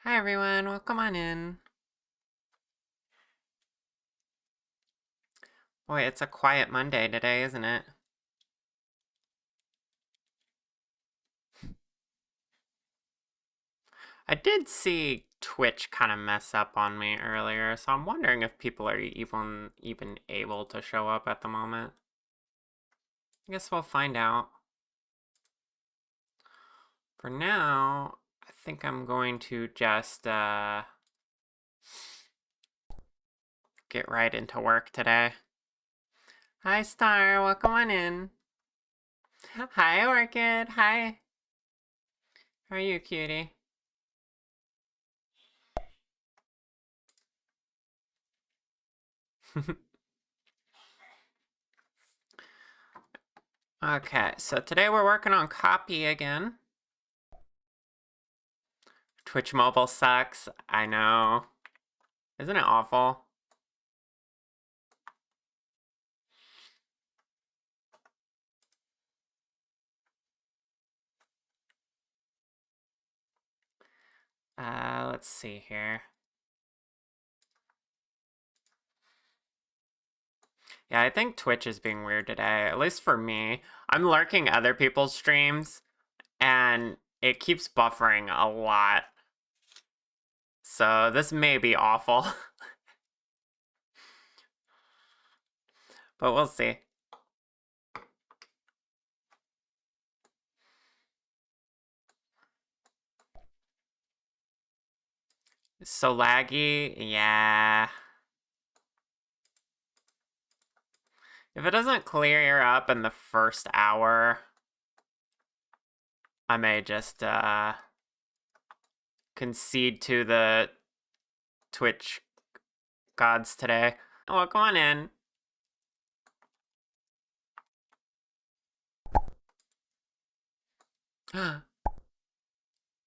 Hi everyone, welcome on in. Boy, it's a quiet Monday today, isn't it? I did see Twitch kind of mess up on me earlier, so I'm wondering if people are even able to show up at the moment. I guess we'll find out. For now, I think I'm going to just get right into work today. Hi Star, welcome on in. Hi Orchid, hi. How are you, cutie? Okay, so today we're working on copy again. Twitch mobile sucks. I know. Isn't it awful? Let's see here. Yeah, I think Twitch is being weird today, at least for me. I'm lurking other people's streams, and it keeps buffering a lot. So this may be awful. But we'll see. So laggy, yeah. If it doesn't clear up in the first hour, I may just concede to the Twitch gods today. Well, come on in.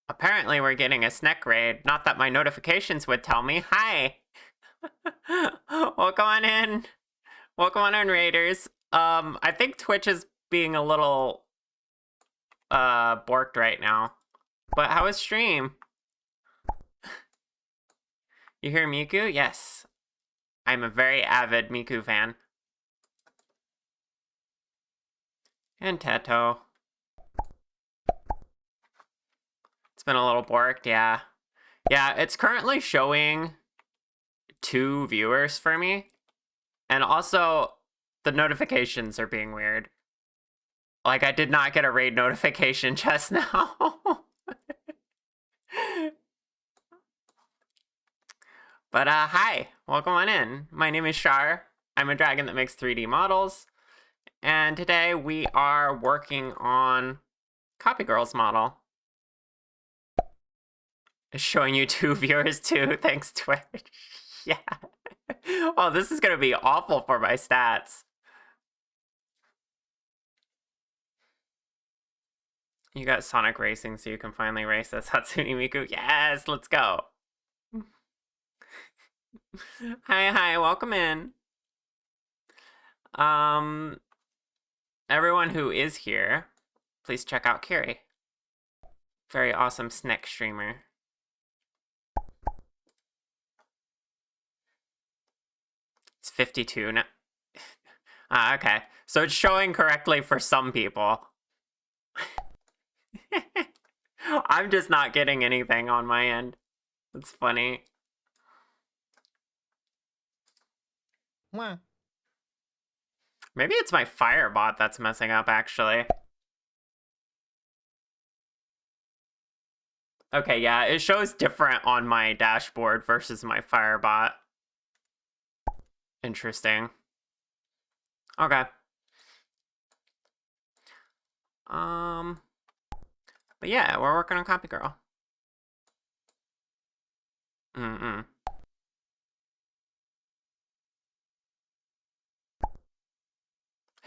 Apparently we're getting a snack raid. Not that my notifications would tell me. Hi! Welcome on in. Welcome on in, raiders. I think Twitch is being a little borked right now. But how is stream? You hear Miku? Yes. I'm a very avid Miku fan. And Teto. It's been a little borked, yeah. Yeah, it's currently showing 2 viewers for me. And also, the notifications are being weird. Like, I did not get a raid notification just now. But, hi. Welcome on in. My name is Shar. I'm a dragon that makes 3D models. And today we are working on copygirl's model. It's showing you 2 viewers too. Thanks, Twitch. Yeah. Oh, this is going to be awful for my stats. You got Sonic Racing so you can finally race as Hatsune Miku. Yes, let's go. Hi, welcome in. Everyone who is here, please check out Carrie. Very awesome snack streamer. It's 52 now. Okay. So it's showing correctly for some people. I'm just not getting anything on my end. It's funny. Maybe it's my Firebot that's messing up, actually. Okay, yeah, it shows different on my dashboard versus my Firebot. Interesting. Okay. But yeah, we're working on copygirl.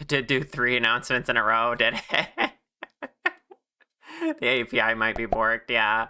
It did do 3 announcements in a row, did it? The API might be borked, yeah.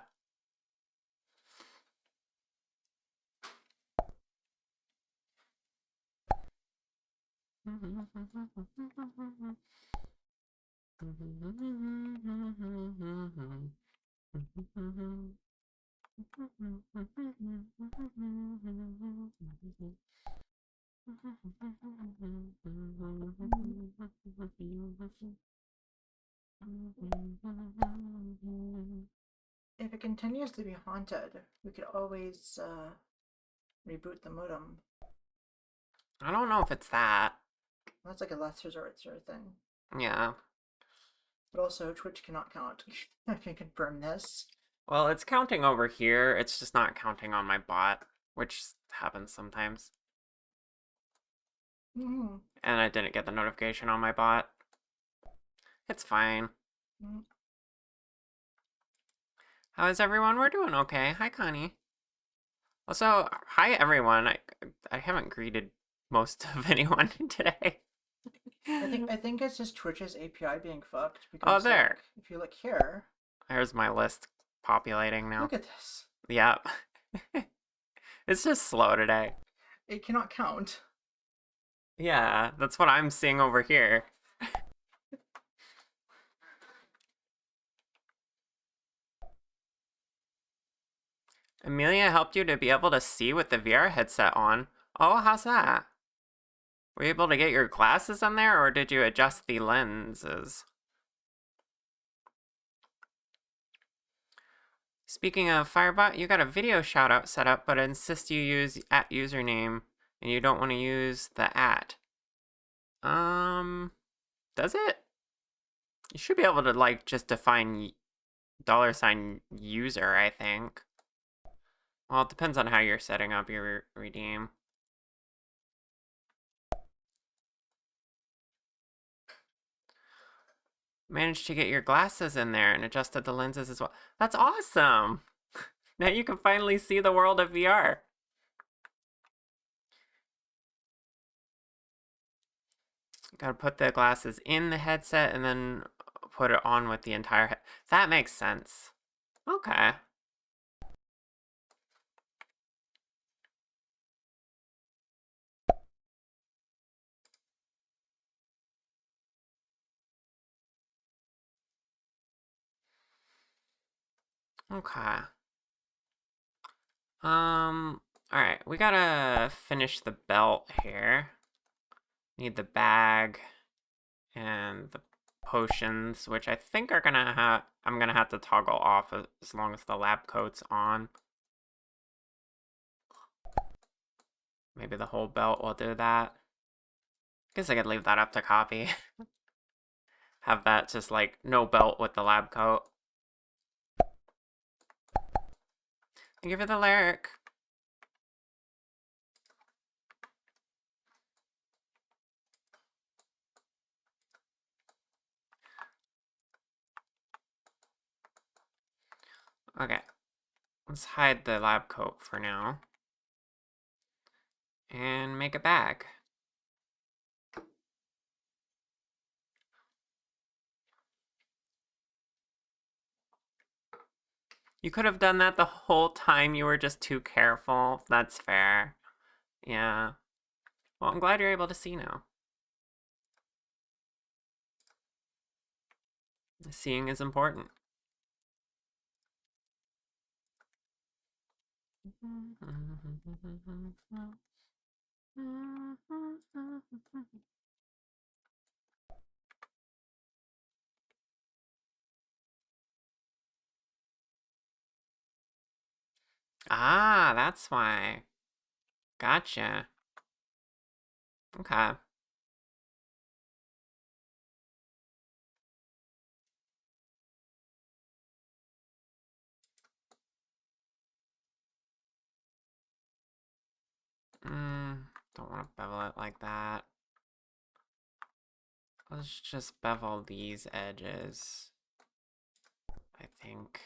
If it continues to be haunted, we could always reboot the modem. I don't know if it's that. That's like a last resort sort of thing. Yeah. But also, Twitch cannot count. I can confirm this. Well, it's counting over here. It's just not counting on my bot, which happens sometimes. Mm-hmm. And I didn't get the notification on my bot. It's fine. Mm-hmm. How is everyone? We're doing okay. Hi, Connie. Also, hi, everyone. I haven't greeted most of anyone today. I think it's just Twitch's API being fucked Oh, because there. like if you look here, There's my list populating now. look at this. Yep. It's just slow today. It cannot count. Yeah, that's what I'm seeing over here. Amelia helped you to be able to see with the VR headset on. Oh, how's that? Were you able to get your glasses on there, or did you adjust the lenses? Speaking of Firebot, you got a video shoutout set up, but it insists you use @ username, and you don't want to use the @ does it? You should be able to, like, just define $user, I think. Well, it depends on how you're setting up your redeem. Managed to get your glasses in there and adjusted the lenses as well. That's awesome! Now you can finally see the world of VR. Gotta put the glasses in the headset and then put it on with the entire head. That makes sense. Okay. Okay. Alright, we gotta finish the belt here. Need the bag and the potions, which I think are gonna have, I'm gonna have to toggle off as long as the lab coat's on. Maybe the whole belt will do that. Guess I could leave that up to copy. Have that just like no belt with the lab coat. Thank you for the lyric. Okay. Let's hide the lab coat for now. And make a bag. You could have done that the whole time, you were just too careful. That's fair. Yeah. Well, I'm glad you're able to see now. Seeing is important. Ah, that's why. Gotcha. Okay. Don't want to bevel it like that. Let's just bevel these edges, I think.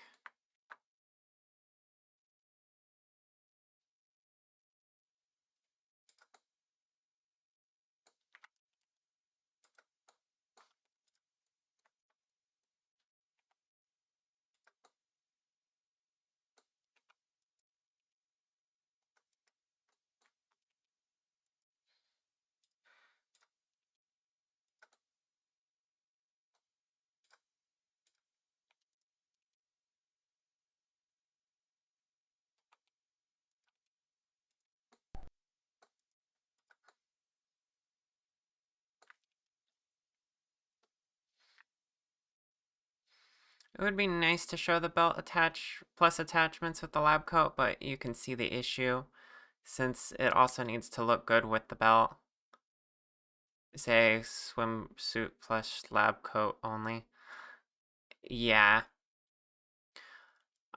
It would be nice to show the belt attach plus attachments with the lab coat, but you can see the issue since it also needs to look good with the belt. Say swimsuit plus lab coat only. Yeah.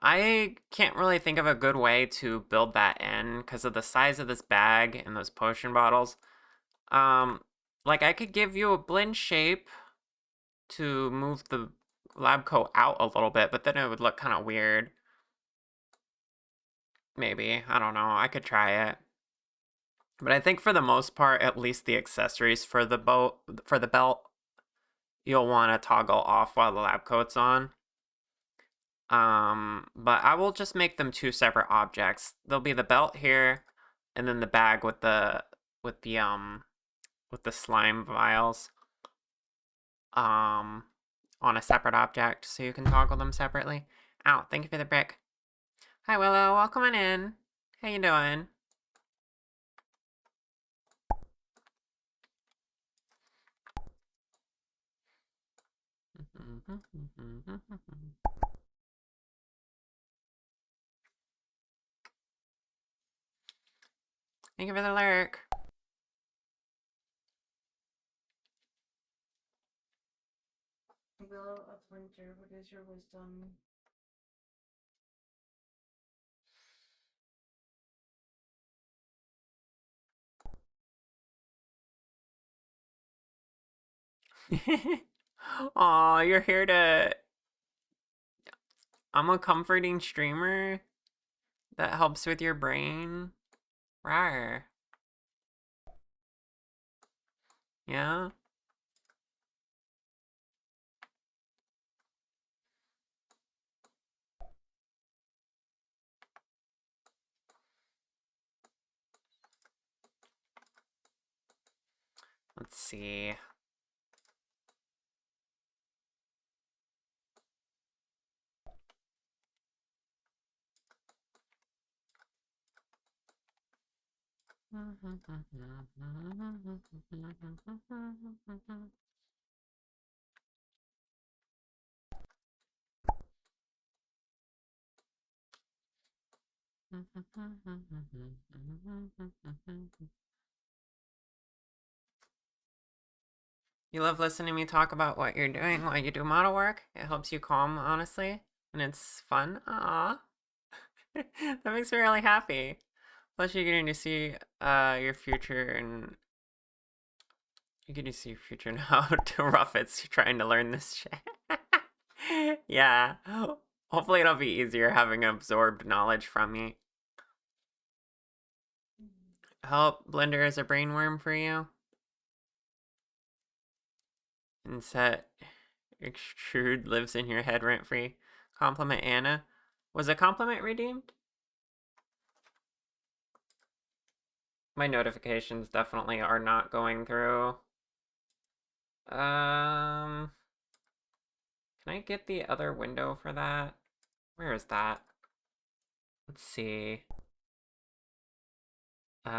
I can't really think of a good way to build that in because of the size of this bag and those potion bottles. Like I could give you a blend shape to move the lab coat out a little bit, but then it would look kind of weird. Maybe. I don't know. I could try it. But I think for the most part, at least the accessories for the belt, you'll want to toggle off while the lab coat's on. But I will just make them two separate objects. There'll be the belt here, and then the bag with the with the with the slime vials. Um, on a separate object, so you can toggle them separately. Ow! Thank you for the brick. Hi Willow, welcome on in. How you doing? Thank you for the lurk. Willow of Winter, what is your wisdom? Aw, you're here to... I'm a comforting streamer that helps with your brain. Rawr. Yeah? Let's see. You love listening to me talk about what you're doing while you do model work? It helps you calm, honestly, and it's fun. Aw. That makes me really happy. Plus, you're getting to see your future, and you're getting to see your future and how to rough it's trying to learn this shit. Yeah. Hopefully, it'll be easier having absorbed knowledge from me. Help Blender is a brainworm for you. And set extrude lives in your head rent free. Compliment Anna. Was a compliment redeemed? My notifications definitely are not going through. Can I get the other window for that? Where is that? Let's see. Is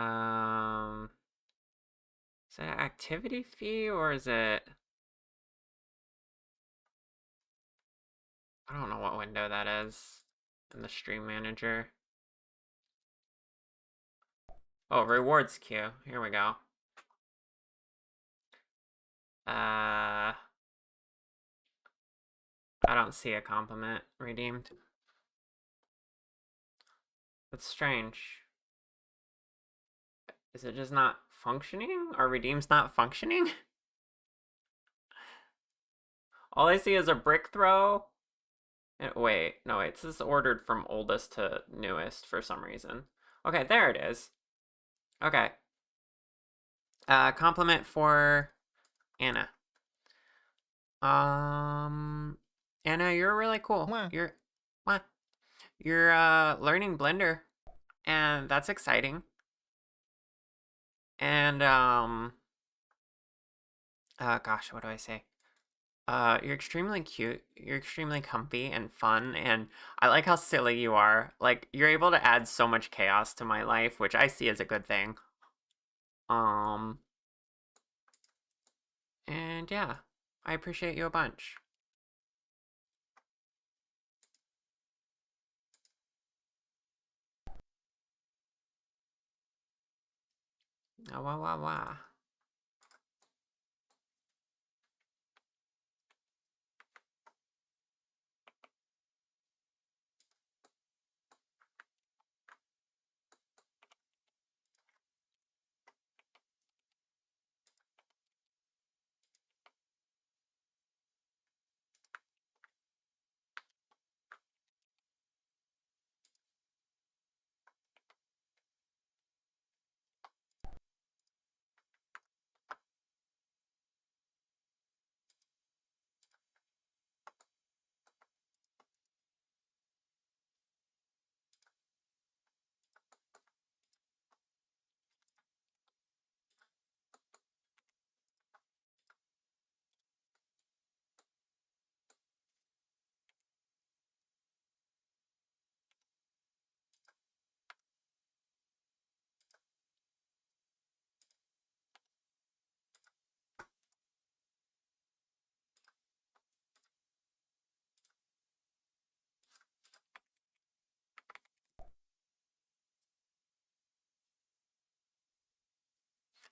it an activity fee or is it? I don't know what window that is in the stream manager. Oh, rewards queue. Here we go. I don't see a compliment redeemed. That's strange. Is it just not functioning? Or redeem's not functioning? All I see is a brick throw. Wait, no, wait. This is ordered from oldest to newest for some reason. Okay, there it is. Okay. Compliment for Anna. Anna, you're really cool. Mwah. You're what? You're learning Blender, and that's exciting. And gosh, what do I say? You're extremely cute. You're extremely comfy and fun, and I like how silly you are. Like you're able to add so much chaos to my life, which I see as a good thing. And yeah, I appreciate you a bunch. Ah, wah, wah, wah.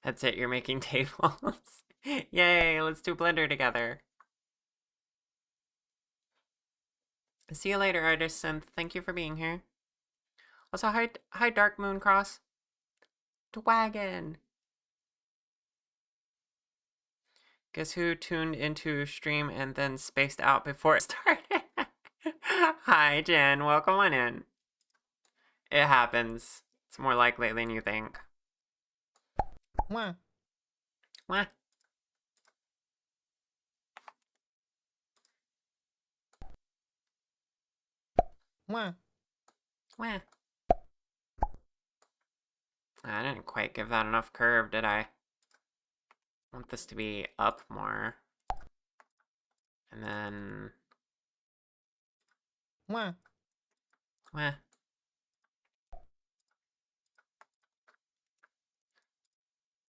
That's it, you're making tables. Yay, let's do Blender together. See you later, artist synth. Thank you for being here. Also, hi, Dark Moon Cross. Dwagon. Guess who tuned into stream and then spaced out before it started? Hi, Jen. Welcome on in. It happens. It's more likely than you think. Mwah. Mwah. Mwah. Mwah. I didn't quite give that enough curve, did I? I want this to be up more. And then... Mwah. Mwah.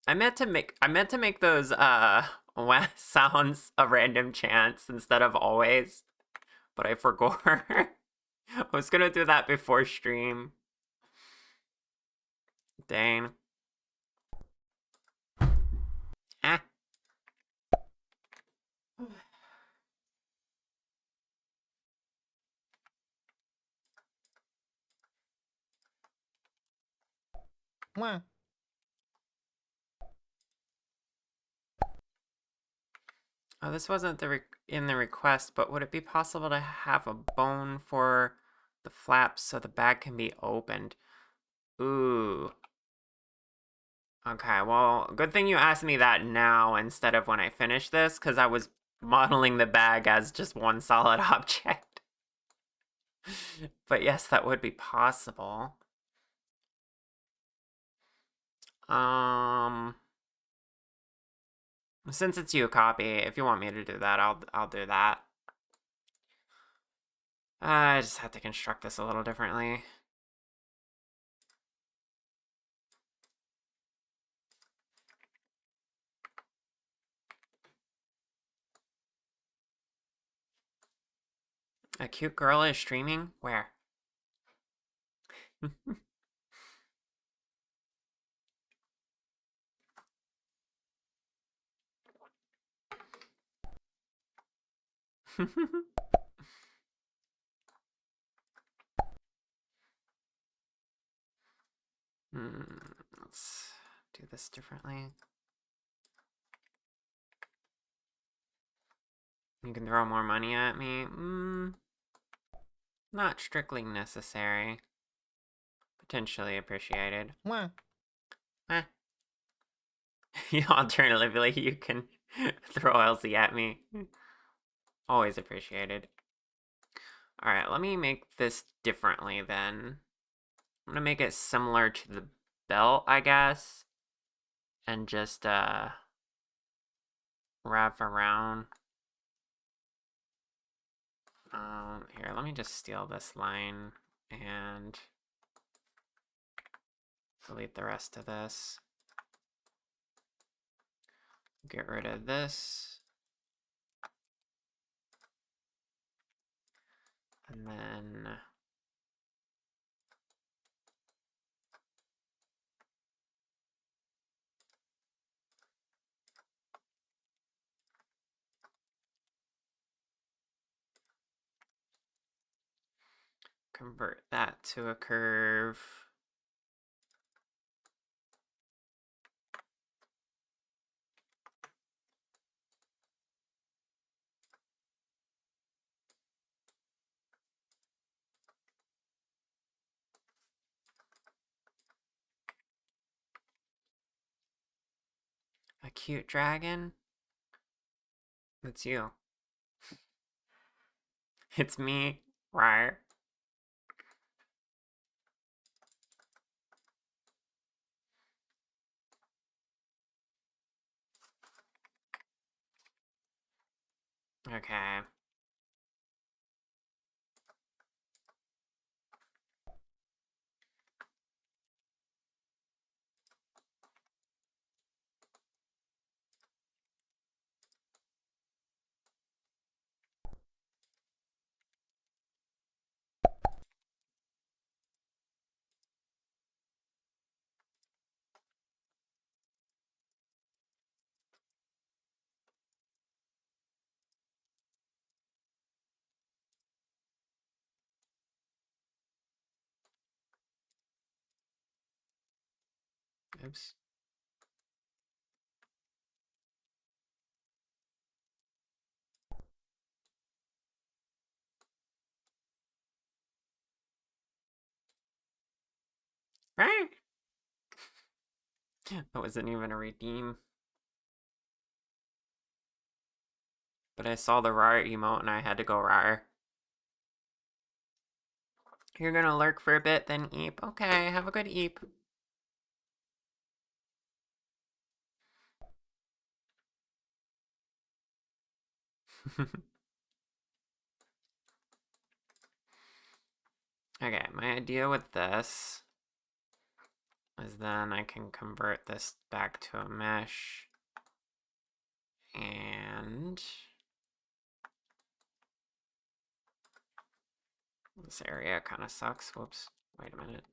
I meant to make those wah sounds a random chance instead of always, but I forgot. I was gonna do that before stream. Dang. Ah. Mwah. Oh, this wasn't in the request, but would it be possible to have a bone for the flaps so the bag can be opened? Ooh. Okay, well, good thing you asked me that now instead of when I finish this, because I was modeling the bag as just one solid object. But yes, that would be possible. Since it's you, copy, if you want me to do that, I'll do that. I just have to construct this a little differently. A cute girl is streaming? Where? Let's do this differently. You can throw more money at me. Not strictly necessary. Potentially appreciated. Mwah. Eh. Alternatively, you can throw LZ at me. Always appreciated. Alright, let me make this differently then. I'm gonna make it similar to the belt, I guess. And just, wrap around. Here, let me just steal this line and delete the rest of this. Get rid of this. And then convert that to a curve. A cute dragon? It's you. It's me, right? Okay. Oops. Right? That wasn't even a redeem. But I saw the rar emote and I had to go rar. You're gonna lurk for a bit, then eep. Okay, have a good eep. Okay, my idea with this is then I can convert this back to a mesh. And this area kind of sucks. Whoops. Wait a minute.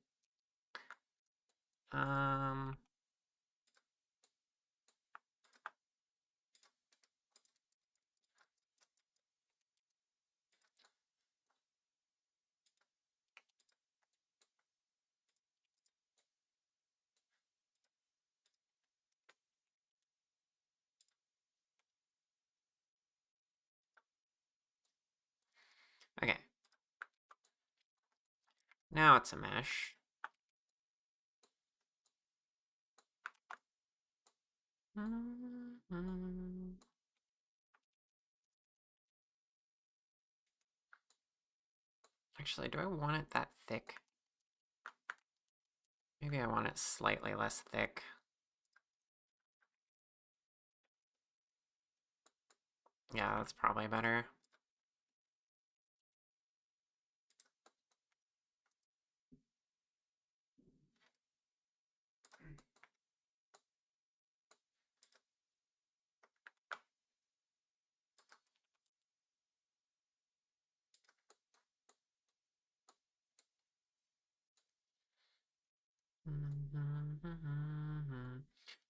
Okay. Now it's a mesh. Actually, do I want it that thick? Maybe I want it slightly less thick. Yeah, that's probably better.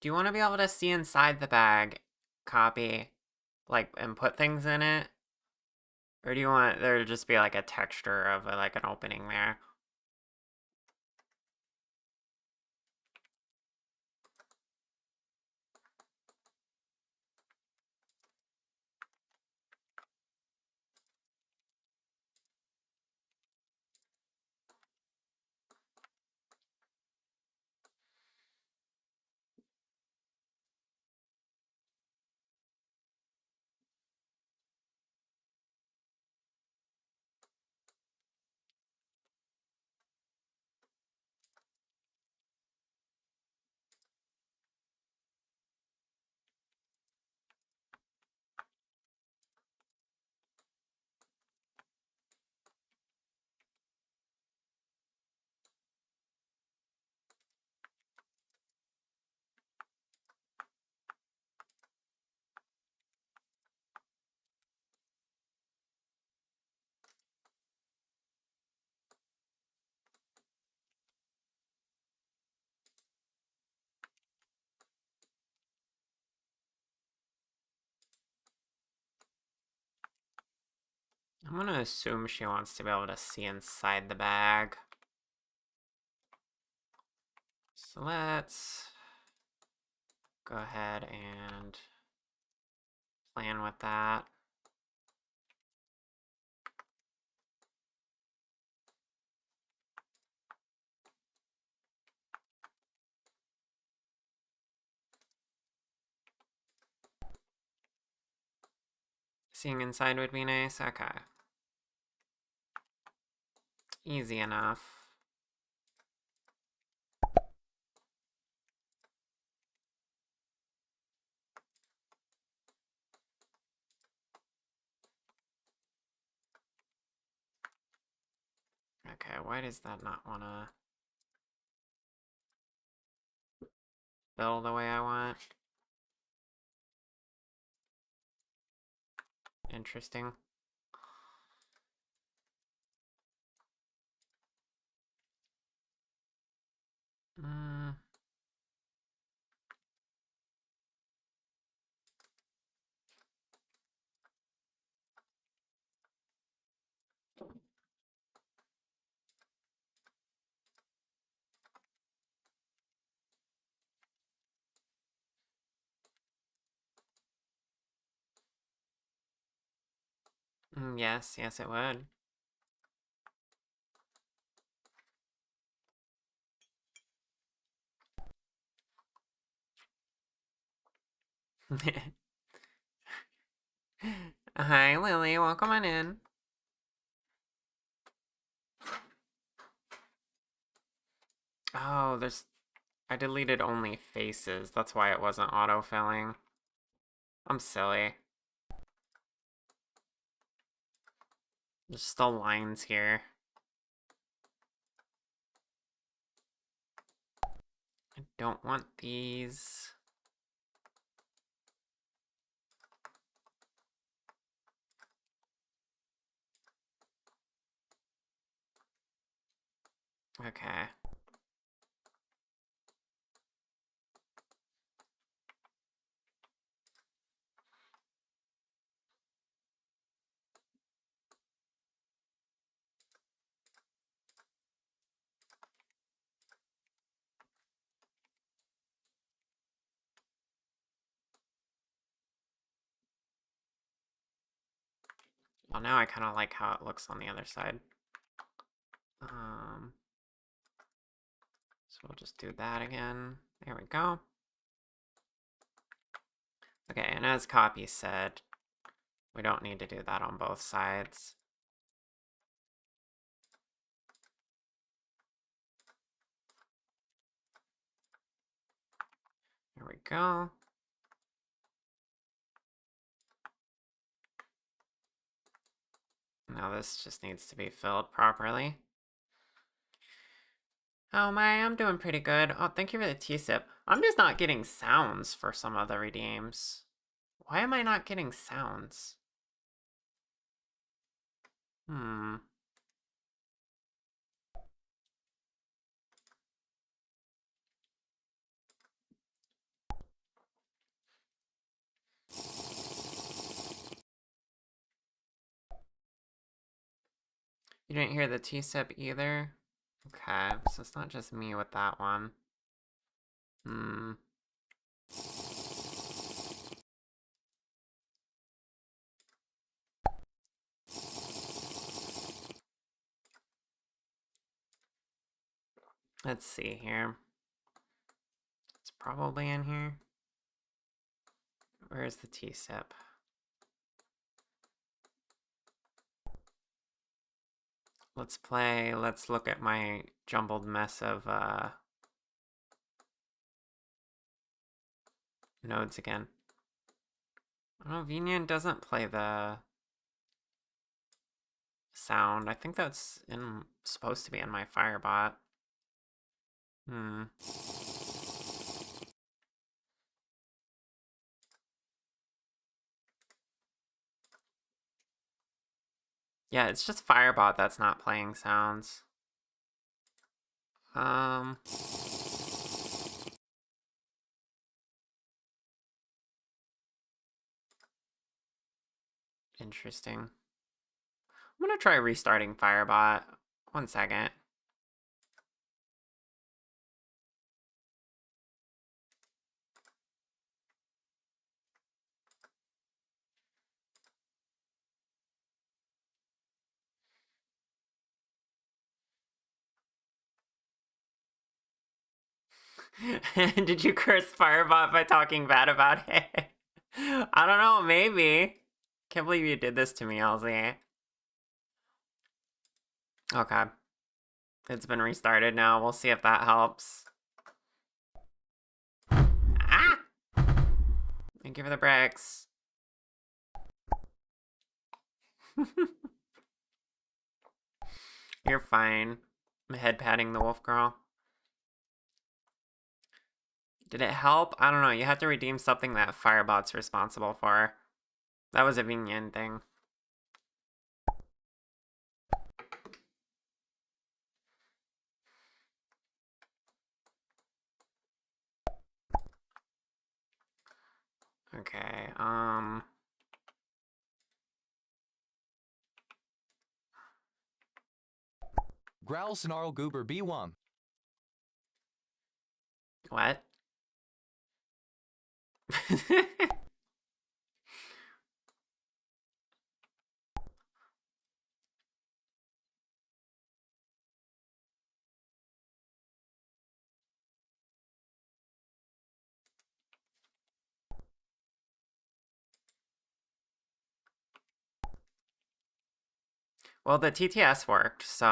Do you want to be able to see inside the bag, copy, like, and put things in it? Or do you want there to just be like a texture of like an opening there? I'm gonna assume she wants to be able to see inside the bag. So let's go ahead and plan with that. Seeing inside would be nice. Okay. Easy enough. Okay, why does that not want to fill the way I want? Interesting. Mm. Yes, yes it would. Hi, Lily. Welcome on in. Oh, I deleted only faces. That's why it wasn't autofilling. I'm silly. There's still lines here. I don't want these. Okay. Well, now I kind of like how it looks on the other side. So we'll just do that again. There we go. Okay, and as Copy said, we don't need to do that on both sides. There we go. Now this just needs to be filled properly. Oh my, I'm doing pretty good. Oh, thank you for the T-sip. I'm just not getting sounds for some of the redeems. Why am I not getting sounds? Hmm. You didn't hear the T-sip either? Okay, so it's not just me with that one. Hmm. Let's see here. It's probably in here. Where's the T-sip? Let's look at my jumbled mess of nodes again. Oh, Vinian doesn't play the sound. I think that's supposed to be in my Firebot. Hmm. Yeah, it's just Firebot that's not playing sounds. Interesting. I'm gonna try restarting Firebot. 1 second. Did you curse Firebot by talking bad about it? I don't know, maybe. Can't believe you did this to me, LZ. Okay. It's been restarted now. We'll see if that helps. Ah! Thank you for the bricks. You're fine. I'm head patting the wolf girl. Did it help? I don't know. You have to redeem something that Firebot's responsible for. That was a Vinyan thing. Okay, Growl Snarl Goober B1. what? Well, the TTS worked, so,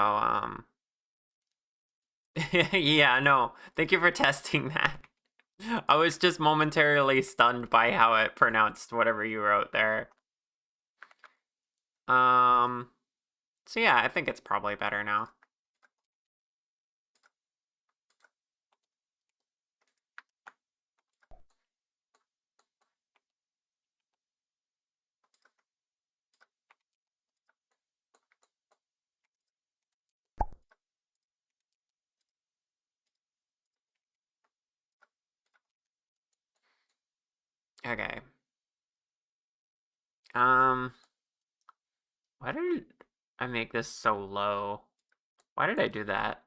yeah, no. Thank you for testing that. I was just momentarily stunned by how it pronounced whatever you wrote there. So yeah, I think it's probably better now. Okay. Why did I make this so low? Why did I do that?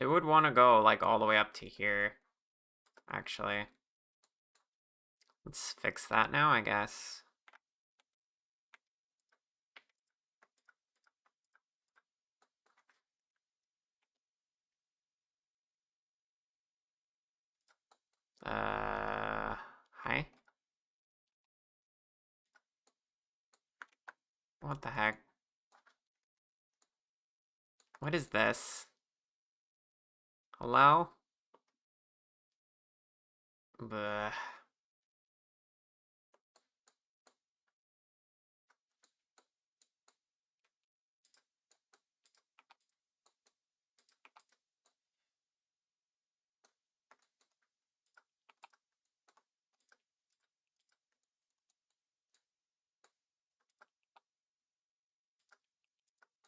It would want to go, like, all the way up to here, actually. Let's fix that now, I guess. Hi? What the heck? What is this? Hello? Bleh.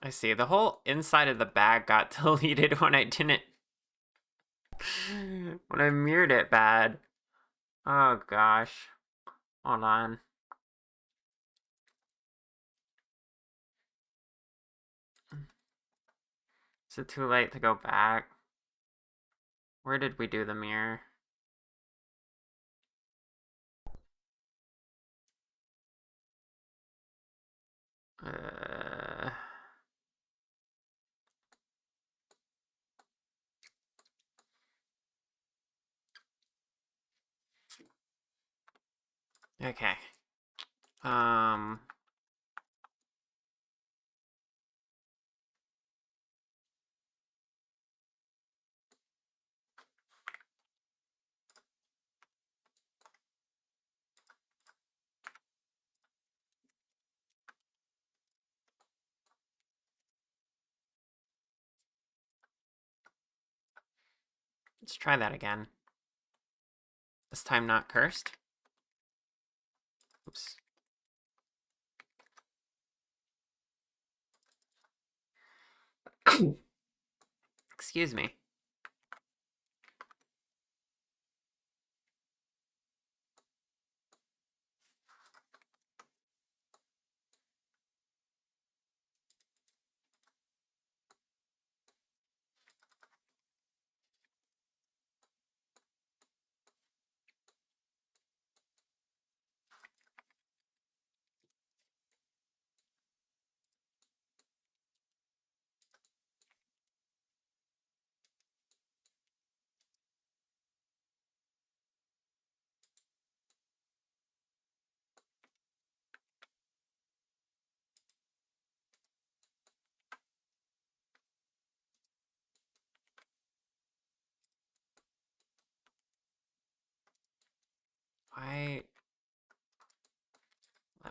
I see. The whole inside of the bag got deleted when I didn't... when I mirrored it bad. Oh, gosh. Hold on. Is it too late to go back? Where did we do the mirror? Uh... Okay. Let's try that again. This time not cursed. Oops. Excuse me.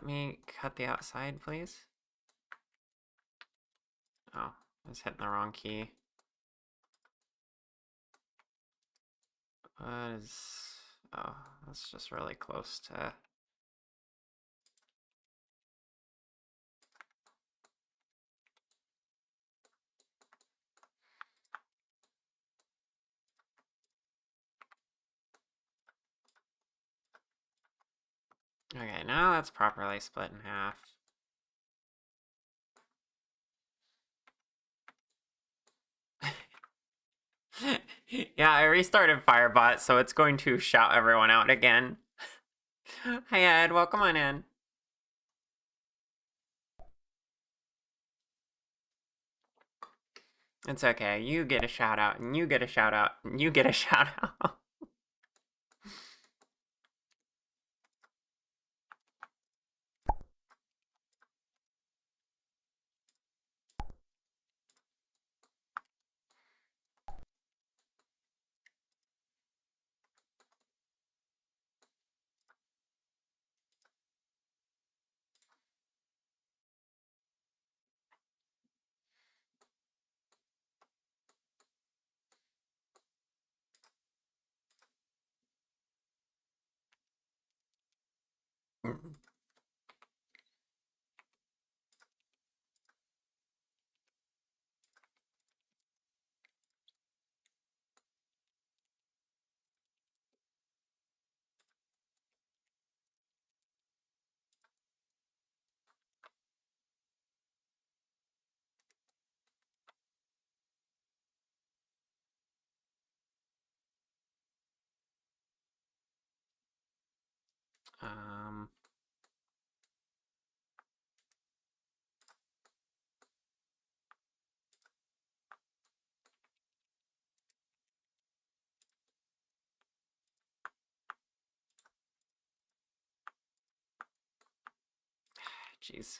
Let me cut the outside, please. Oh, I was hitting the wrong key. What is... Oh, that's just really close to... Okay, now that's properly split in half. Yeah, I restarted Firebot, so it's going to shout everyone out again. Hi Ed, welcome on in. It's okay, you get a shout out, and you get a shout out, and you get a shout out. Um... Jeez.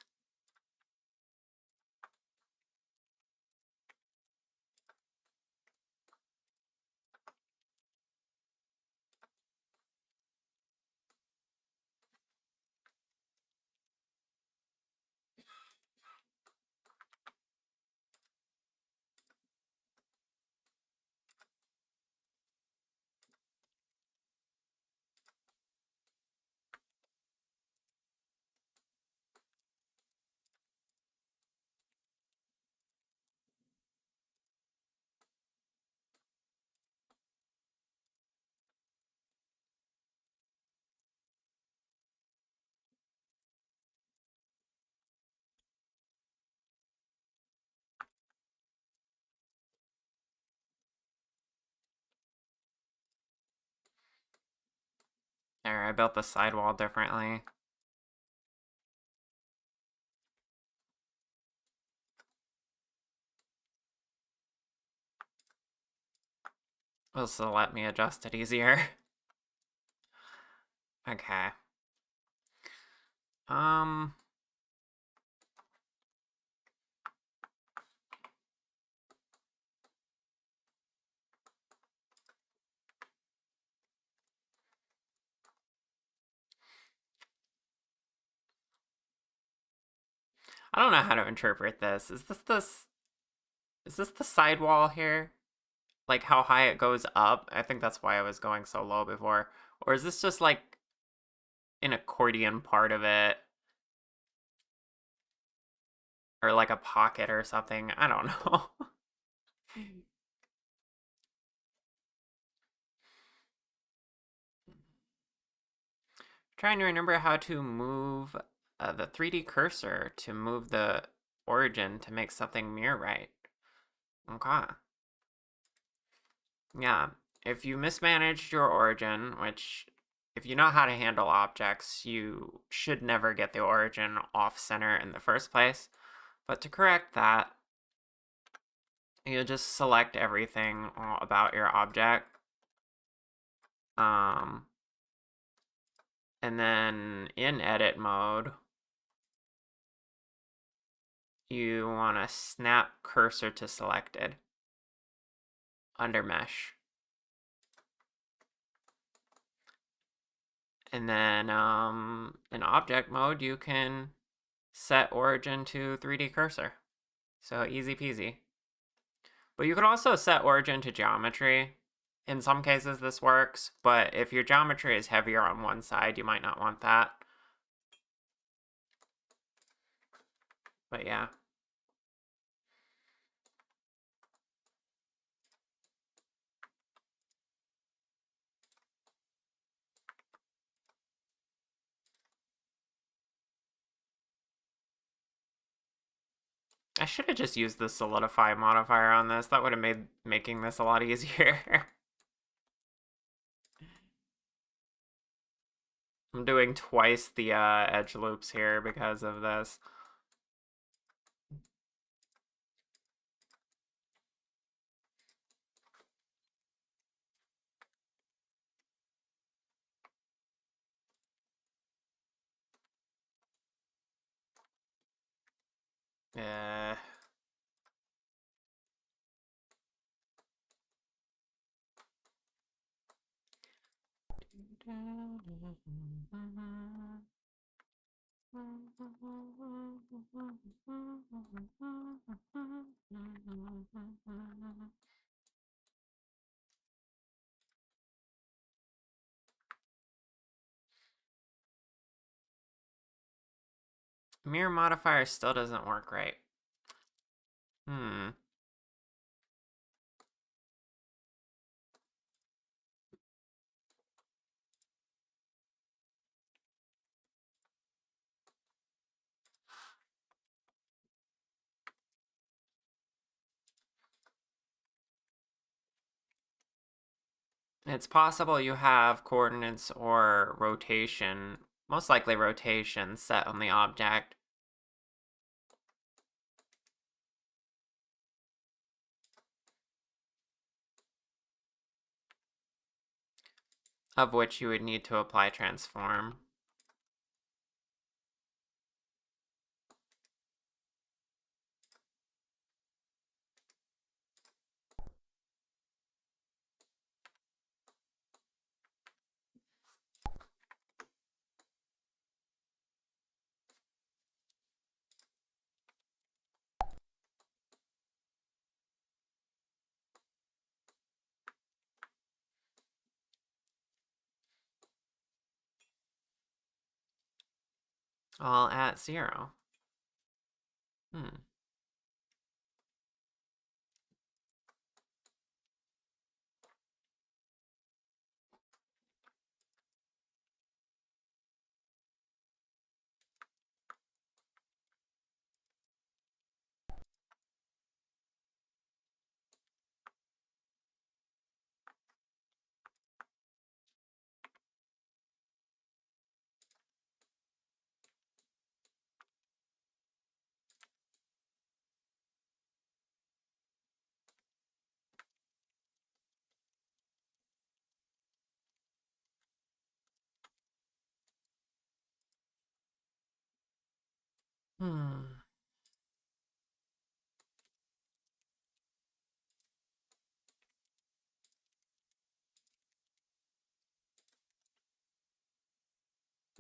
There, I built the sidewall differently. This will let me adjust it easier. Okay. Um... I don't know how to interpret this. Is this the sidewall here? Like how high it goes up? I think that's why I was going so low before. Or is this just like an accordion part of it? Or like a pocket or something? I don't know. Trying to remember how to move the 3D cursor to move the origin to make something mirror right. Okay. Yeah, if you mismanaged your origin, which if you know how to handle objects, you should never get the origin off center in the first place. But to correct that, you just select everything about your object. And then in edit mode, you want to snap cursor to selected under mesh. And then in object mode, you can set origin to 3D cursor. So easy peasy. But you can also set origin to geometry. In some cases this works, but if your geometry is heavier on one side, you might not want that. But yeah. I should have just used the solidify modifier on this. That would have made making this a lot easier. I'm doing twice the edge loops here because of this. Uh, mirror modifier still doesn't work right. It's possible you have coordinates or rotation, most likely rotation, set on the object. Of which you would need to apply transform. All at 0.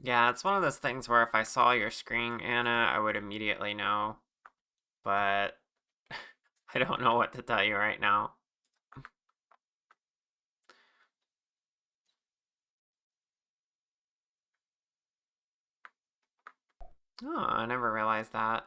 Yeah, it's one of those things where if I saw your screen, Anna, I would immediately know. But I don't know what to tell you right now. Oh, I never realized that.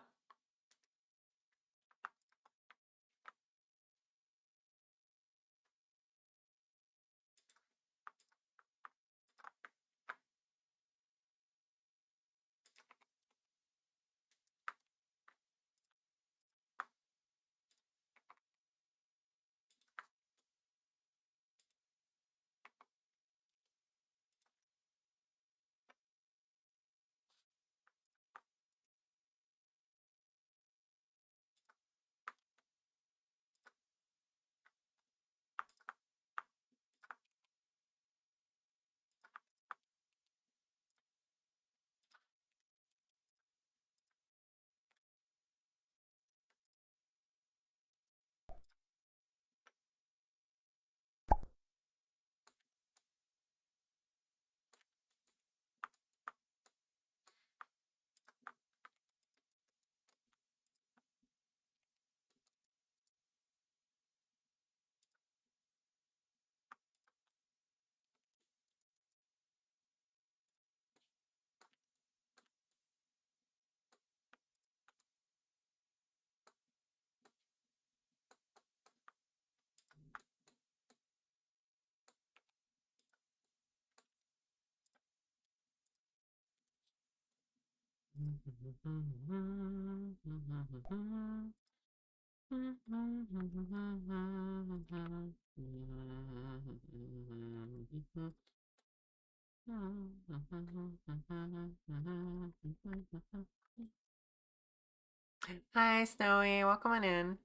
Hi, Snowy. Welcome on in.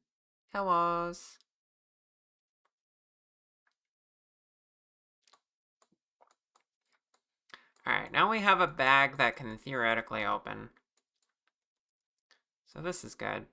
Hellos. Alright, now we have a bag that can theoretically open. So this is good.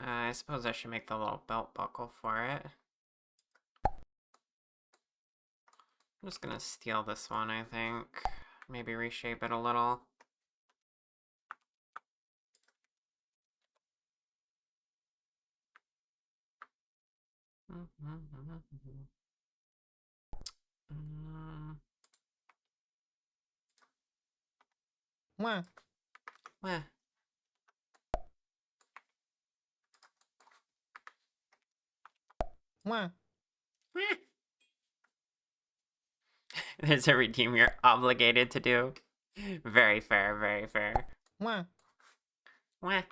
I suppose I should make the little belt buckle for it. I'm just gonna steal this one, I think. Maybe reshape it a little. Mwah. Meh. Mwah. There's a redeem you're obligated to do. Very fair, very fair. Mwah. Meh.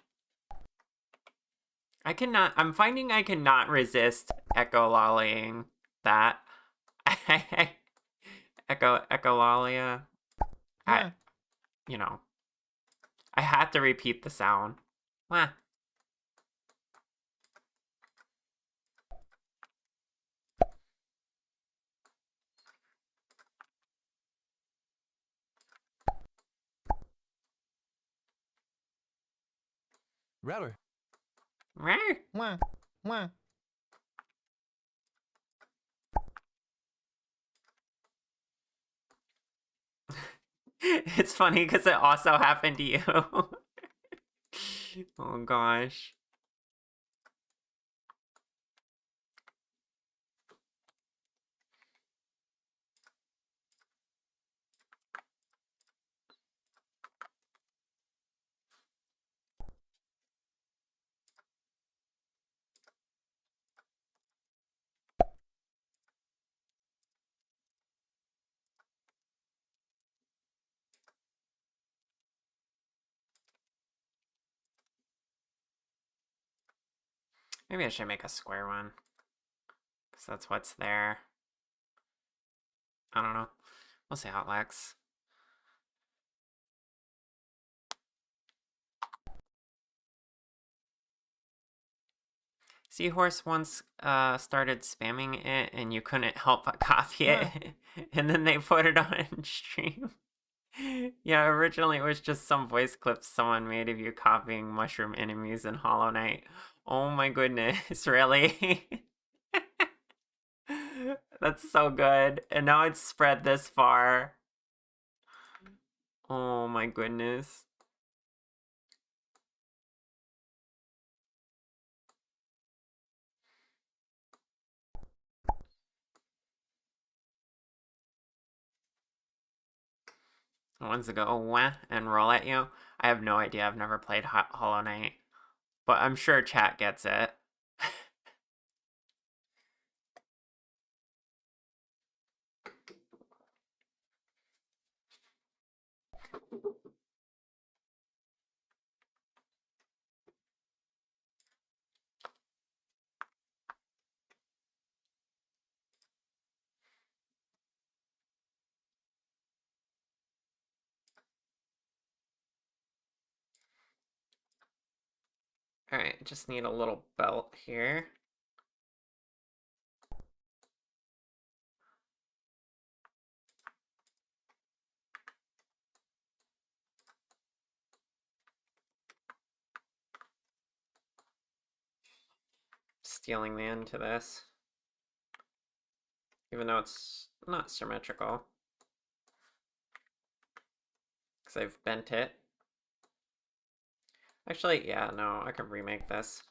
I'm finding I cannot resist echololying that. Echolalia. Mwah. You know. I had to repeat the sound. Meh. Router. Meh. Mwah. Mwah. It's funny because it also happened to you. Oh gosh. Maybe I should make a square one. Because that's what's there. I don't know. We'll see how it looks. Seahorse once started spamming it and you couldn't help but copy it. And then they put it on stream. Yeah, originally it was just some voice clips someone made of you copying mushroom enemies in Hollow Knight. Oh my goodness, really? That's so good. And now it's spread this far. Oh my goodness. Ones that go wah and roll at you. I have no idea. I've never played Hollow Knight. But I'm sure chat gets it. Alright, just need a little belt here. stealing me into this. Even though it's not symmetrical. Because I've bent it. Actually, yeah, no, I can remake this.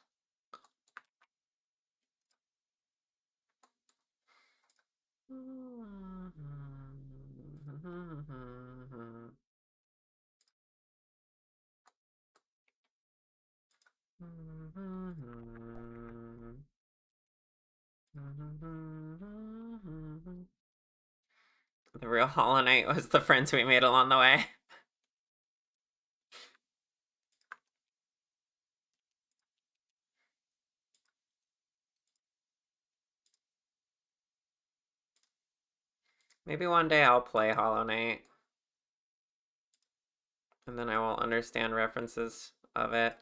The real Hollow Knight was the friends we made along the way. Maybe one day I'll play Hollow Knight. And then I will understand references of it.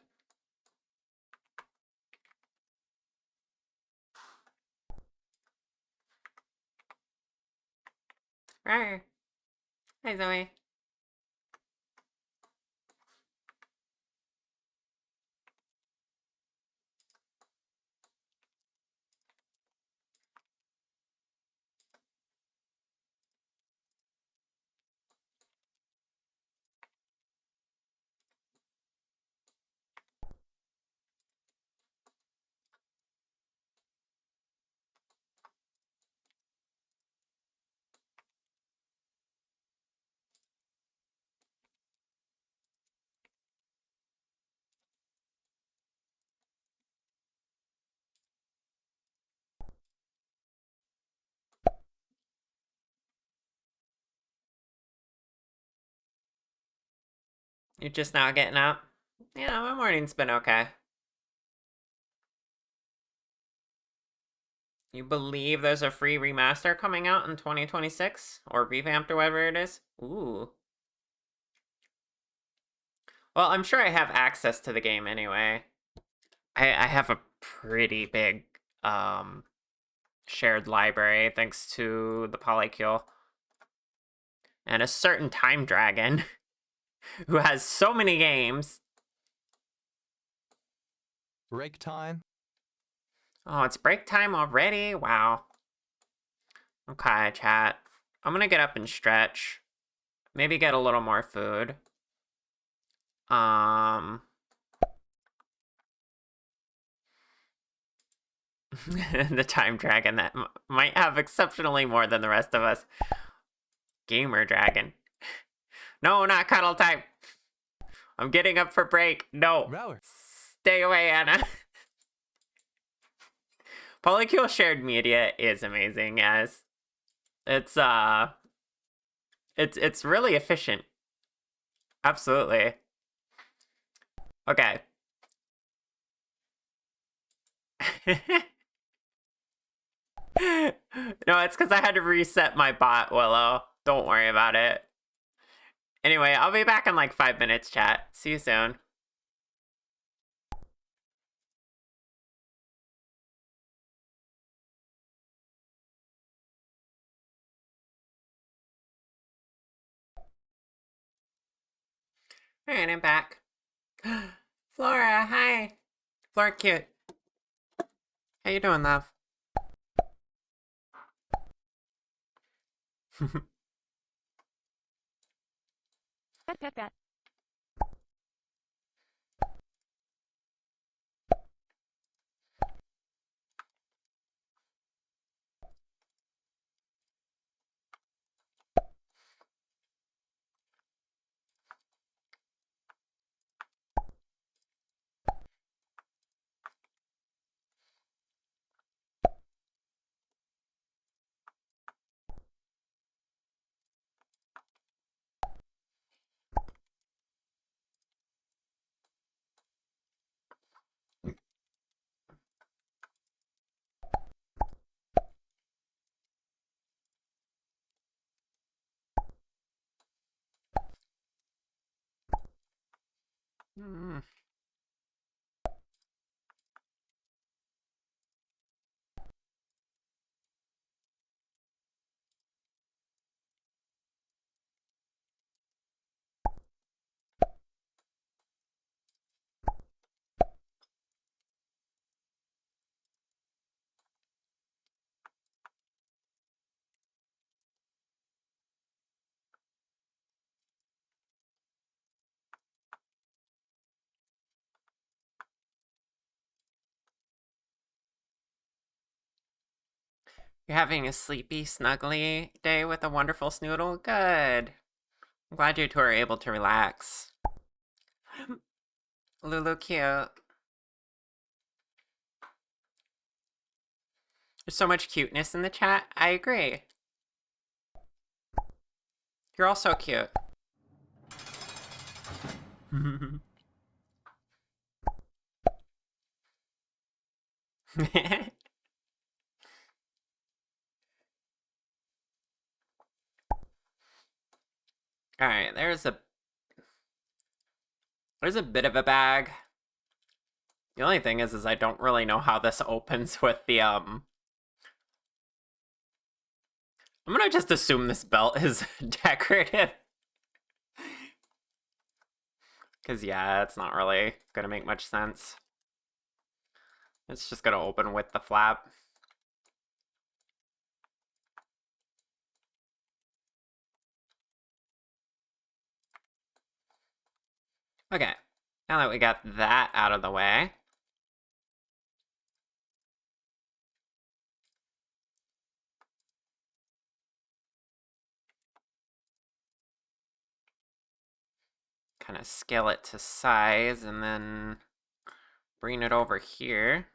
Rawr. Hi, Zoe. You're just now getting up? Yeah, my morning's been okay. You believe there's a free remaster coming out in 2026? Or revamped or whatever it is? Ooh. Well, I'm sure I have access to the game anyway. I have a pretty big shared library thanks to the polycule. And a certain time dragon who has so many games. Break time. Oh, it's break time already? Wow. Okay, chat. I'm gonna get up and stretch. Maybe get a little more food. The time dragon that might have exceptionally more than the rest of us. Gamer dragon. No, not cuddle time. I'm getting up for break. No. Rower. Stay away, Anna. Polycule shared media is amazing, as it's really efficient. Absolutely. Okay. No, it's because I had to reset my bot, Willow. Don't worry about it. Anyway, I'll be back in like 5 minutes, chat. See you soon. Alright, I'm back. Flora, hi. Flora cute. How you doing, love? Pet, pet, pet. Mm. You're having a sleepy, snuggly day with a wonderful snoodle? Good. I'm glad you two are able to relax. Lulu cute. There's so much cuteness in the chat. I agree. You're all so cute. Alright, there's a bit of a bag. The only thing is I don't really know how this opens with the, I'm gonna just assume this belt is decorative. Because, yeah, it's not really gonna make much sense. It's just gonna open with the flap. Okay, now that we got that out of the way, kind of scale it to size and then bring it over here.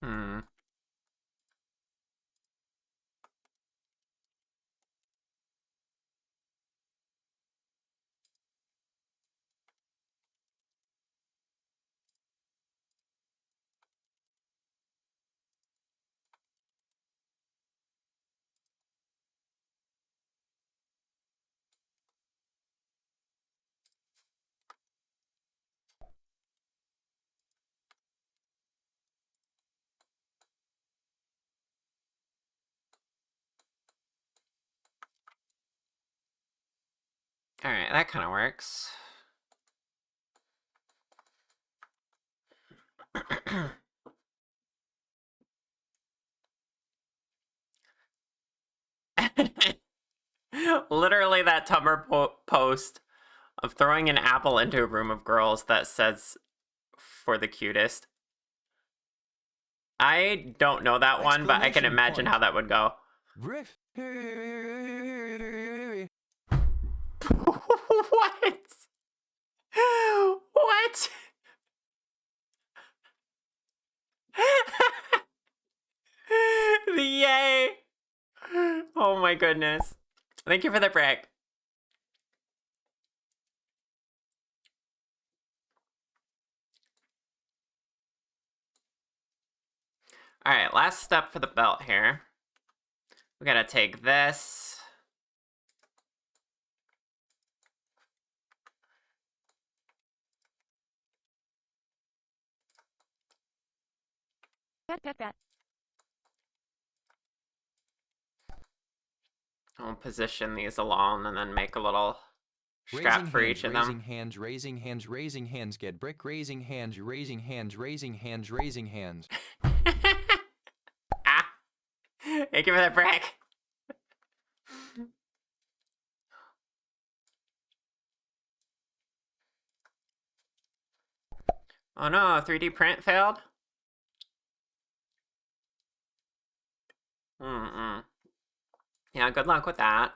Hmm. Alright, that kind of works. Literally that Tumblr post of throwing an apple into a room of girls that says for the cutest. I don't know that one, but I can Exclamation imagine point. how that would go. Riff. What? What? Yay! Oh my goodness. Thank you for the brick. Alright, last step for the belt here. We gotta take this. Pat. I'll position these along and then make a little strap Raising for hands, each of raising them. hands, raising hands, raising hands, get brick, raising hands, raising hands, raising hands, raising hands. Ah! Thank you for that brick. Oh no, 3D print failed? Yeah, good luck with that.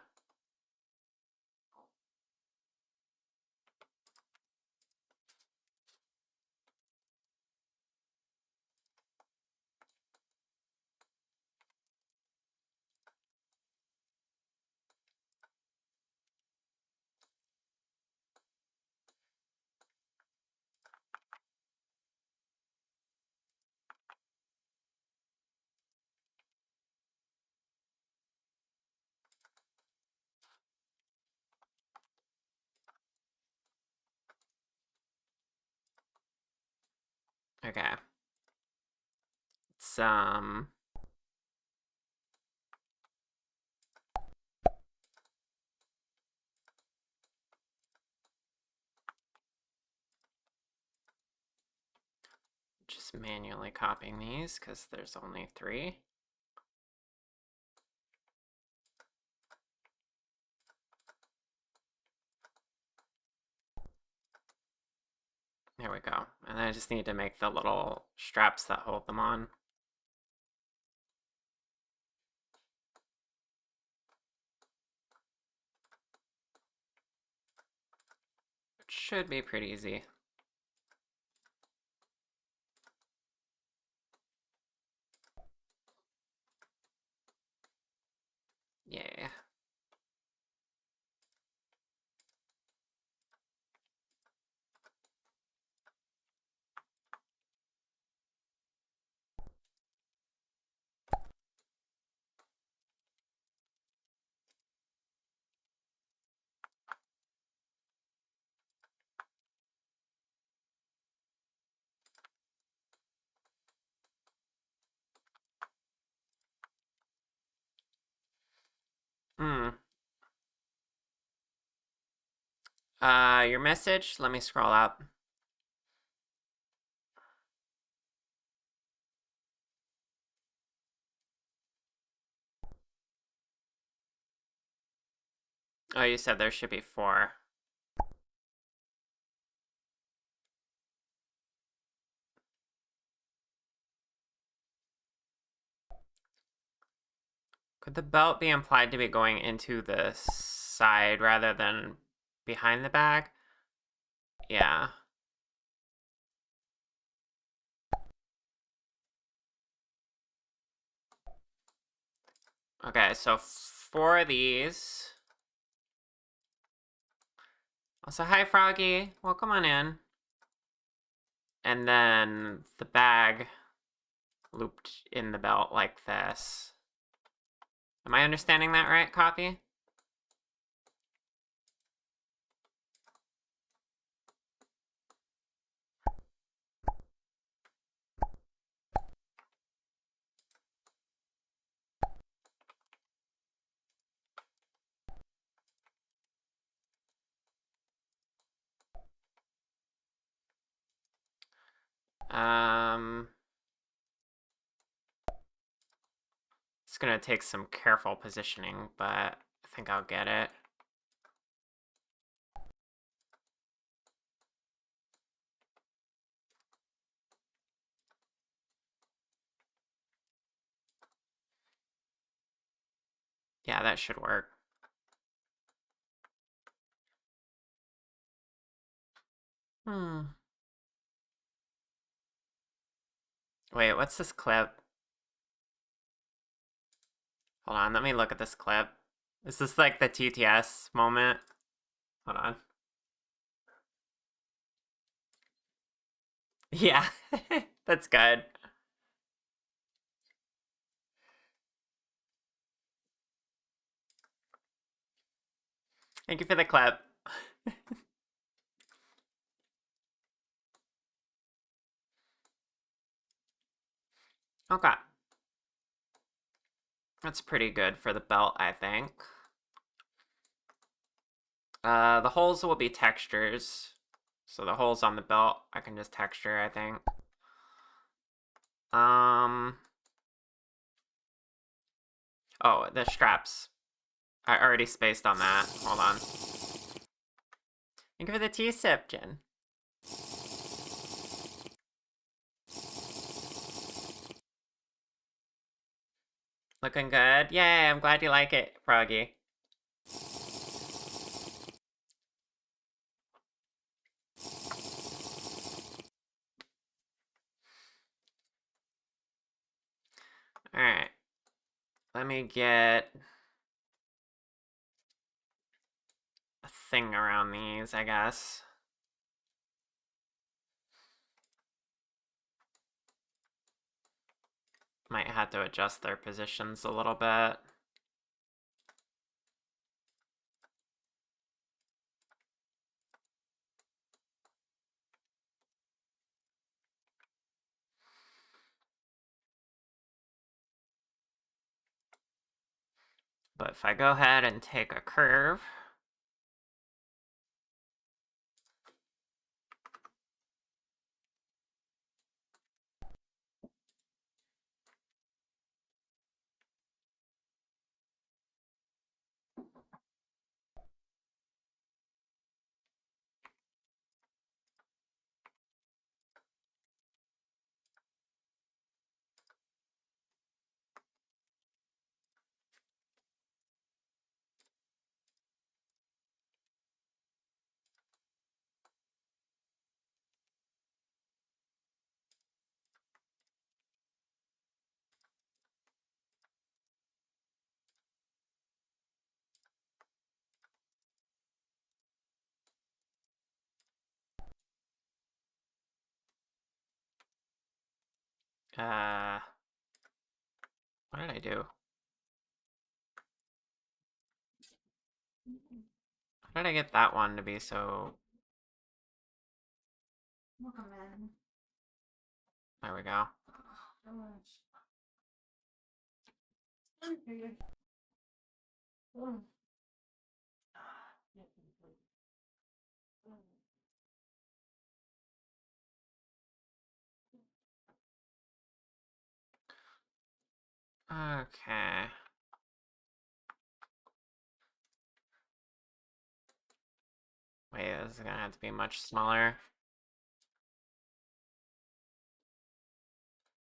Okay. It's just manually copying these because there's only 3. There we go. And I just need to make the little straps that hold them on. It should be pretty easy. Yeah. Hmm. Your message? Let me scroll up. Oh, you said there should be 4. Could the belt be implied to be going into the side rather than behind the bag? Yeah. Okay, so 4 of these. Also, hi Froggy. Welcome on in. And then the bag looped in the belt like this. Am I understanding that right, copy? It's gonna take some careful positioning, but I think I'll get it. Yeah, that should work. Wait, what's this clip? Hold on, let me look at this clip. Is this like the TTS moment? Hold on. Yeah, that's good. Thank you for the clip. Okay. That's pretty good for the belt, I think. The holes will be textures. So the holes on the belt, I can just texture, I think. Oh, the straps. I already spaced on that. Hold on. Thank you for the tea sip, Jen. Looking good? Yay, I'm glad you like it, Froggy. Alright. Let me get a thing around these, I guess. Might have to adjust their positions a little bit. But if I go ahead and take a curve, uh, what did I do? How did I get that one to be so... Welcome in. There we go. Okay. Wait, this is gonna have to be much smaller.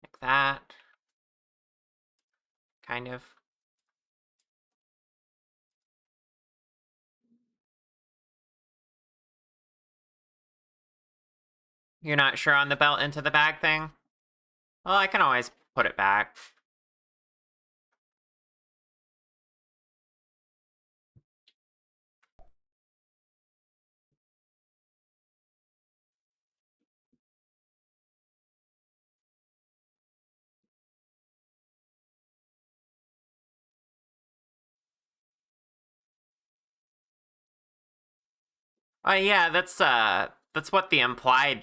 Like that. Kind of. You're not sure on the belt into the bag thing? Well, I can always put it back. Oh yeah, that's what the implied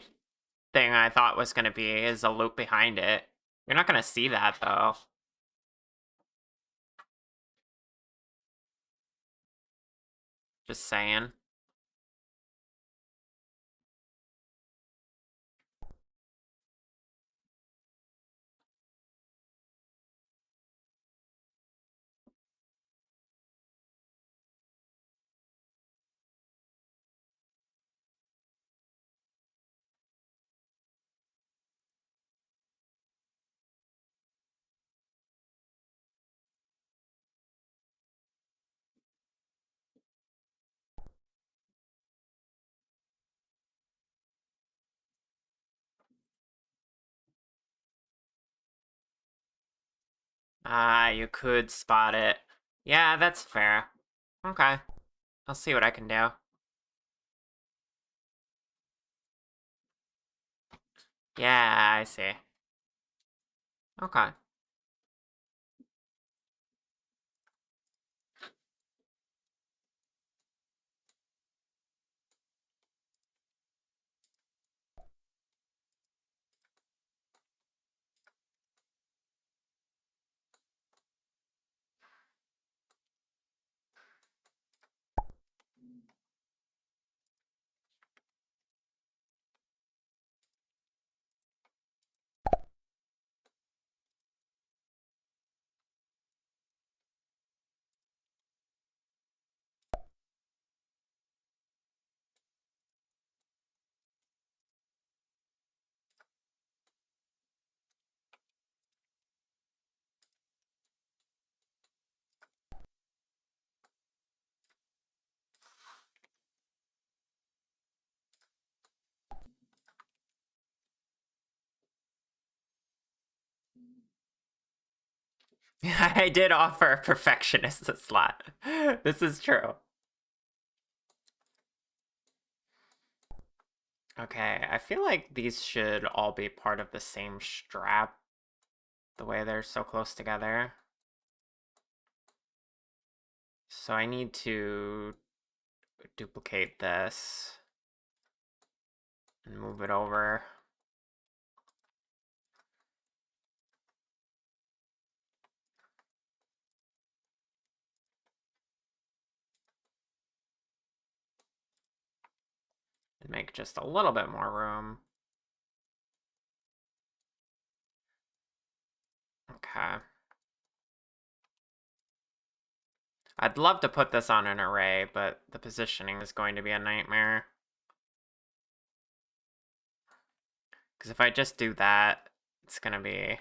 thing I thought was gonna be, is a loop behind it. You're not gonna see that though. Just saying. Ah, you could spot it. Yeah, that's fair. Okay. I'll see what I can do. Yeah, I see. Okay. I did offer a perfectionist a slot. This is true. Okay, I feel like these should all be part of the same strap, the way they're so close together. So I need to duplicate this and move it over. to make just a little bit more room. Okay. I'd love to put this on an array, but the positioning is going to be a nightmare. Because if I just do that, it's going to be...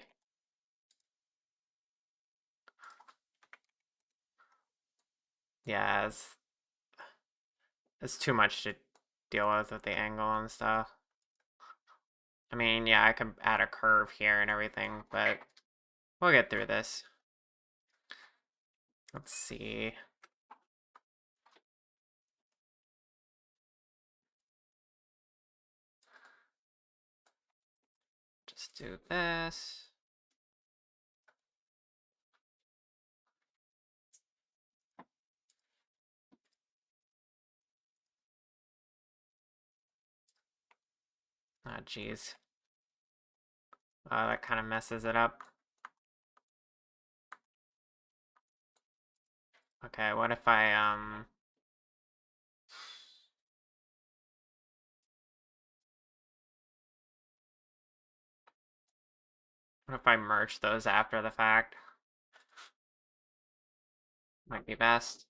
Yeah, it's too much to deal with the angle and stuff. I mean, yeah, I could add a curve here and everything, but we'll get through this. Let's see. Just do this. Oh, geez. That kind of messes it up. Okay, what if I, what if I merge those after the fact? Might be best.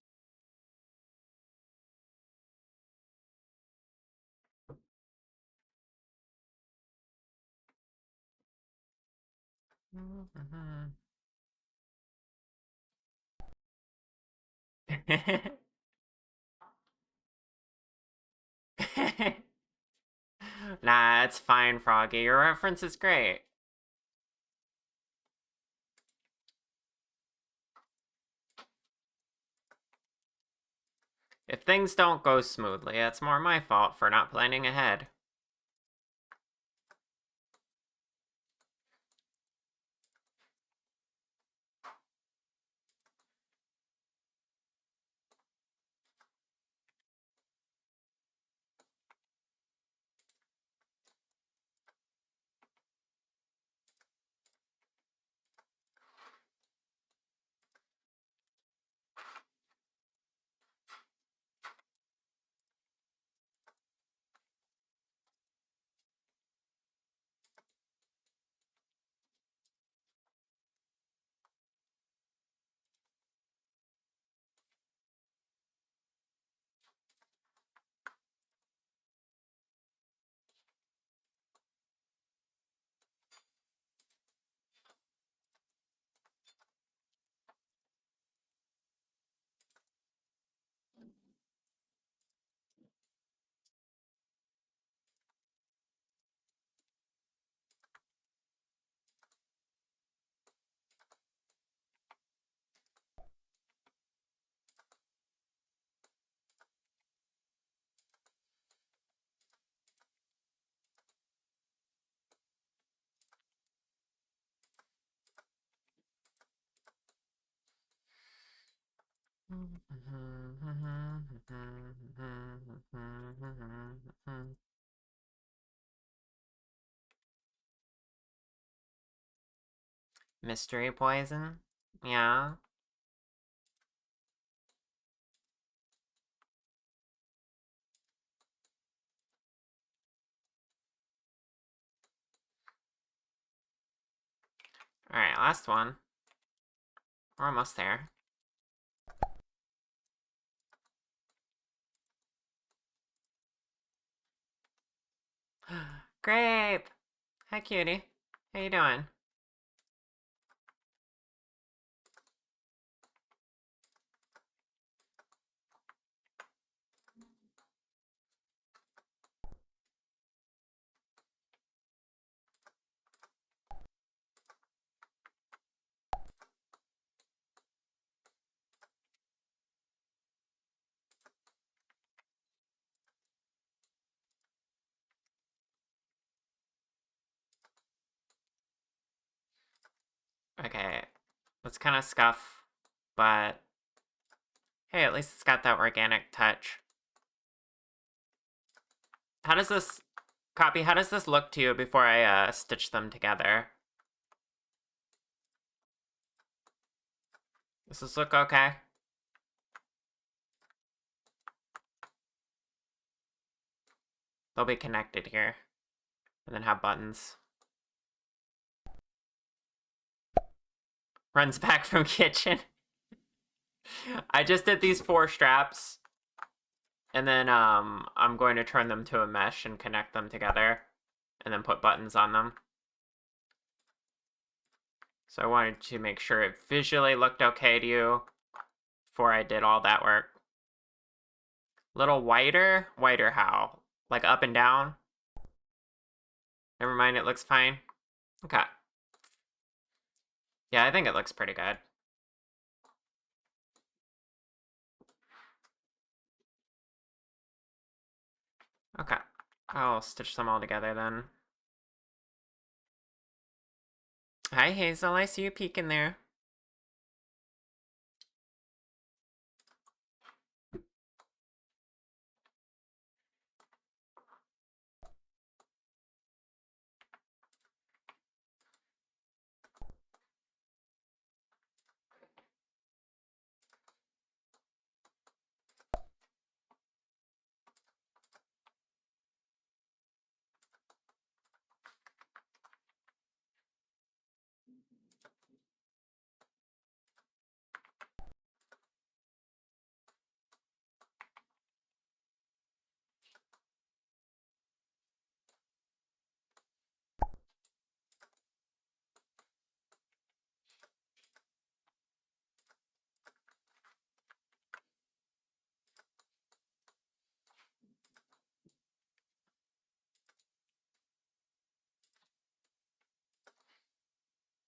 Nah, it's fine, Froggy. Your reference is great. If things don't go smoothly, it's more my fault for not planning ahead. Mystery poison? Yeah. Alright, last one. We're almost there. Grape! Hi, cutie. How you doing? Okay, it's kind of scuff, but hey, at least it's got that organic touch. How does this... Copy, how does this look to you before I stitch them together? Does this look okay? They'll be connected here. And then have buttons. Runs back from kitchen. I just did these 4 straps. And then I'm going to turn them to a mesh and connect them together. And then put buttons on them. So I wanted to make sure it visually looked okay to you before I did all that work. Little whiter? Whiter how? Like up and down? Never mind, it looks fine. Okay. Yeah, I think it looks pretty good. Okay. I'll stitch them all together then. Hi, Hazel. I see you peeking there.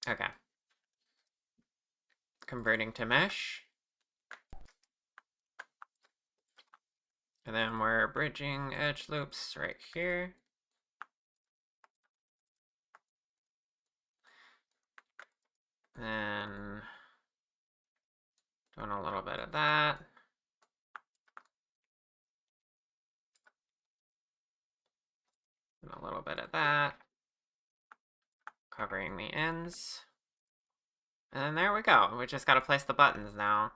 Okay. Converting to mesh. And then we're bridging edge loops right here. Then doing a little bit of that. And a little bit of that. Covering the ends. And then there we go. We just gotta place the buttons now.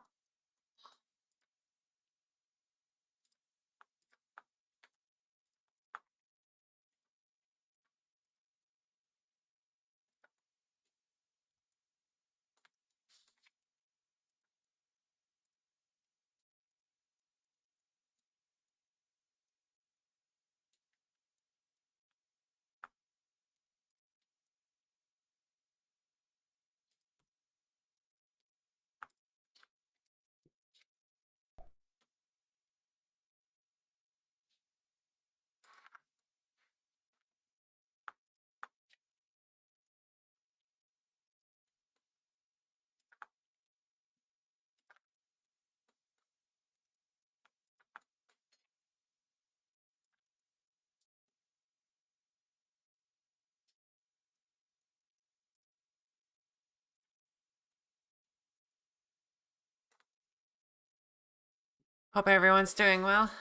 Hope everyone's doing well.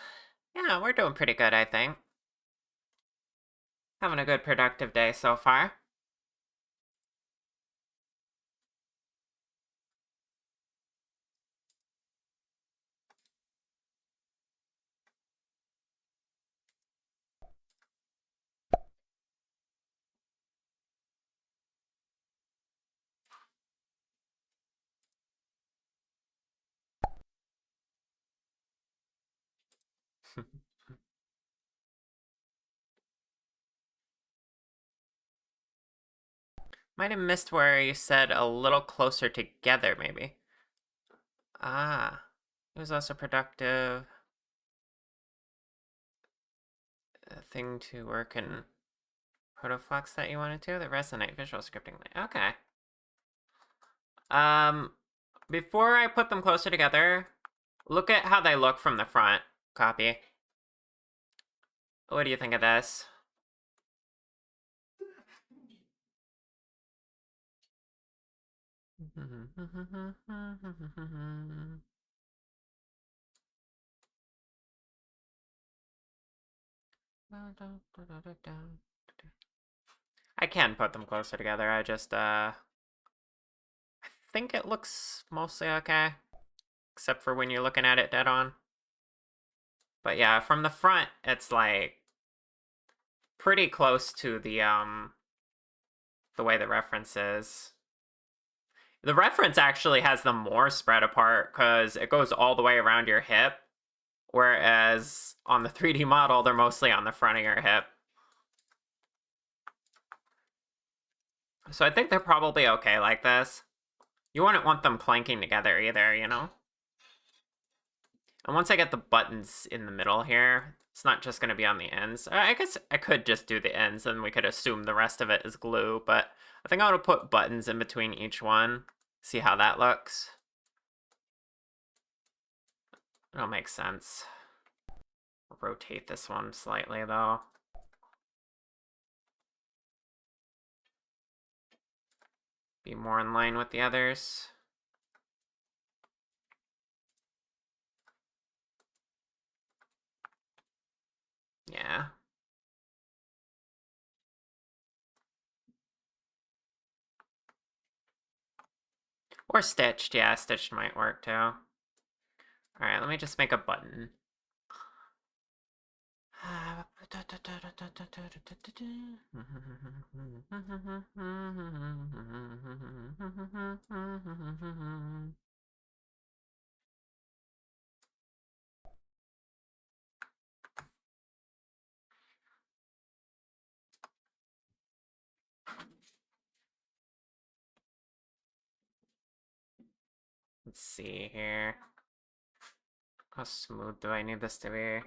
Yeah, we're doing pretty good, I think. Having a good productive day so far. Might have missed where you said a little closer together, maybe. Ah, it was also productive. A thing to work in Protoflux that you wanted to? The Resonate visual scripting. Okay. Before I put them closer together, look at how they look from the front. Copy. What do you think of this? I can put them closer together. I just, I think it looks mostly okay. Except for when you're looking at it dead on. But yeah, from the front, it's like pretty close to the way the reference is. The reference actually has them more spread apart because it goes all the way around your hip, whereas on the 3D model, they're mostly on the front of your hip. So I think they're probably okay like this. You wouldn't want them clanking together either, you know? And once I get the buttons in the middle here, it's not just going to be on the ends. I guess I could just do the ends and we could assume the rest of it is glue, but I think I want to put buttons in between each one. See how that looks. It'll make sense. Rotate this one slightly though. Be more in line with the others. Yeah. Or stitched, yeah, stitched might work too. Alright, let me just make a button. Let's see here. How smooth do I need this to be?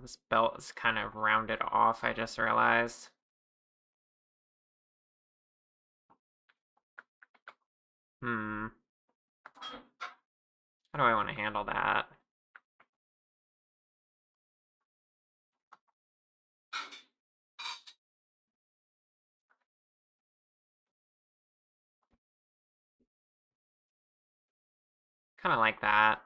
This belt is kind of rounded off, I just realized. How do I want to handle that? Kind of like that.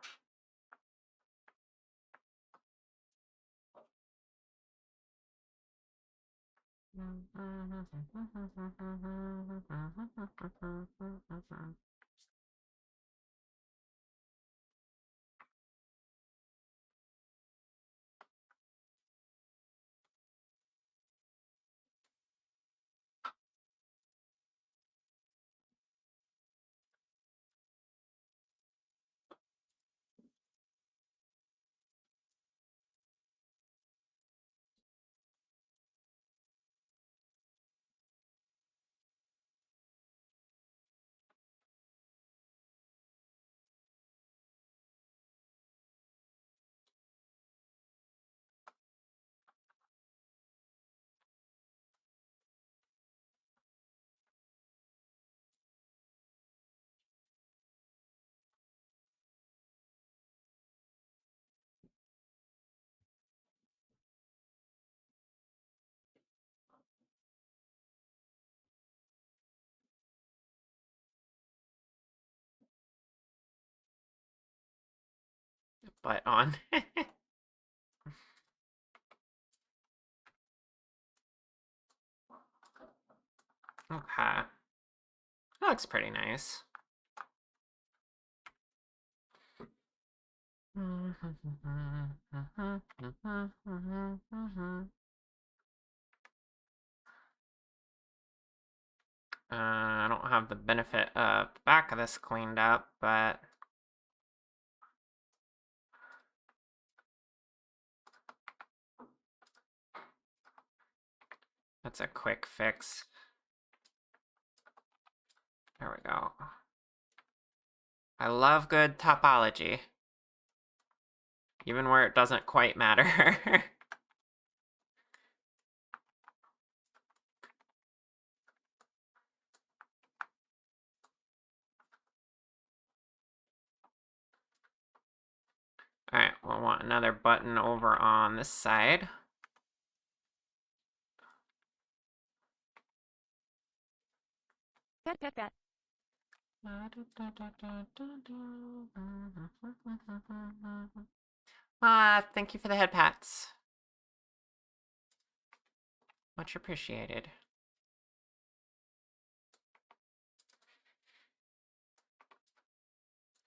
But on. Okay. That looks pretty nice. I don't have the benefit of the back of this cleaned up, but that's a quick fix. There we go. I love good topology. Even where it doesn't quite matter. Alright, we'll want another button over on this side. Pet pet pet. Thank you for the head pats. Much appreciated.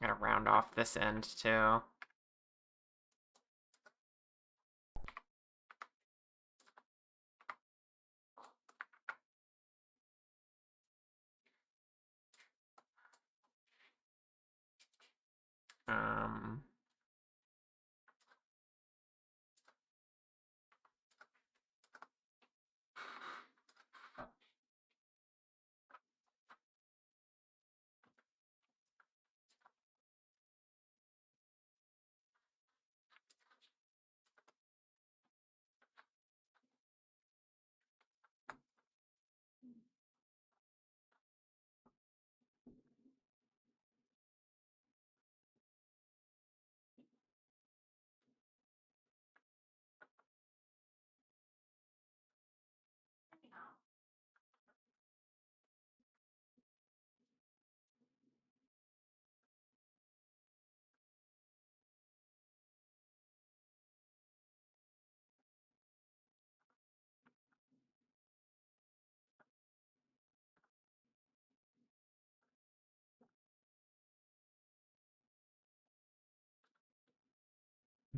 Gotta round off this end too. Um,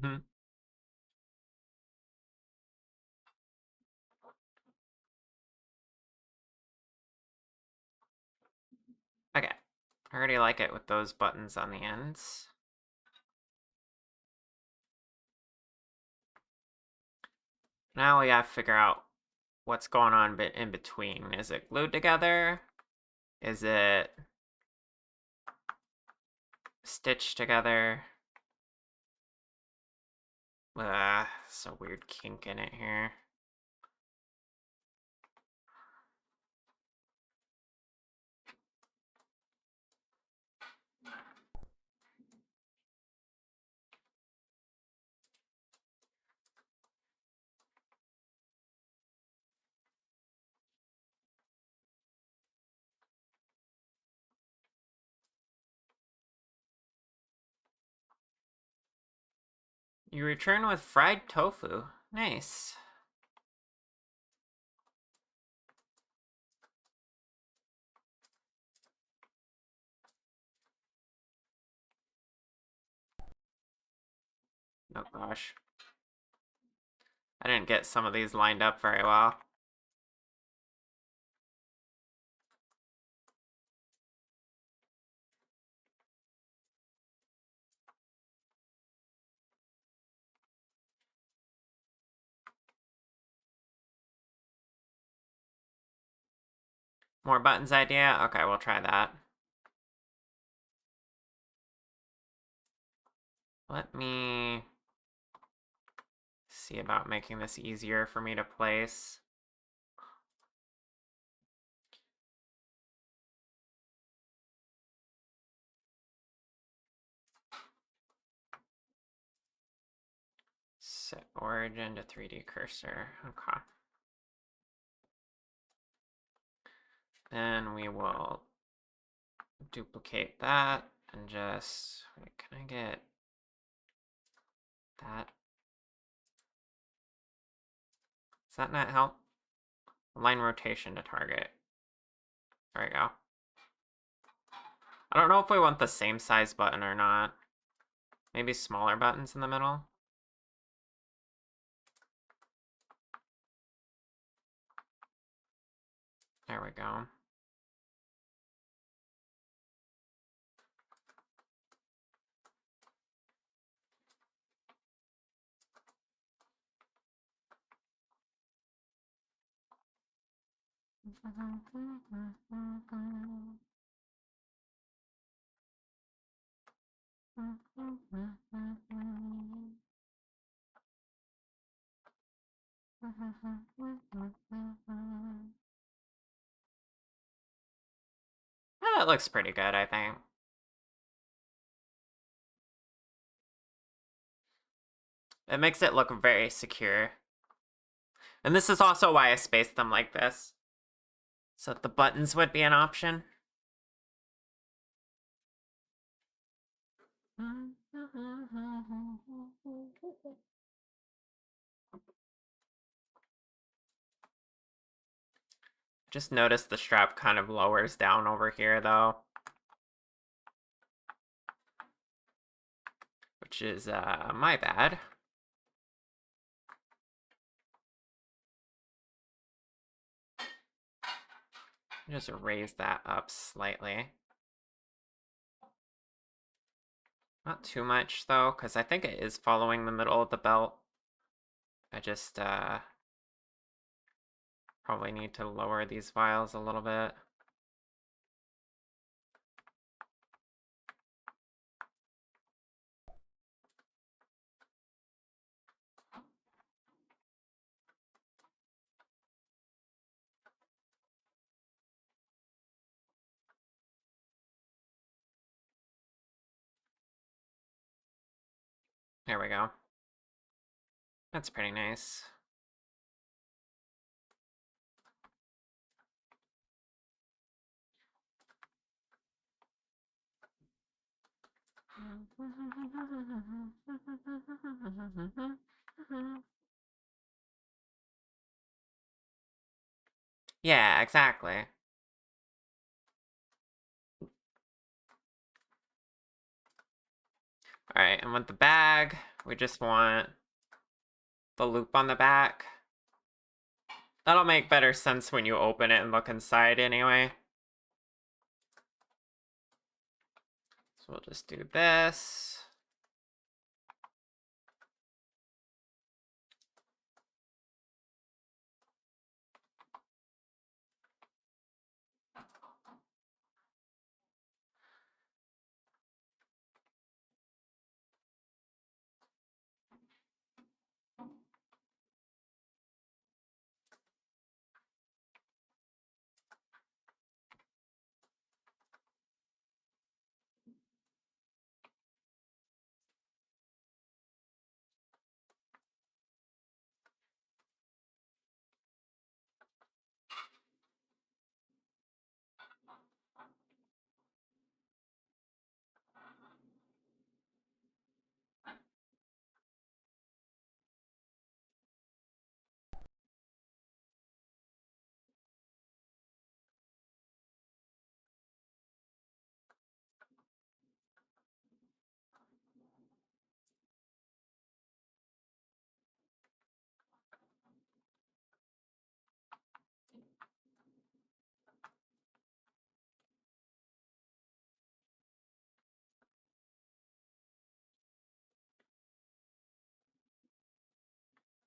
mhm. Okay. I already like it with those buttons on the ends. Now we gotta figure out what's going on in between. Is it glued together? Is it stitched together? It's a weird kink in it here. You return with fried tofu. Nice. Oh gosh. I didn't get some of these lined up very well. More buttons idea? Okay, we'll try that. Let me see about making this easier for me to place. Set origin to 3D cursor. Okay. Then we will duplicate that and just, wait, can I get that? Does that not help? Align rotation to target. There we go. I don't know if we want the same size button or not. Maybe smaller buttons in the middle. There we go. That looks pretty good, I think. It makes it look very secure. And this is also why I spaced them like this, so that the buttons would be an option. Just notice the strap kind of lowers down over here though. Which is my bad. Just raise that up slightly. Not too much though, because I think it is following the middle of the belt. I just probably need to lower these files a little bit. There we go. That's pretty nice. Yeah, exactly. Alright, and with the bag, we just want the loop on the back. That'll make better sense when you open it and look inside anyway. So we'll just do this.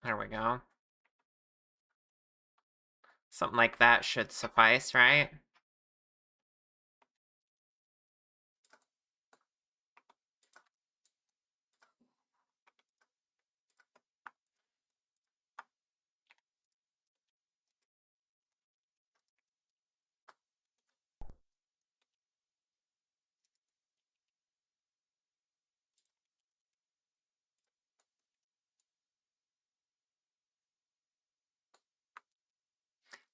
There we go. Something like that should suffice, right?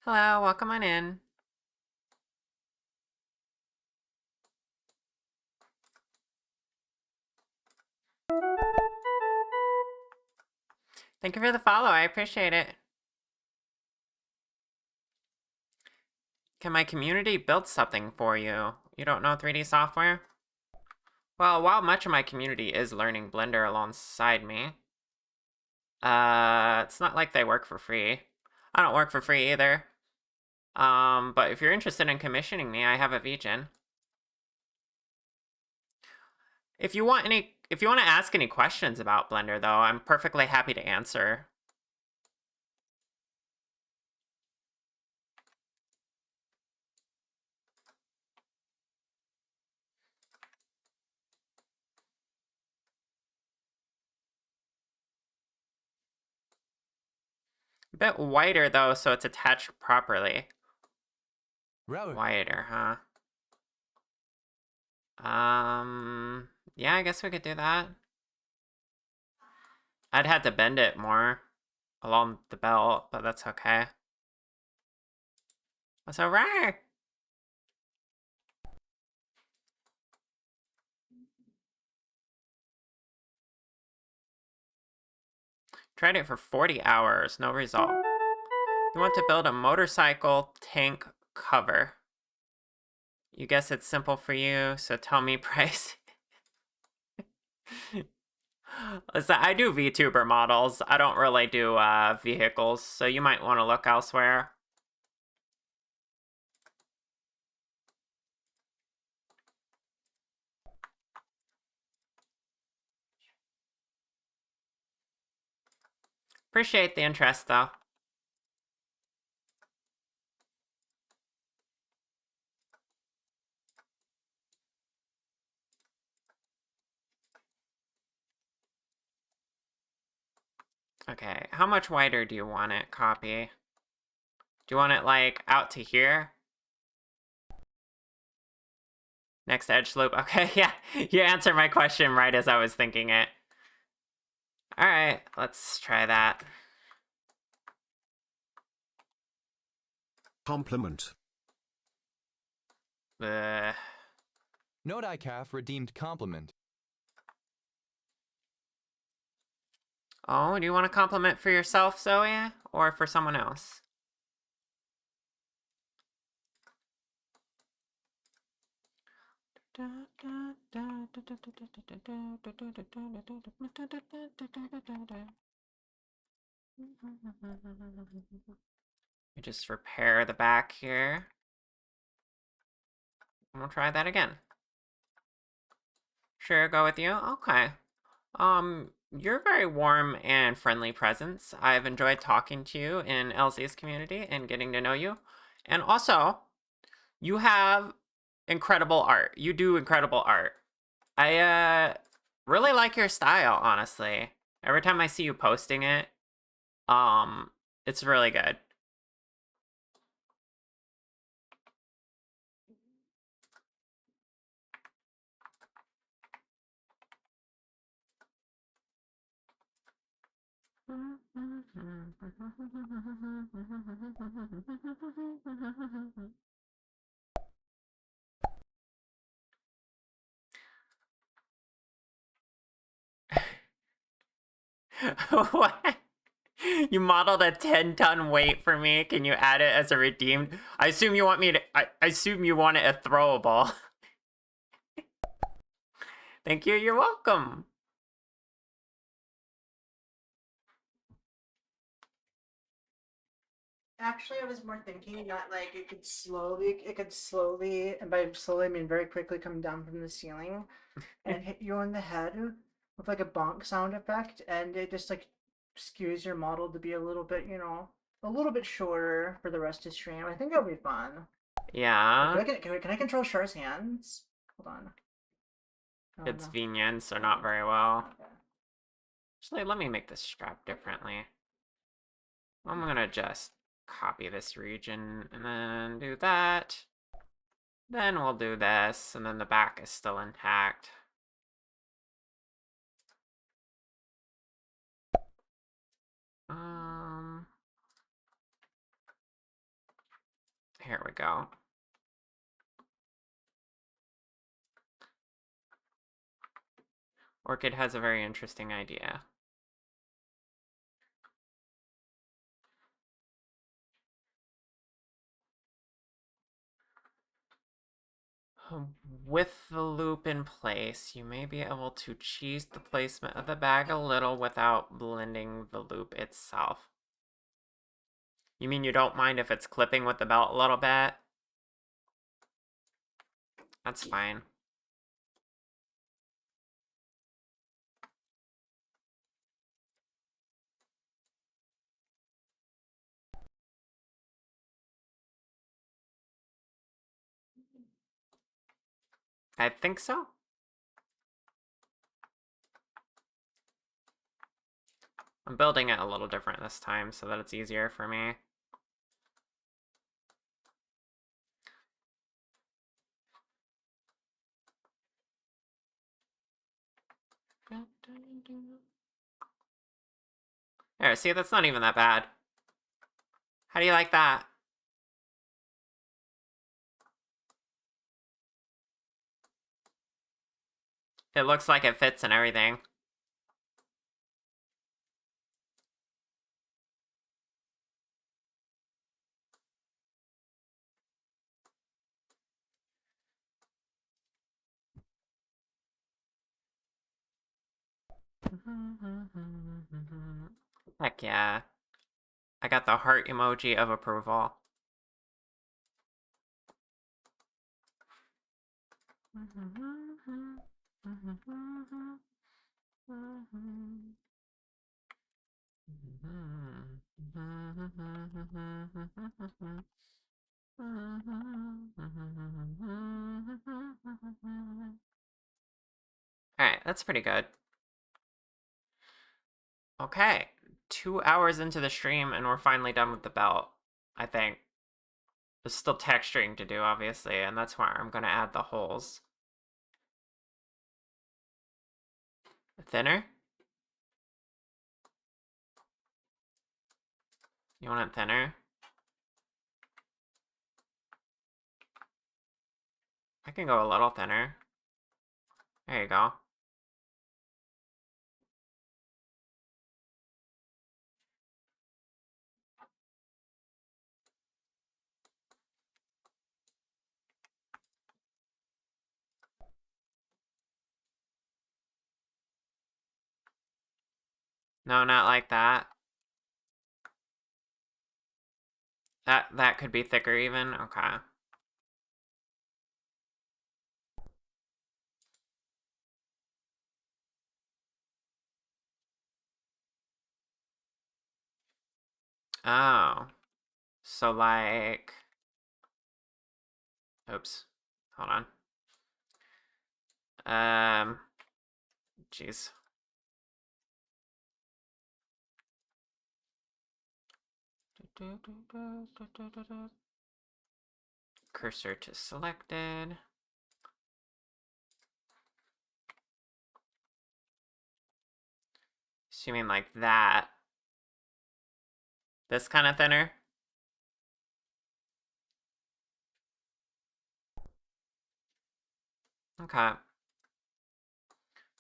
Hello, welcome on in. Thank you for the follow, I appreciate it. Can my community build something for you? You don't know 3D software? Well, while much of my community is learning Blender alongside me, it's not like they work for free. I don't work for free either. But if you're interested in commissioning me, I have a VGen. If you want to ask any questions about Blender though, I'm perfectly happy to answer. A bit wider though, so it's attached properly. Robert. Wider, huh? Yeah, I guess we could do that. I'd had to bend it more along the belt, but that's okay. That's alright. Tried it for 40 hours, no result. You want to build a motorcycle tank cover. You guess it's simple for you, so tell me price. Listen, I do VTuber models. I don't really do vehicles, so you might want to look elsewhere. Appreciate the interest, though. Okay, how much wider do you want it, copy? Do you want it, like, out to here? Next edge loop. Okay, yeah, you answered my question right as I was thinking it. Alright, let's try that. Compliment. Ugh. Note ICAF redeemed compliment. Oh, do you want a compliment for yourself, Zoe? Or for someone else? You just repair the back here. And we'll try that again. Sure, go with you? Okay. You're a very warm and friendly presence. I've enjoyed talking to you in LZ's community and getting to know you. And also, you have incredible art. You do incredible art. I really like your style, honestly. Every time I see you posting it, it's really good. What? You modeled a 10-ton weight for me. Can you add it as a redeemed? I assume you want me to. I assume you want it a throwable. Thank you. You're welcome. Actually, I was more thinking that like it could slowly, and by slowly I mean very quickly, come down from the ceiling and hit you on the head with like a bonk sound effect, and it just like skews your model to be a little bit, a little bit shorter for the rest of stream. I think that'll be fun. Yeah. Can I control Char's hands? Hold on. Oh, It's no. Vinian, so not very well. Okay. Actually, let me make this strap differently. I'm gonna just copy this region and then do that. Then we'll do this, and then the back is still intact. Here we go. Orchid has a very interesting idea. With the loop in place, you may be able to cheese the placement of the bag a little without blending the loop itself. You mean you don't mind if it's clipping with the belt a little bit? That's fine. I think so. I'm building it a little different this time so that it's easier for me. There, see, that's not even that bad. How do you like that? It looks like it fits and everything. Heck yeah. I got the heart emoji of approval. Alright, that's pretty good. Okay, 2 hours into the stream and we're finally done with the belt, I think. There's still texturing to do, obviously, and that's where I'm gonna add the holes. Thinner? You want it thinner? I can go a little thinner. There you go. No, not like that. That could be thicker even? Okay. Oh. So like... Oops. Hold on. Jeez. Cursor to selected. So you mean like that? This kind of thinner? Okay.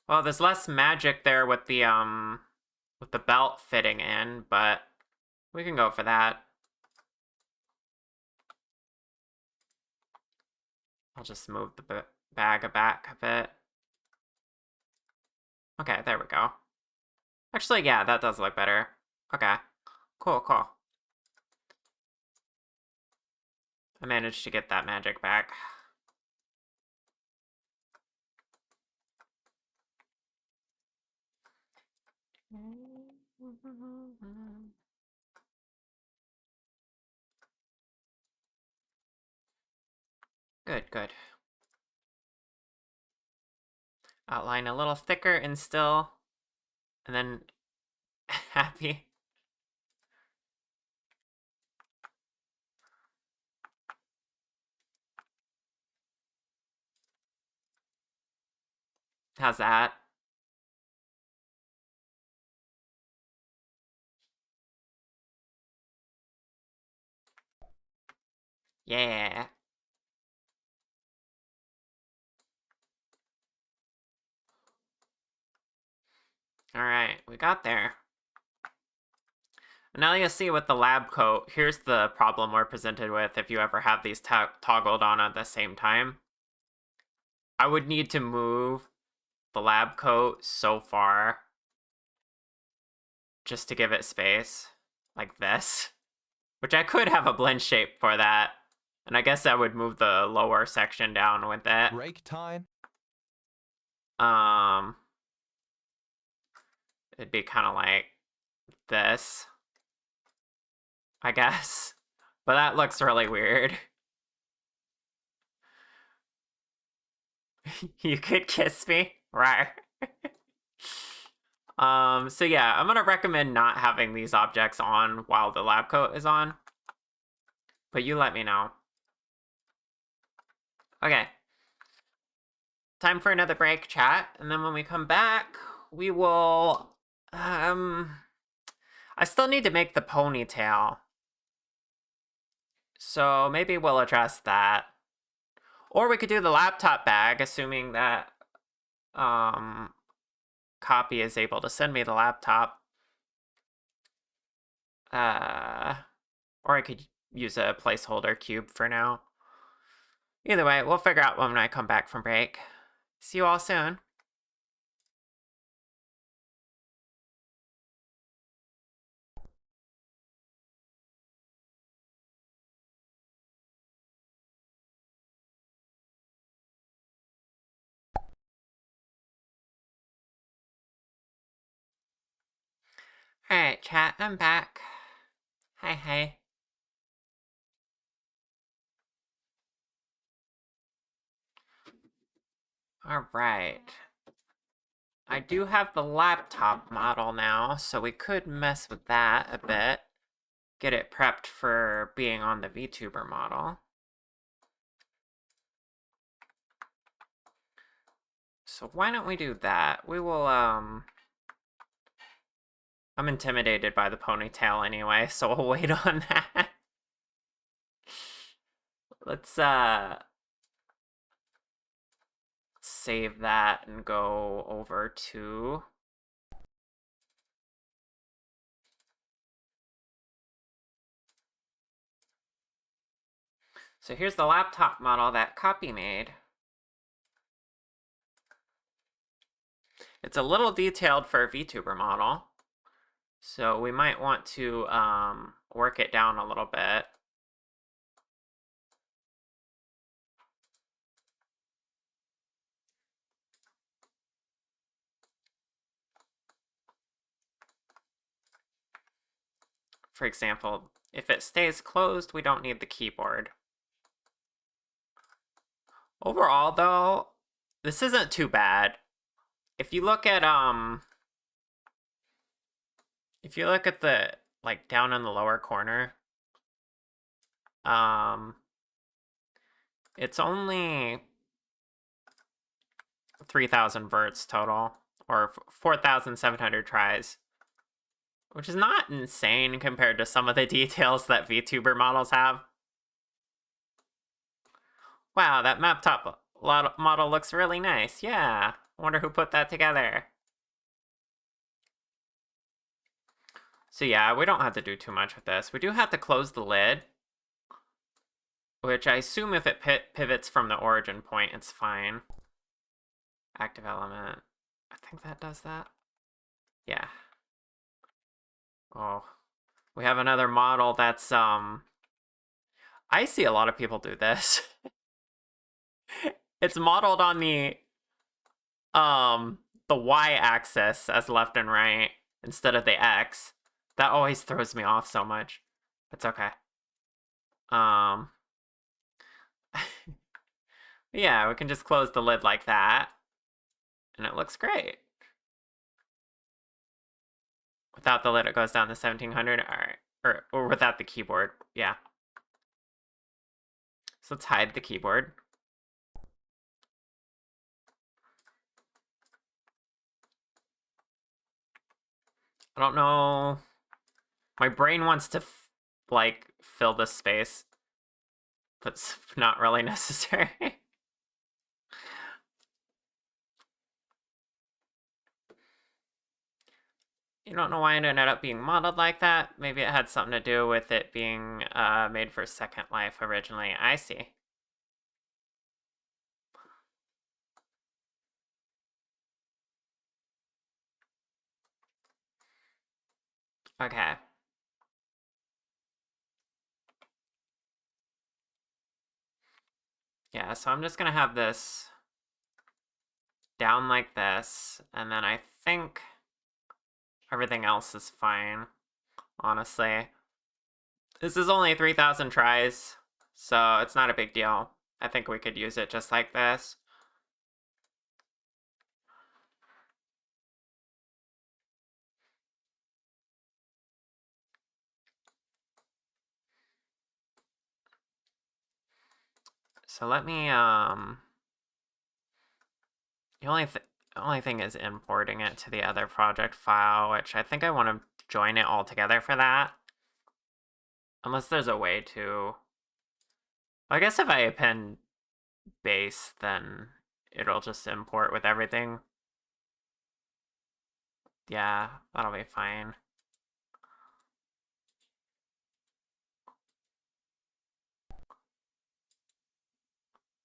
Well, there's less magic there with the belt fitting in, but we can go for that. I'll just move the bag back a bit. Okay, there we go. Actually, yeah, that does look better. Okay. Cool, cool. I managed to get that magic back. Good, good. Outline a little thicker and still, and then happy. How's that? Yeah. Alright, we got there. And now you see with the lab coat, here's the problem we're presented with if you ever have these toggled on at the same time. I would need to move the lab coat so far just to give it space, like this. Which I could have a blend shape for that. And I guess I would move the lower section down with it. Break time. It'd be kind of like this, I guess. But that looks really weird. You could kiss me, right? So yeah, I'm gonna recommend not having these objects on while the lab coat is on. But you let me know. Okay. Time for another break, chat. And then when we come back, we will... I still need to make the ponytail. So maybe we'll address that. Or we could do the laptop bag, assuming that Copy is able to send me the laptop. Or I could use a placeholder cube for now. Either way, we'll figure out when I come back from break. See you all soon. Alright, chat, I'm back. Hi. Alright. I do have the laptop model now, so we could mess with that a bit. Get it prepped for being on the VTuber model. So why don't we do that? We will, I'm intimidated by the ponytail anyway, so we'll wait on that. Let's save that and go over to so here's the laptop model that Copy made. It's a little detailed for a VTuber model, so we might want to work it down a little bit. For example, if it stays closed, we don't need the keyboard. Overall, though, this isn't too bad. If you look at the like down in the lower corner, it's only 3,000 verts total, or 4,700 tries, which is not insane compared to some of the details that VTuber models have. Wow, that map top model looks really nice. Yeah, wonder who put that together. So yeah, we don't have to do too much with this. We do have to close the lid, which I assume if it pivots from the origin point, it's fine. Active element. I think that does that. Yeah. Oh, we have another model that's, I see a lot of people do this. It's modeled on the y-axis as left and right instead of the x. That always throws me off so much. It's okay. Yeah, we can just close the lid like that, and it looks great. Without the lid, it goes down to 1700. All right, or without the keyboard. Yeah. So let's hide the keyboard. I don't know. My brain wants to like fill this space, but it's not really necessary. You don't know why it ended up being modeled like that? Maybe it had something to do with it being made for Second Life originally. I see. Okay. Yeah, so I'm just gonna have this down like this, and then I think everything else is fine, honestly. This is only 3,000 tries, so it's not a big deal. I think we could use it just like this. So let me, the only thing is importing it to the other project file, which I think I want to join it all together for that. Unless there's a way to. I guess if I append base, then it'll just import with everything. Yeah, that'll be fine.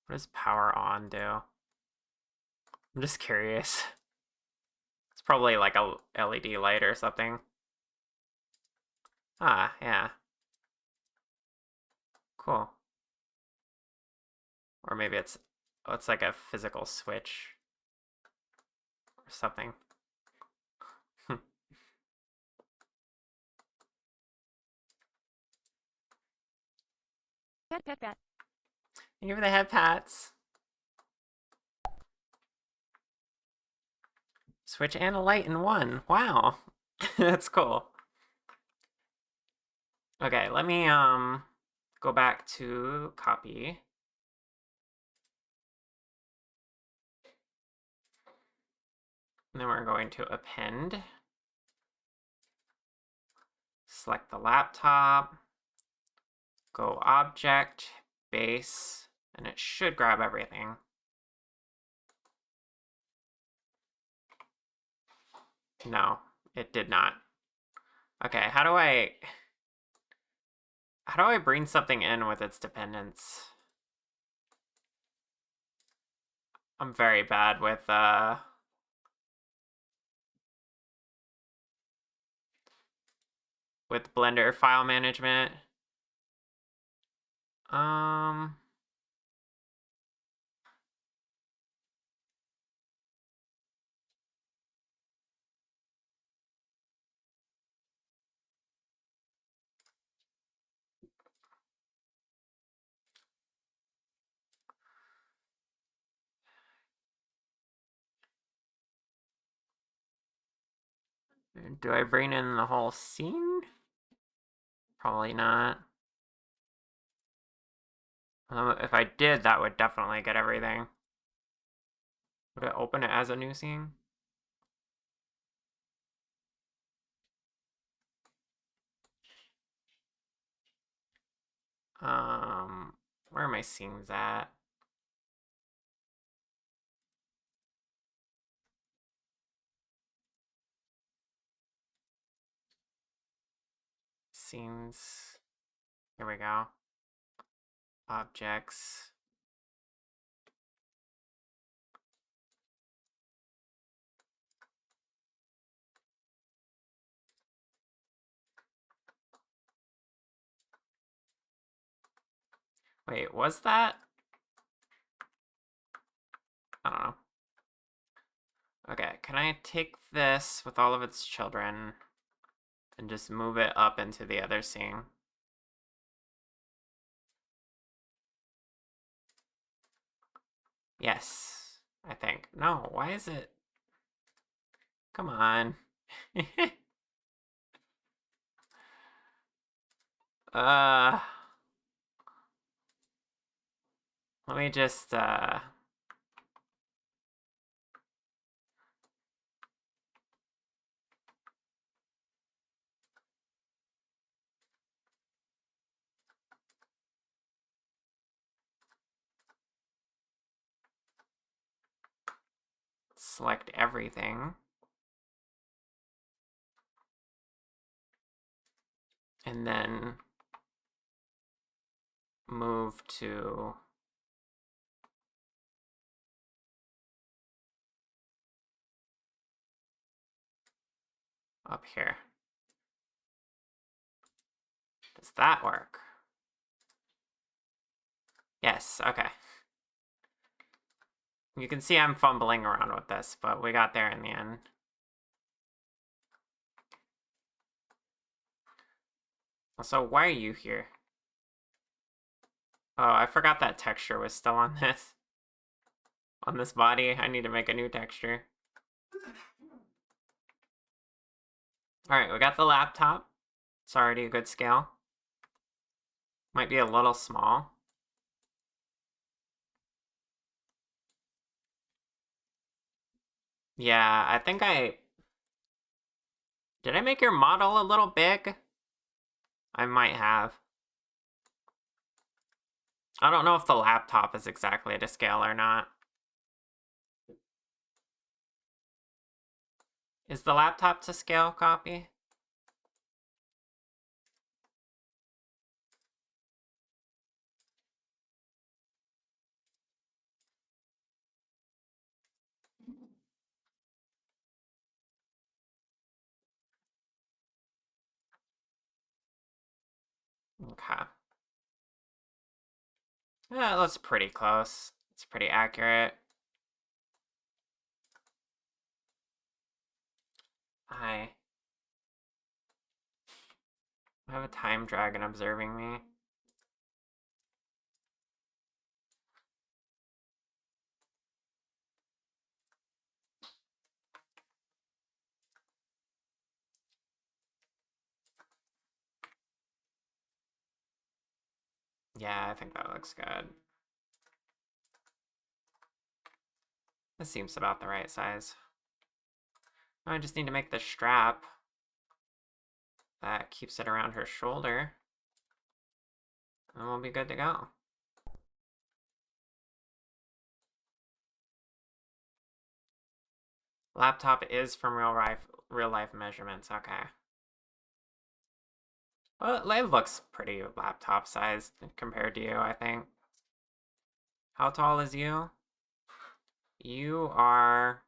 What does power on do? I'm just curious. It's probably like a LED light or something. Ah, yeah. Cool. Or maybe it's like a physical switch or something. Pat pat pat. Thank you for the head pats. Switch and a light in one. Wow. That's cool. Okay, let me go back to copy. And then we're going to append. Select the laptop. Go object, base, and it should grab everything. No, it did not. Okay, how do I bring something in with its dependents? I'm very bad with Blender file management. Do I bring in the whole scene? Probably not. If I did, that would definitely get everything. Would it open it as a new scene? Where are my scenes at? Scenes. Here we go. Objects. Wait, was that? I don't know. Okay, can I take this with all of its children and just move it up into the other scene? Yes, I think. No, why is it? Come on. uh, let me just, select everything. And then move to up here. Does that work? Yes, okay. You can see I'm fumbling around with this, but we got there in the end. Also, why are you here? Oh, I forgot that texture was still on this. On this body, I need to make a new texture. Alright, we got the laptop. It's already a good scale. Might be a little small. Yeah, I think did I make your model a little big? I might have. I don't know if the laptop is exactly to scale or not. Is the laptop to scale, copy? Okay. Yeah, that's pretty close. It's pretty accurate. I have a time dragon observing me. Yeah, I think that looks good. This seems about the right size. I just need to make the strap that keeps it around her shoulder, and we'll be good to go. Laptop is from real life measurements. Okay. Well, it looks pretty laptop sized compared to you, I think. How tall is you? You are...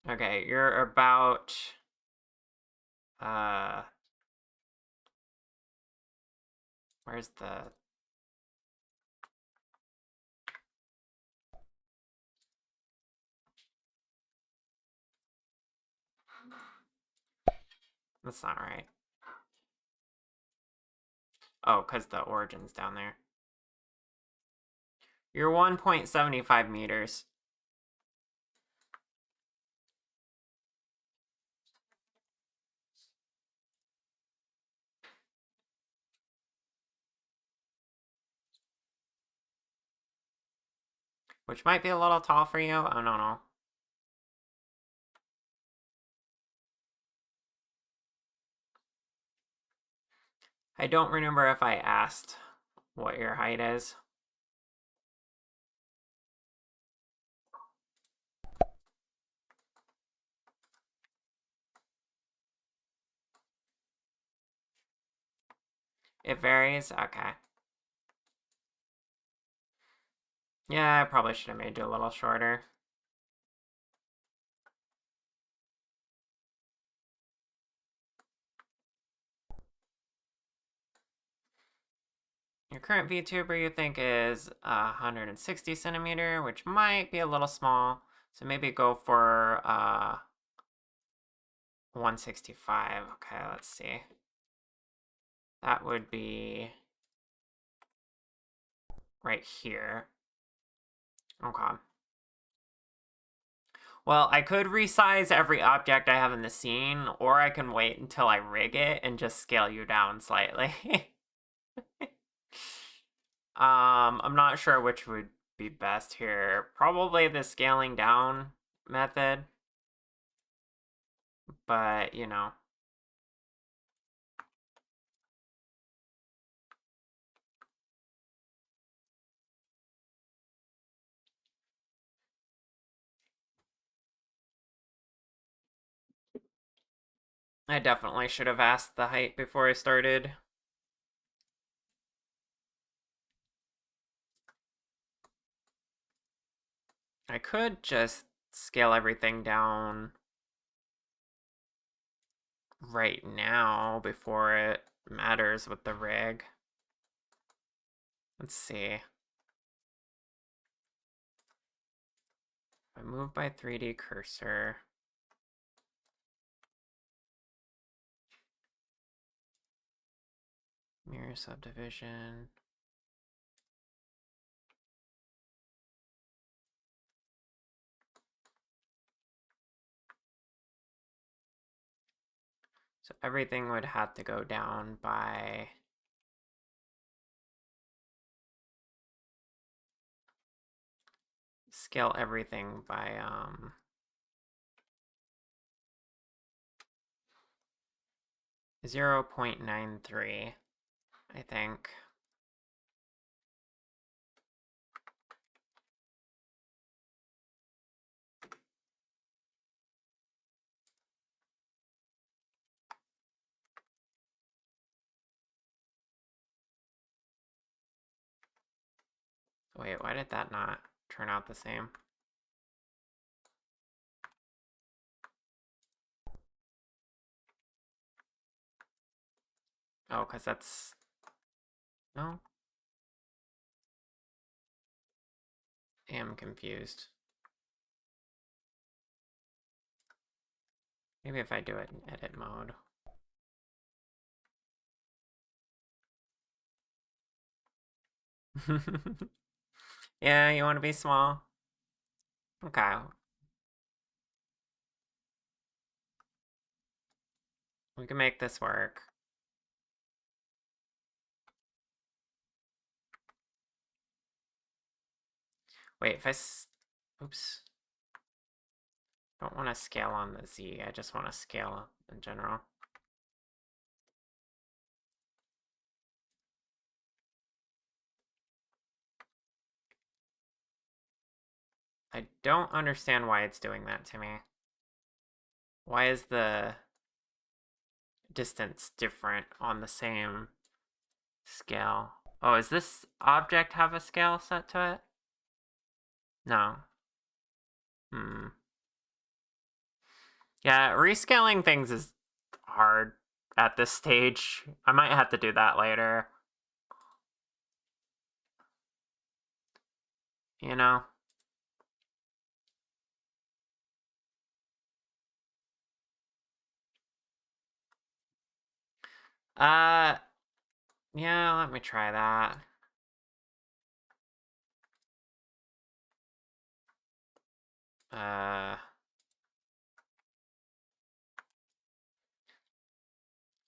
Okay, you're about... Where's the... That's not right. Oh, because the origin's down there. You're 1.75 meters. Which might be a little tall for you. I don't know. I don't remember if I asked what your height is. It varies? Okay. Yeah, I probably should have made you a little shorter. Your current VTuber you think is 160 centimeter, which might be a little small. So maybe go for 165. Okay, let's see. That would be right here. Okay. Well, I could resize every object I have in the scene, or I can wait until I rig it and just scale you down slightly. I'm not sure which would be best here. Probably the scaling down method. But, you know. I definitely should have asked the height before I started. I could just scale everything down right now before it matters with the rig. Let's see. If I move by 3D cursor, mirror subdivision. So everything would have to go down by scale everything by 0.93, I think. Wait, why did that not turn out the same? Oh, because that's... No? am confused. Maybe if I do it in edit mode. Yeah, you want to be small? Okay. We can make this work. Wait, if oops. Don't want to scale on the Z, I just want to scale in general. I don't understand why it's doing that to me. Why is the distance different on the same scale? Oh, does this object have a scale set to it? No. Yeah, rescaling things is hard at this stage. I might have to do that later. You know? Yeah, let me try that.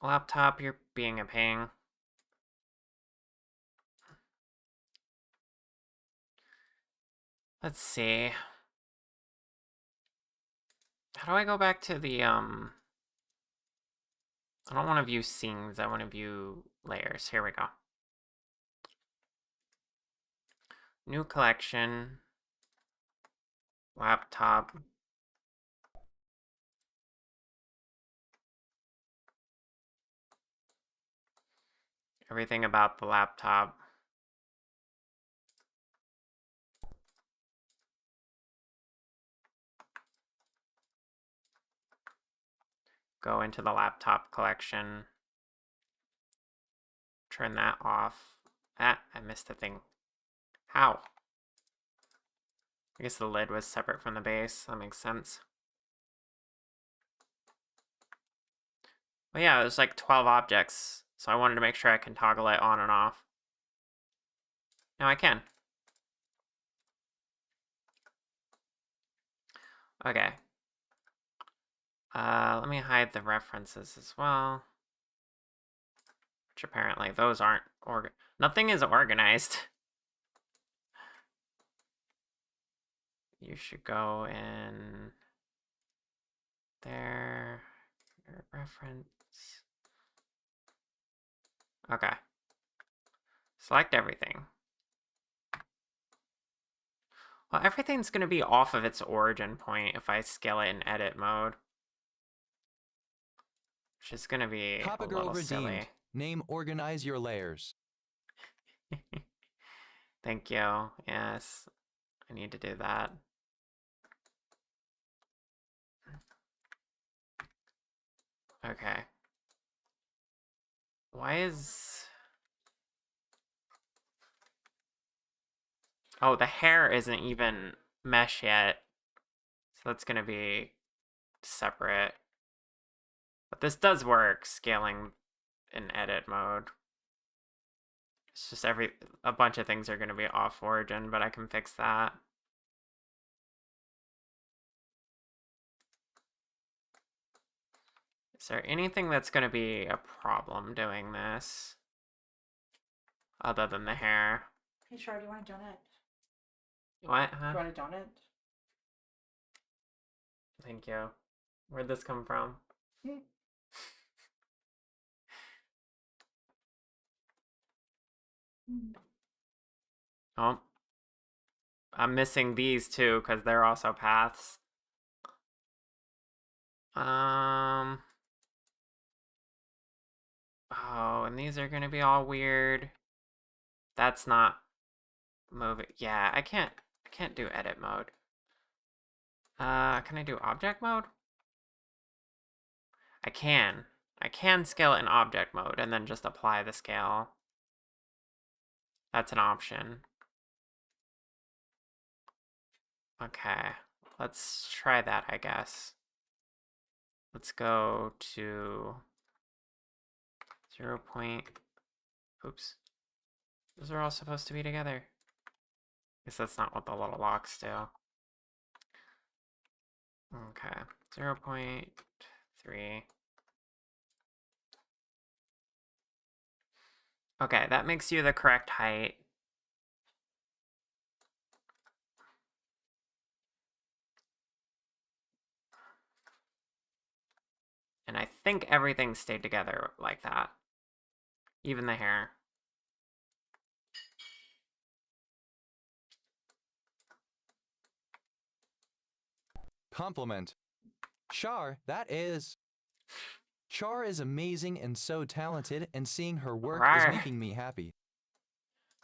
Laptop, you're being a pain. Let's see. How do I go back to the, I don't want to view scenes, I want to view layers. Here we go. New collection. Laptop. Everything about the laptop. Go into the laptop collection. Turn that off. Ah, I missed a thing. How? I guess the lid was separate from the base. That makes sense. Well, yeah, there's like 12 objects, so I wanted to make sure I can toggle it on and off. Now I can. Okay. Let me hide the references as well. Which apparently those aren't nothing is organized. You should go in there, your reference. Okay. Select everything. Well, everything's going to be off of its origin point if I scale it in edit mode. Which is going to be a Copygirl little redeemed. silly. Name organize your layers. Thank you. Yes, I need to do that. Okay. Why is... Oh, the hair isn't even mesh yet. So that's going to be separate. But this does work, scaling in edit mode. It's just a bunch of things are going to be off origin, but I can fix that. Is there anything that's going to be a problem doing this? Other than the hair? Hey, Char, do you want a donut? What, Do huh? you want a donut? Thank you. Where'd this come from? Oh. I'm missing these too, because they're also paths. Oh, and these are gonna be all weird. That's not moving. Yeah, I can't do edit mode. Can I do object mode? I can. I can scale it in object mode and then just apply the scale. That's an option. Okay, let's try that, I guess. Let's go to 0. Oops. Those are all supposed to be together. Guess that's not what the little locks do. Okay, 0.3. Okay, that makes you the correct height. And I think everything stayed together like that. Even the hair. Compliment. Char, that is. Char is amazing and so talented, and seeing her work is Rawr. making me happy.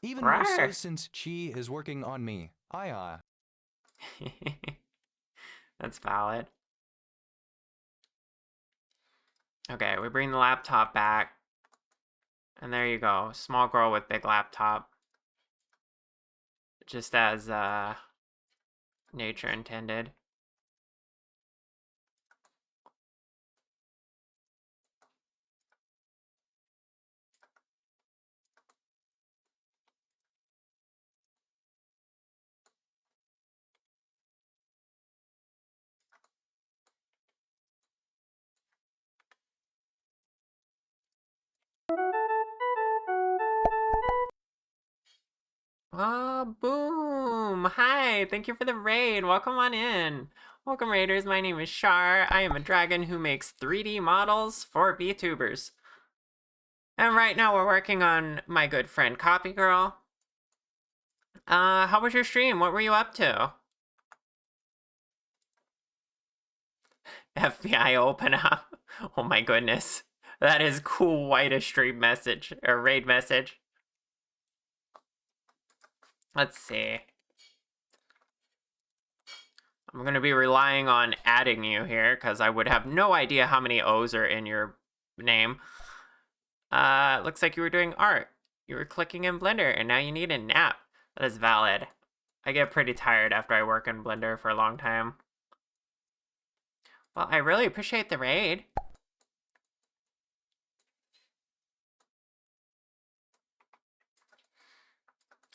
Even more so Rawr. since she is working on me. That's valid. Okay, we bring the laptop back. And there you go. Small girl with big laptop. Just as nature intended. Oh, boom! Hi, thank you for the raid. Welcome on in. Welcome, raiders. My name is Shar. I am a dragon who makes 3D models for VTubers. And right now we're working on my good friend Copygirl. How was your stream? What were you up to? FBI open up. Oh my goodness. That is cool whitish stream message, or raid message. Let's see. I'm going to be relying on adding you here because I would have no idea how many O's are in your name. Looks like you were doing art. You were clicking in Blender and now you need a nap. That is valid. I get pretty tired after I work in Blender for a long time. Well, I really appreciate the raid.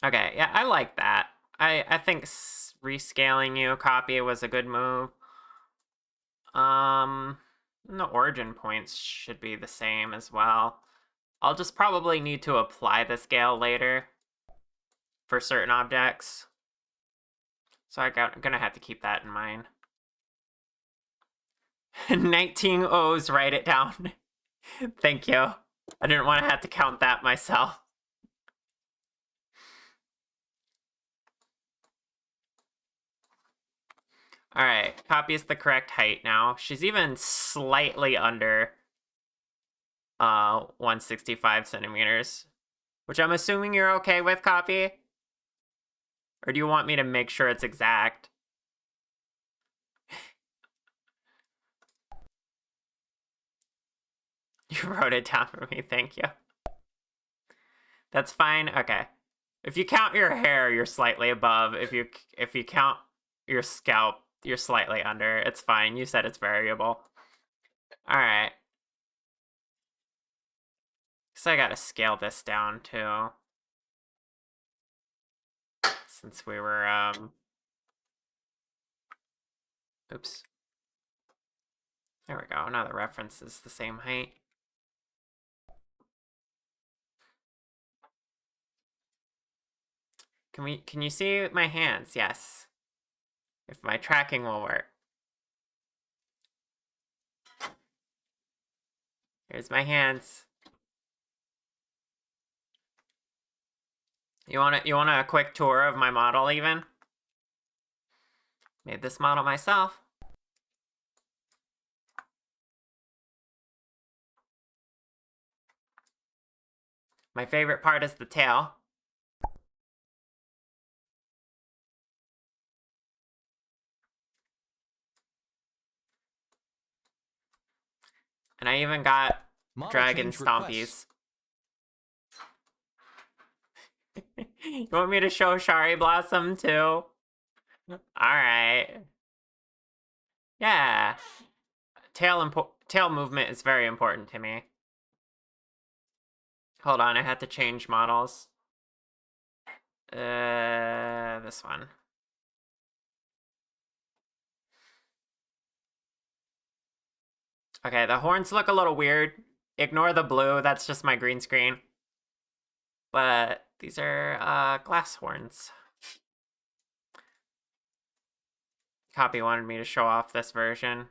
Okay, yeah, I like that. I think rescaling you copy was a good move. The origin points should be the same as well. I'll just probably need to apply the scale later for certain objects. So I'm gonna have to keep that in mind. 19 O's, write it down. Thank you. I didn't want to have to count that myself. Alright, copy is the correct height now. She's even slightly under 165 centimeters. Which I'm assuming you're okay with, copy? Or do you want me to make sure it's exact? You wrote it down for me, thank you. That's fine, okay. If you count your hair, you're slightly above. If you count your scalp, you're slightly under. It's fine, you said it's variable. Alright. So I gotta scale this down too. Since we were, oops. There we go, now the reference is the same height. Can you see my hands? Yes. If my tracking will work. Here's my hands. You want a quick tour of my model even? Made this model myself. My favorite part is the tail. And I even got Model dragon change request. stompies. You want me to show Shari Blossom too? Alright. Yeah. Tail movement is very important to me. Hold on, I had to change models. This one. Okay, the horns look a little weird. Ignore the blue, that's just my green screen. But these are glass horns. Copy wanted me to show off this version.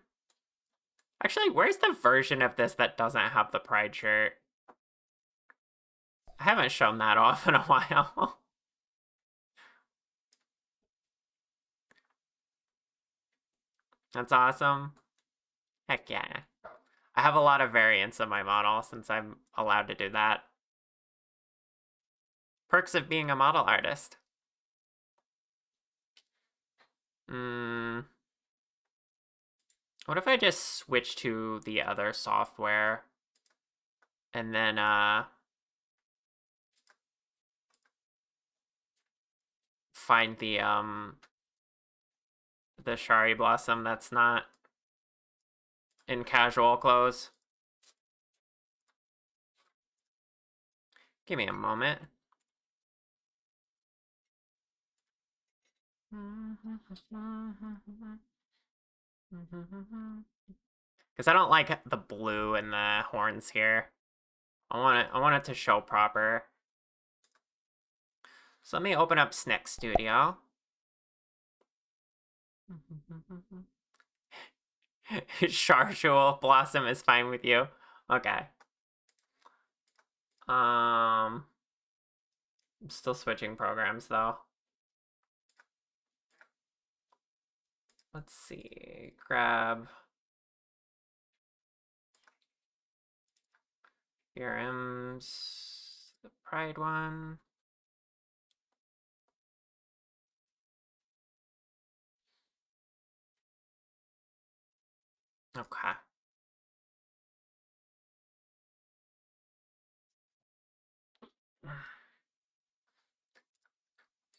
Actually, where's the version of this that doesn't have the pride shirt? I haven't shown that off in a while. That's awesome. Heck yeah. I have a lot of variants of my model since I'm allowed to do that. Perks of being a model artist. What if I just switch to the other software and then find the Shari Blossom that's not in casual clothes. Give me a moment. Because I don't like the blue and the horns here. I want it to show proper. So let me open up Snick Studio. Charjewel Blossom is fine with you. Okay. I'm still switching programs though. Let's see. Grab BRM's the Pride one. Okay.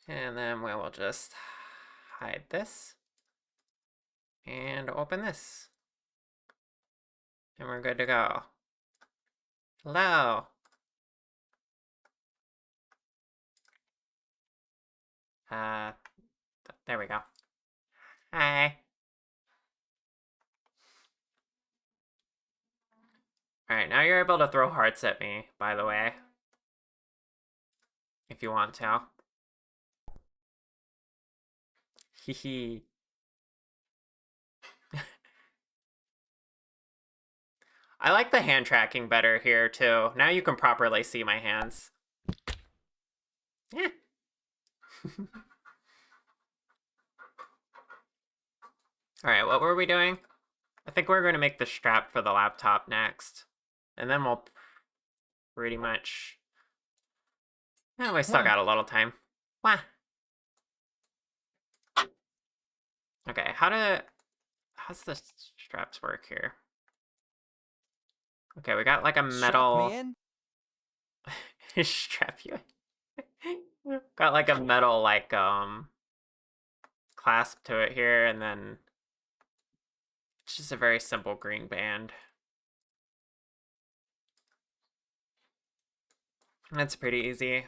And then we will just hide this and open this. And we're good to go. Hello. There we go. Hi. Alright, now you're able to throw hearts at me, by the way. If you want to. Hehe. I like the hand tracking better here, too. Now you can properly see my hands. Yeah. Alright, what were we doing? I think we're going to make the strap for the laptop next. And then we'll pretty much... Oh, we still got a little time. Wah. Okay, how's the straps work here? Okay, we got like a metal... Strap me in? strap you in. Got like a metal like clasp to it here, and then it's just a very simple green band. That's pretty easy.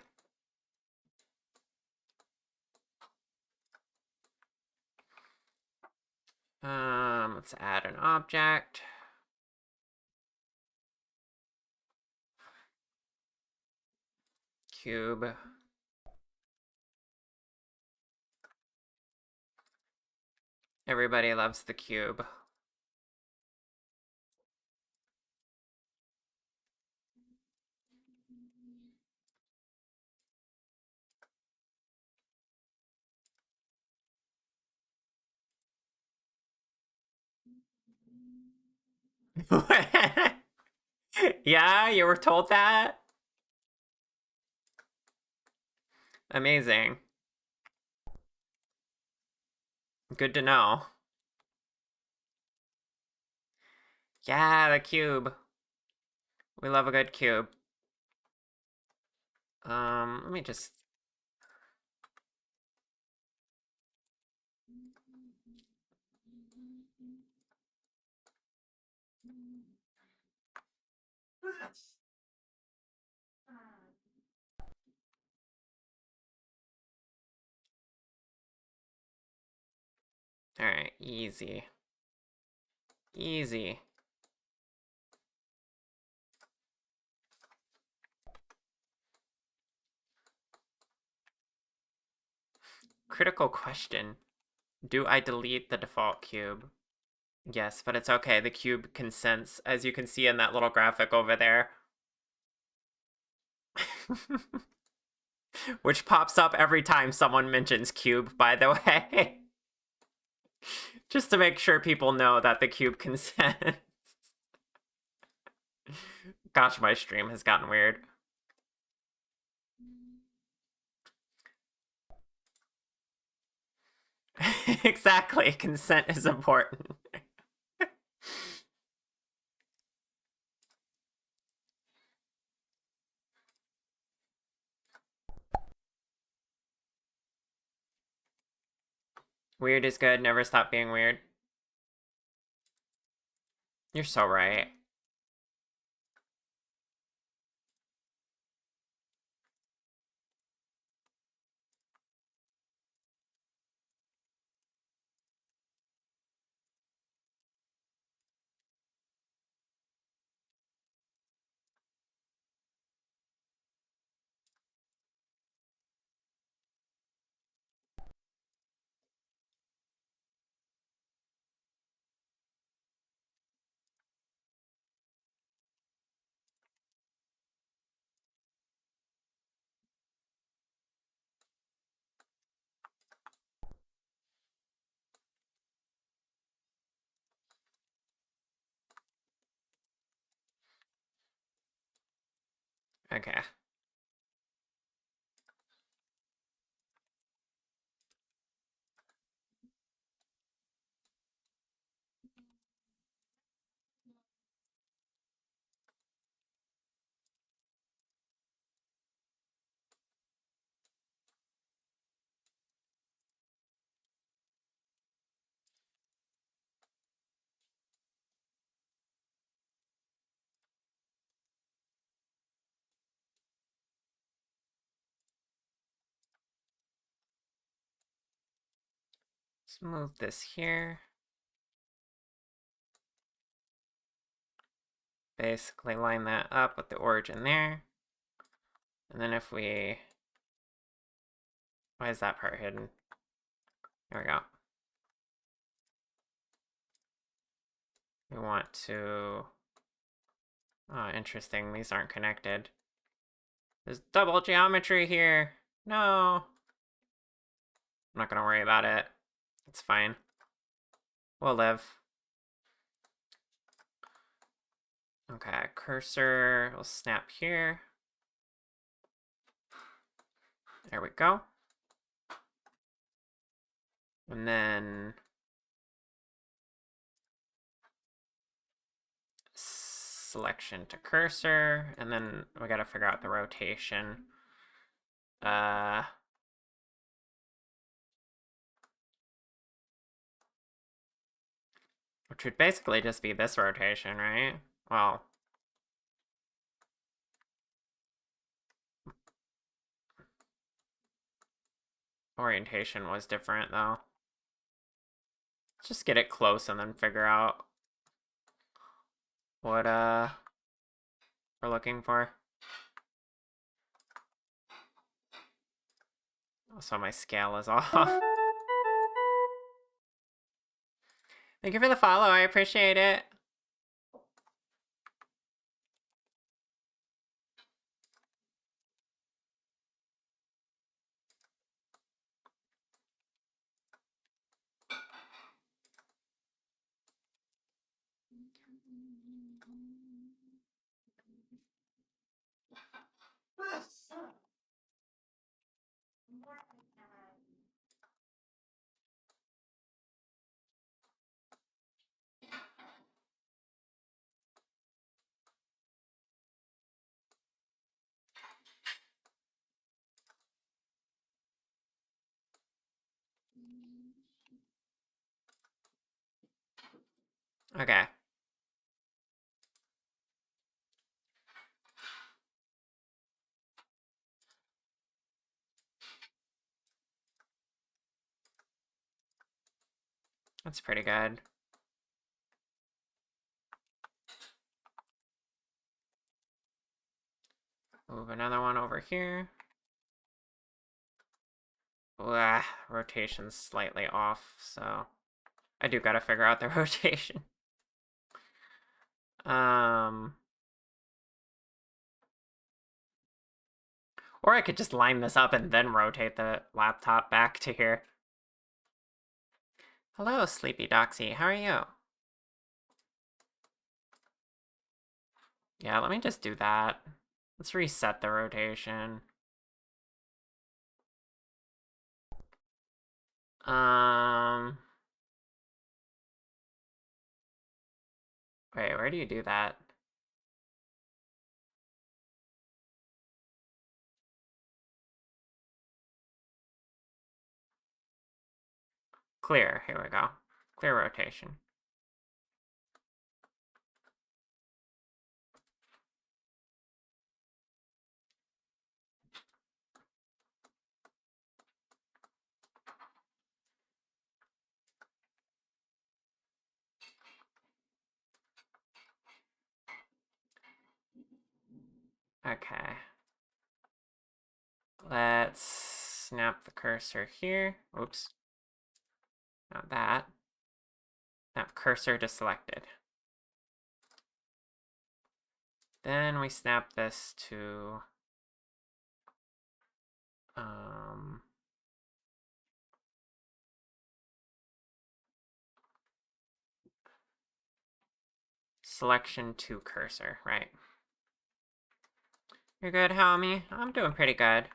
Let's add an object. Cube. Everybody loves the cube. Yeah, you were told that? Amazing. Good to know. Yeah, the cube. We love a good cube. Let me just... Alright, easy. Easy. Critical question. Do I delete the default cube? Yes, but it's okay. The cube consents, as you can see in that little graphic over there. Which pops up every time someone mentions cube, by the way. Just to make sure people know that the cube consents. Gosh, my stream has gotten weird. Exactly, consent is important. Weird is good, never stop being weird. You're so right. Okay. Let's move this here. Basically line that up with the origin there. And then if we... Why is that part hidden? There we go. We want to... Oh, interesting. These aren't connected. There's double geometry here. No. I'm not gonna worry about it. It's fine. We'll live. Okay, cursor will snap here. There we go. And then selection to cursor, and then we gotta figure out the rotation. Which would basically just be this rotation, right? Well, orientation was different though. Just get it close and then figure out what we're looking for. So my scale is off. Thank you for the follow, I appreciate it. Okay. That's pretty good. Move another one over here. Rotation's slightly off, so I do gotta figure out the rotation. Or I could just line this up and then rotate the laptop back to here. Hello, Sleepy Doxy. How are you? Yeah, let me just do that. Let's reset the rotation. Wait, where do you do that? Clear, here we go. Clear rotation. Okay. Let's snap the cursor here. Oops. Not that. Snap cursor to selected. Then we snap this to selection to cursor, right? You're good, homie? I'm doing pretty good.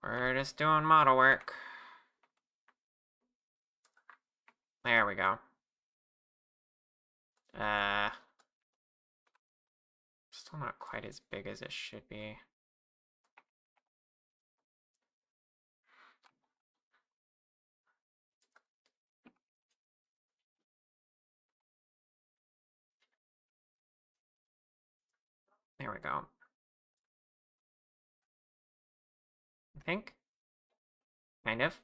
We're just doing model work. There we go. Still not quite as big as it should be. There we go. I think. Kind of.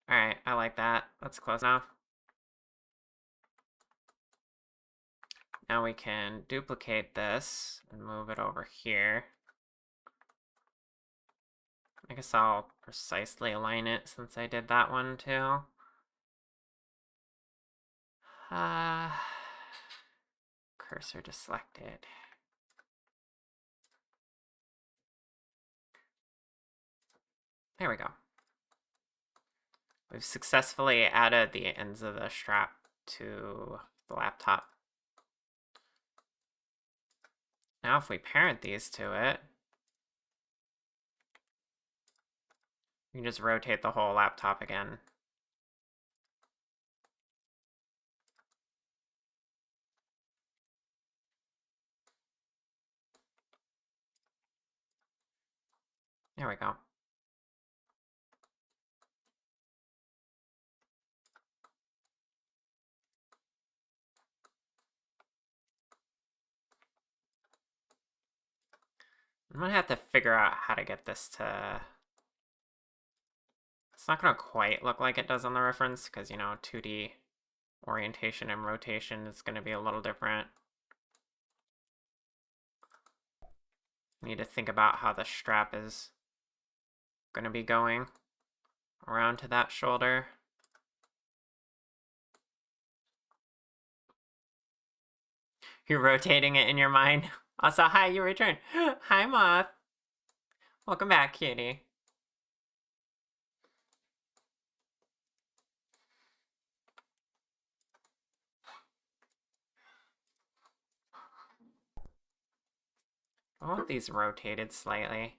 Alright, I like that. That's close enough. Now we can duplicate this and move it over here. I guess I'll precisely align it since I did that one too. Cursor to selected. There we go. We've successfully added the ends of the strap to the laptop. Now if we parent these to it, we can just rotate the whole laptop again. There we go. I'm gonna have to figure out how to get this to... It's not gonna quite look like it does on the reference, because, you know, 2D orientation and rotation is gonna be a little different. Need to think about how the strap is gonna be going around to that shoulder. You're rotating it in your mind. Also, hi, you returned. Hi, Moth. Welcome back, cutie. I want these rotated slightly.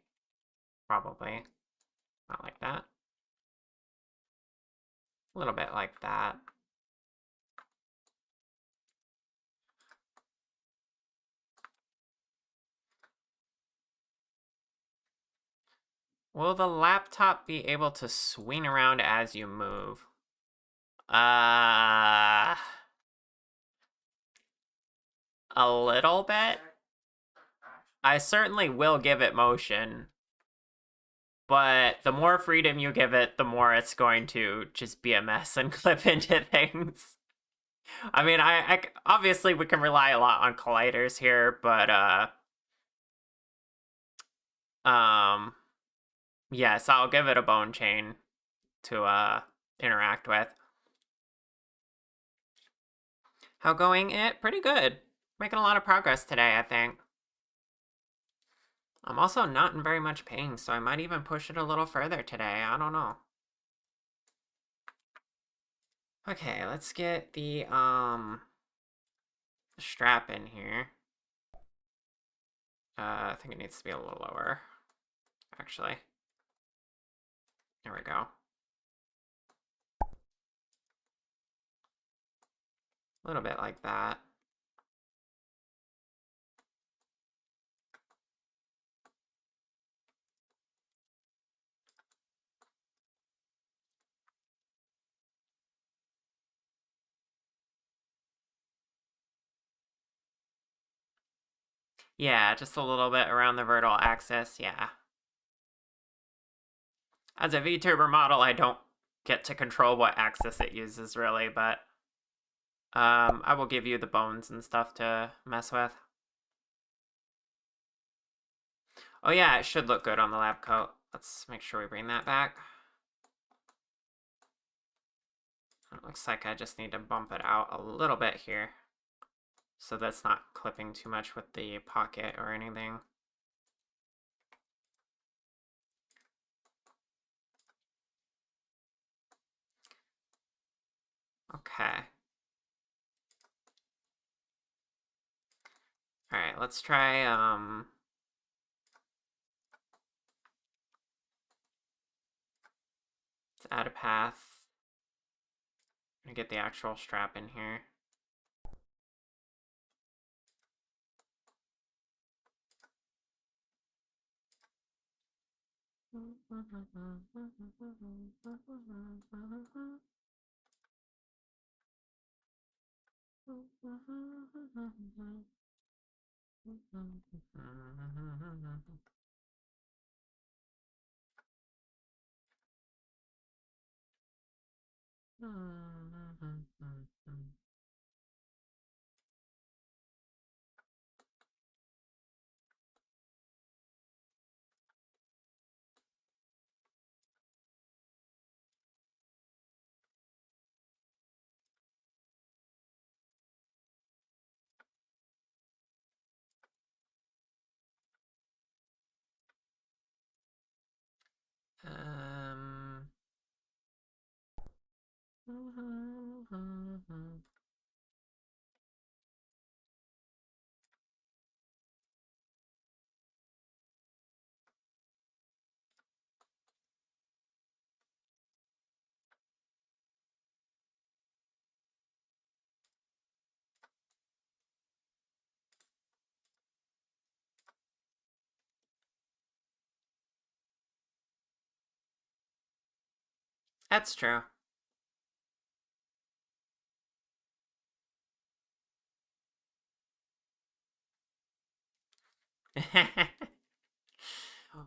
Probably. Not like that. A little bit like that. Will the laptop be able to swing around as you move? A little bit. I certainly will give it motion. But the more freedom you give it, the more it's going to just be a mess and clip into things. I mean, I obviously we can rely a lot on colliders here, but yes, I'll give it a bone chain to interact with. How going it? Pretty good. Making a lot of progress today, I think. I'm also not in very much pain, so I might even push it a little further today. I don't know. Okay, let's get the strap in here. I think it needs to be a little lower, actually. There we go. A little bit like that. Yeah, just a little bit around the vertical axis, yeah. As a VTuber model, I don't get to control what axis it uses, really, but I will give you the bones and stuff to mess with. Oh yeah, it should look good on the lab coat. Let's make sure we bring that back. It looks like I just need to bump it out a little bit here, so that's not clipping too much with the pocket or anything. Okay. Alright, let's try, let's add a path. I'm gonna get the actual strap in here. Um, that's true.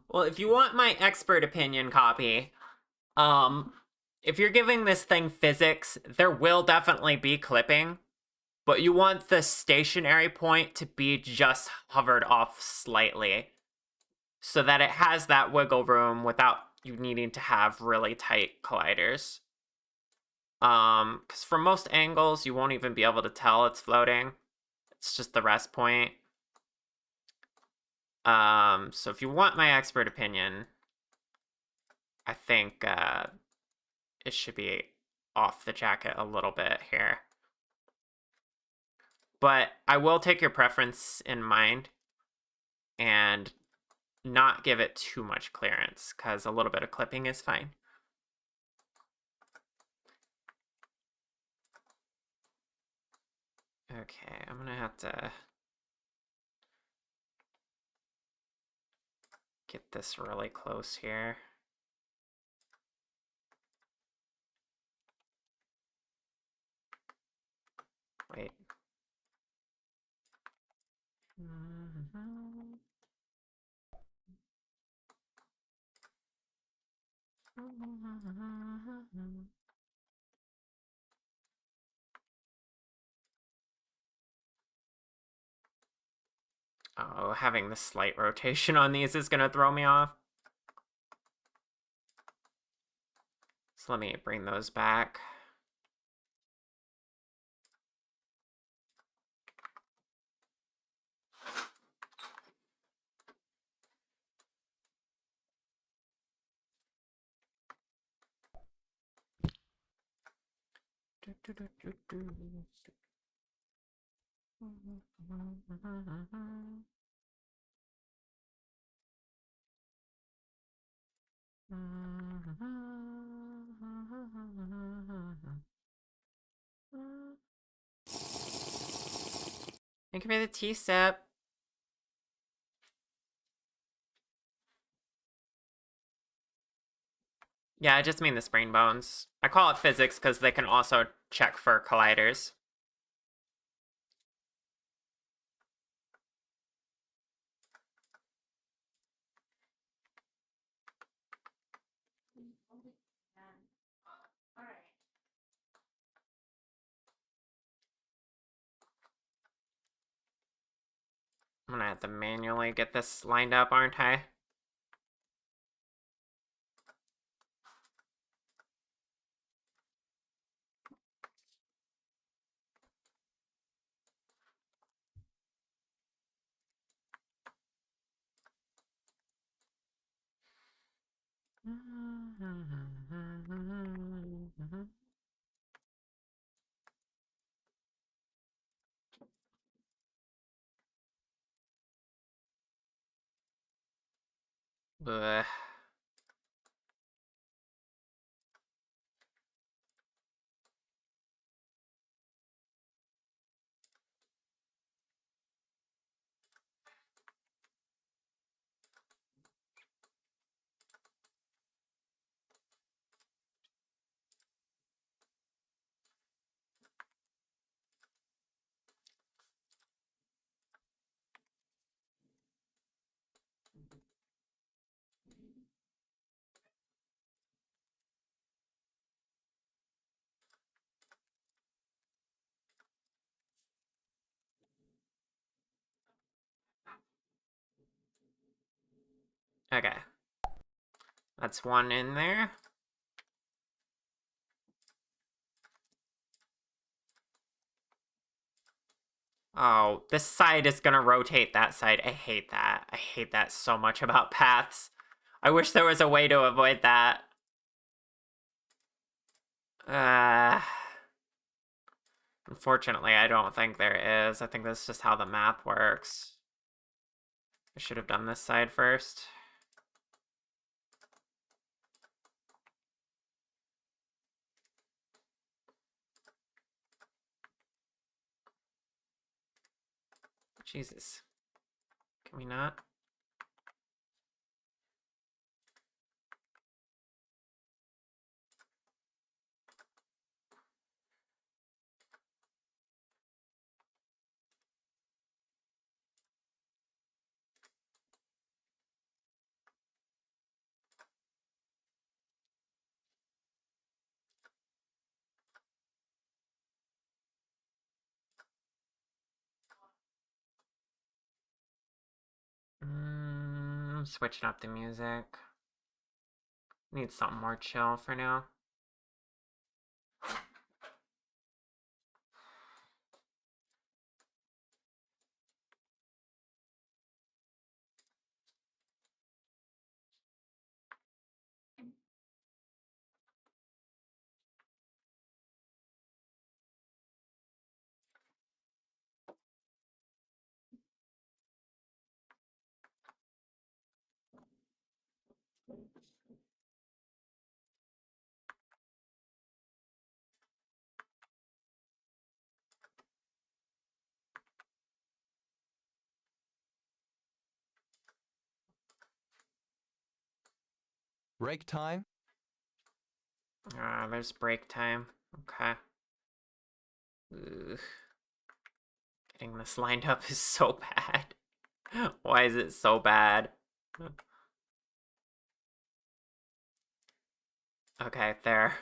Well, if you want my expert opinion copy, if you're giving this thing physics, there will definitely be clipping, but you want the stationary point to be just hovered off slightly so that it has that wiggle room without you needing to have really tight colliders. Because from most angles, you won't even be able to tell it's floating. It's just the rest point. So if you want my expert opinion, I think it should be off the jacket a little bit here. But I will take your preference in mind and not give it too much clearance, because a little bit of clipping is fine. Okay, I'm gonna have to get this really close here. Wait. Oh, having the slight rotation on these is gonna throw me off. So let me bring those back. Thank you for the tea sip. Yeah, I just mean the spring bones. I call it physics because they can also check for colliders. I'm gonna have to manually get this lined up, aren't I? Blech. Okay. That's one in there. Oh, this side is gonna rotate that side. I hate that. I hate that so much about paths. I wish there was a way to avoid that. Unfortunately, I don't think there is. I think that's just how the math works. I should have done this side first. Jesus. Can we not? Switching up the music. Need something more chill for now. Break time? There's break time. Okay. Ugh. Getting this lined up is so bad. Why is it so bad? Okay, there.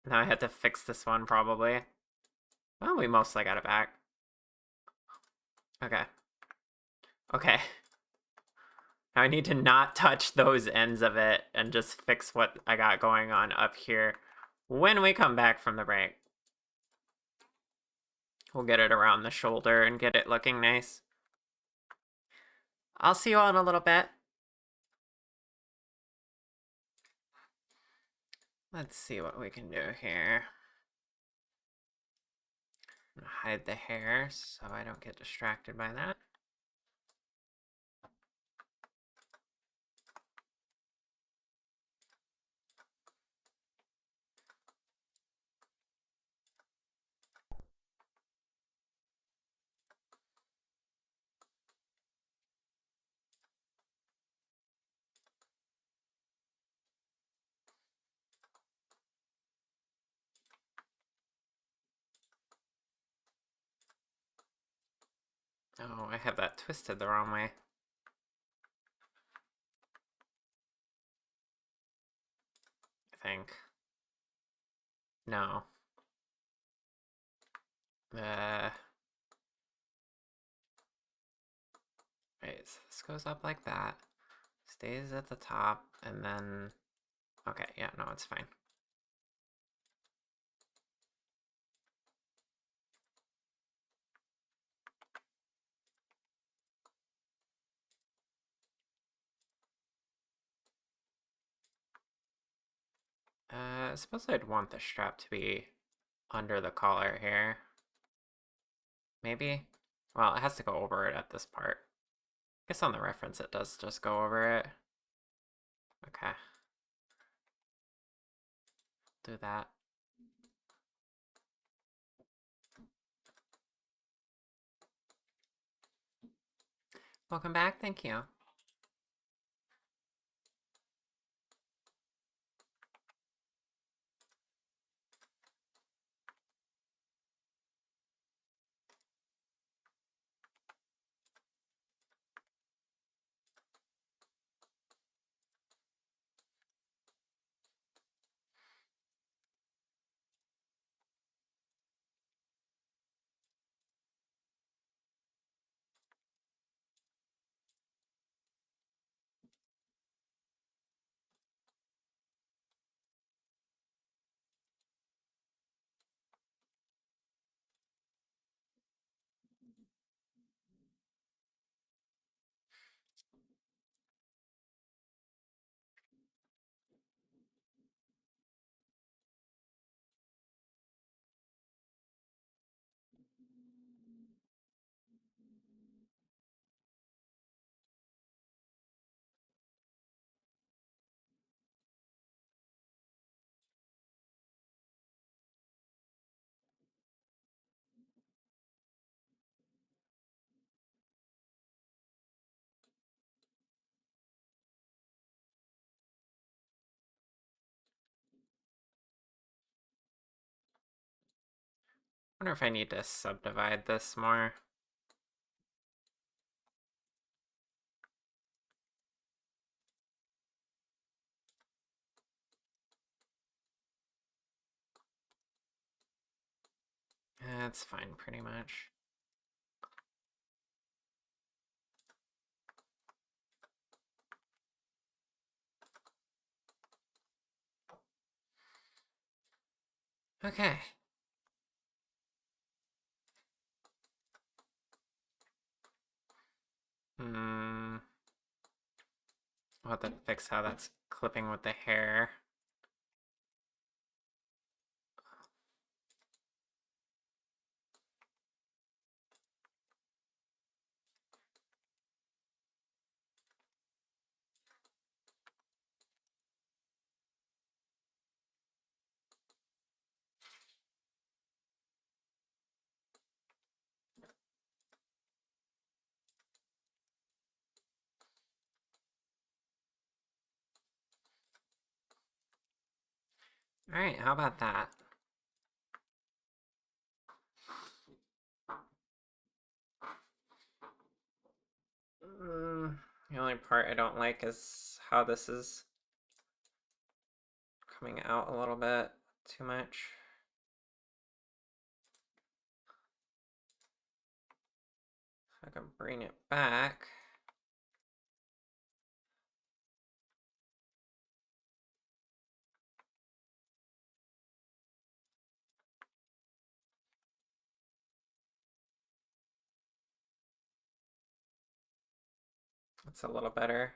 Now I had to fix this one, probably. Well, we mostly got it back. Okay. Okay. Now I need to not touch those ends of it and just fix what I got going on up here when we come back from the break. We'll get it around the shoulder and get it looking nice. I'll see you all in a little bit. Let's see what we can do here. I'm gonna hide the hair so I don't get distracted by that. Oh, I have that twisted the wrong way. I think. No. Right, so this goes up like that. Stays at the top, and then... Okay, yeah, no, it's fine. I suppose I'd want the strap to be under the collar here. Maybe? Well, it has to go over it at this part. I guess on the reference it does just go over it. Okay. Do that. Welcome back, thank you. Wonder if I need to subdivide this more. That's fine, pretty much. Okay. I'll have to fix how that's clipping with the hair. Alright, how about that? The only part I don't like is how this is coming out a little bit too much. If I can bring it back. That's a little better.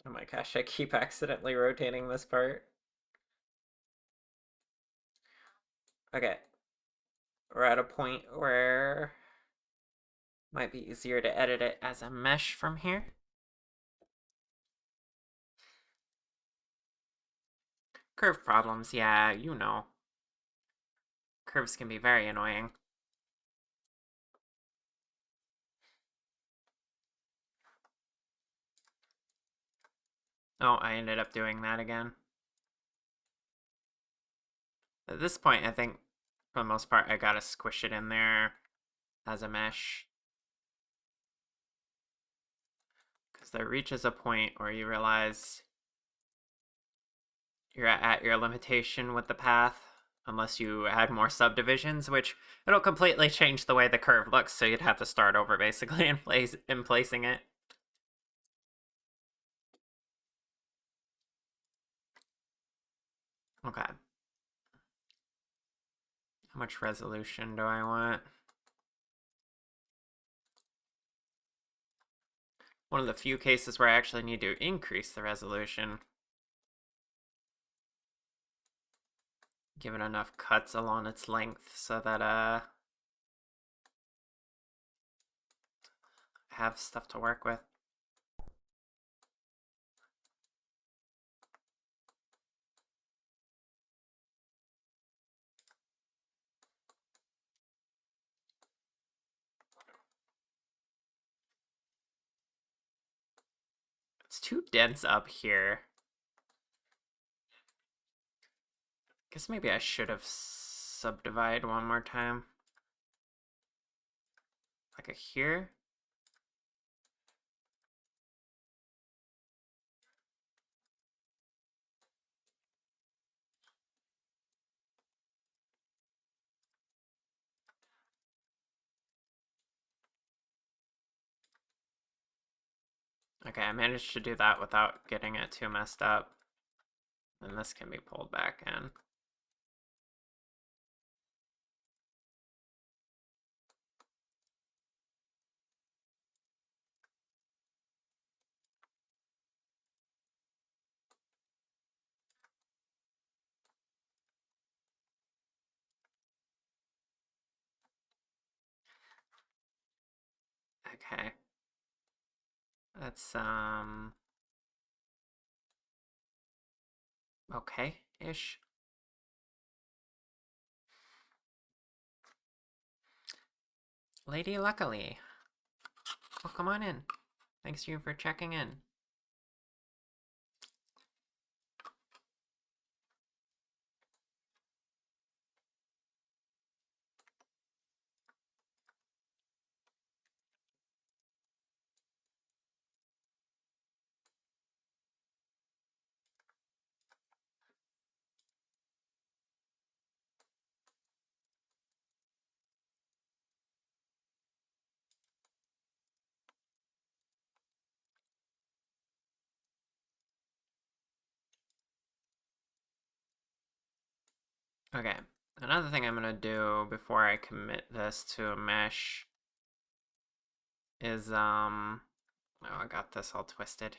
Oh my gosh, I keep accidentally rotating this part. Okay. We're at a point where might be easier to edit it as a mesh from here. Curve problems, yeah, you know. Curves can be very annoying. Oh, I ended up doing that again. At this point, I think, for the most part, I gotta squish it in there as a mesh. Because there reaches a point where you realize you're at your limitation with the path, unless you add more subdivisions, which it'll completely change the way the curve looks, so you'd have to start over basically in placing it. Okay. How much resolution do I want? One of the few cases where I actually need to increase the resolution. Give it enough cuts along its length so that I have stuff to work with. It's too dense up here. Guess maybe I should have subdivided one more time. Like a here. Okay, I managed to do that without getting it too messed up. And this can be pulled back in. Okay. That's, okay-ish. Lady Luckily. Oh, come on in. Thanks to you for checking in. Okay, another thing I'm gonna do before I commit this to a mesh is, oh, I got this all twisted.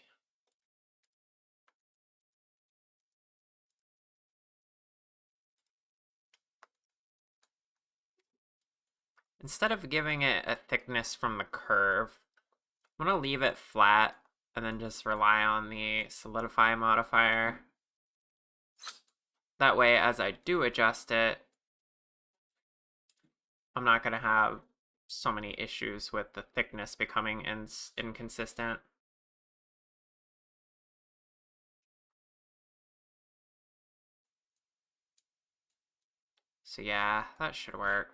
instead of giving it a thickness from the curve, I'm going to leave it flat and then just rely on the solidify modifier. That way, as I do adjust it, I'm not going to have so many issues with the thickness becoming inconsistent. So yeah, that should work.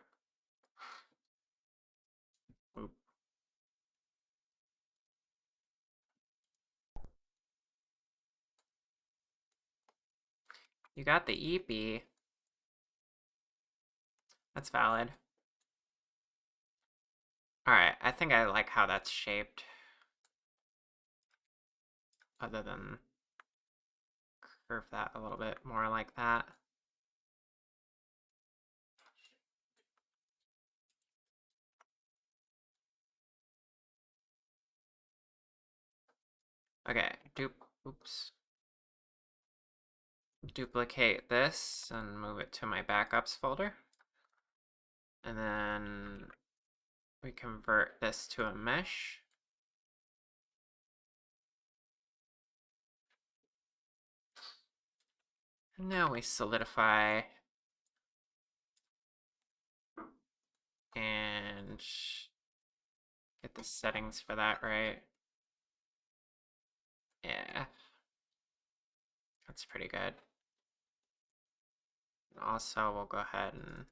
Oop. You got the EP. That's valid. Alright, I think I like how that's shaped. Other than curve that a little bit more like that. Okay, oops. Duplicate this and move it to my backups folder. And then we convert this to a mesh. And now we solidify and get the settings for that right. Yeah, that's pretty good. And also, we'll go ahead and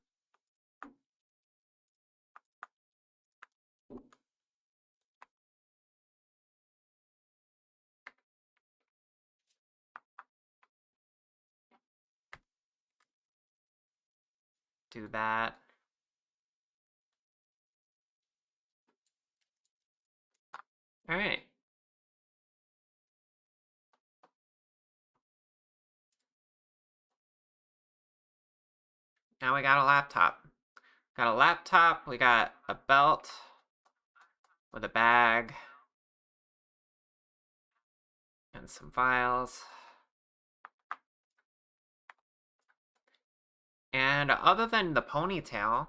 do that. All right. Now we got a laptop. Got a laptop, we got a belt with a bag and some files. And other than the ponytail,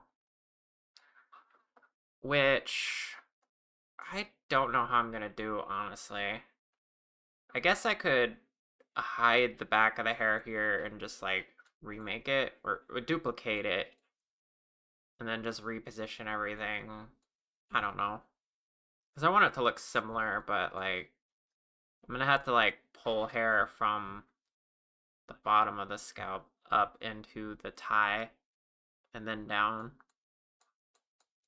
which I don't know how I'm gonna do, honestly. I guess I could hide the back of the hair here and just like remake it or duplicate it and then just reposition everything. I don't know. Because I want it to look similar, but like I'm gonna have to like pull hair from the bottom of the scalp up into the tie and then down.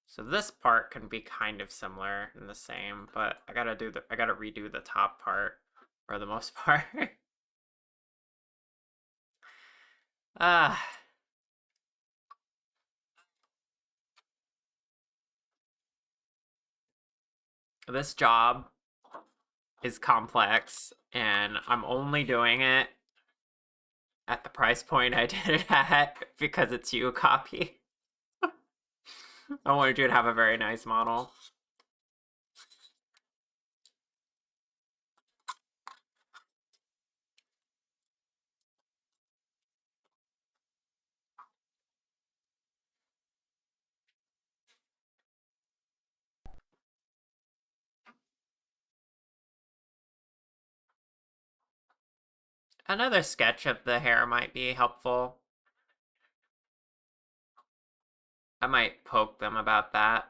So this part can be kind of similar and the same, but I gotta redo the top part for the most part. Ah. This job is complex and I'm only doing it at the price point I did it at because it's you copy. I wanted you to have a very nice model. Another sketch of the hair might be helpful. I might poke them about that.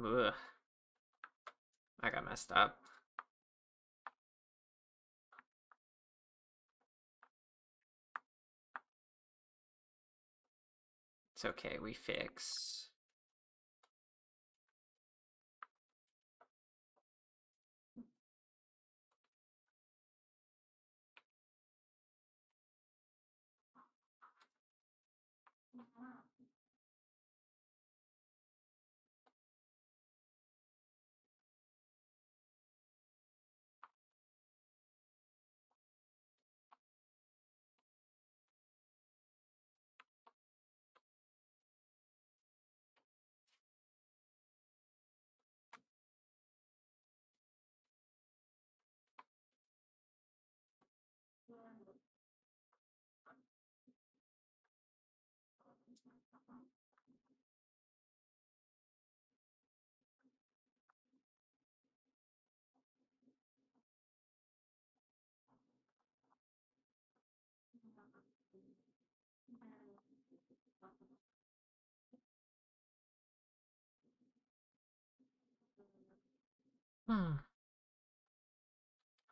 Ugh. I got messed up. It's okay, we fix.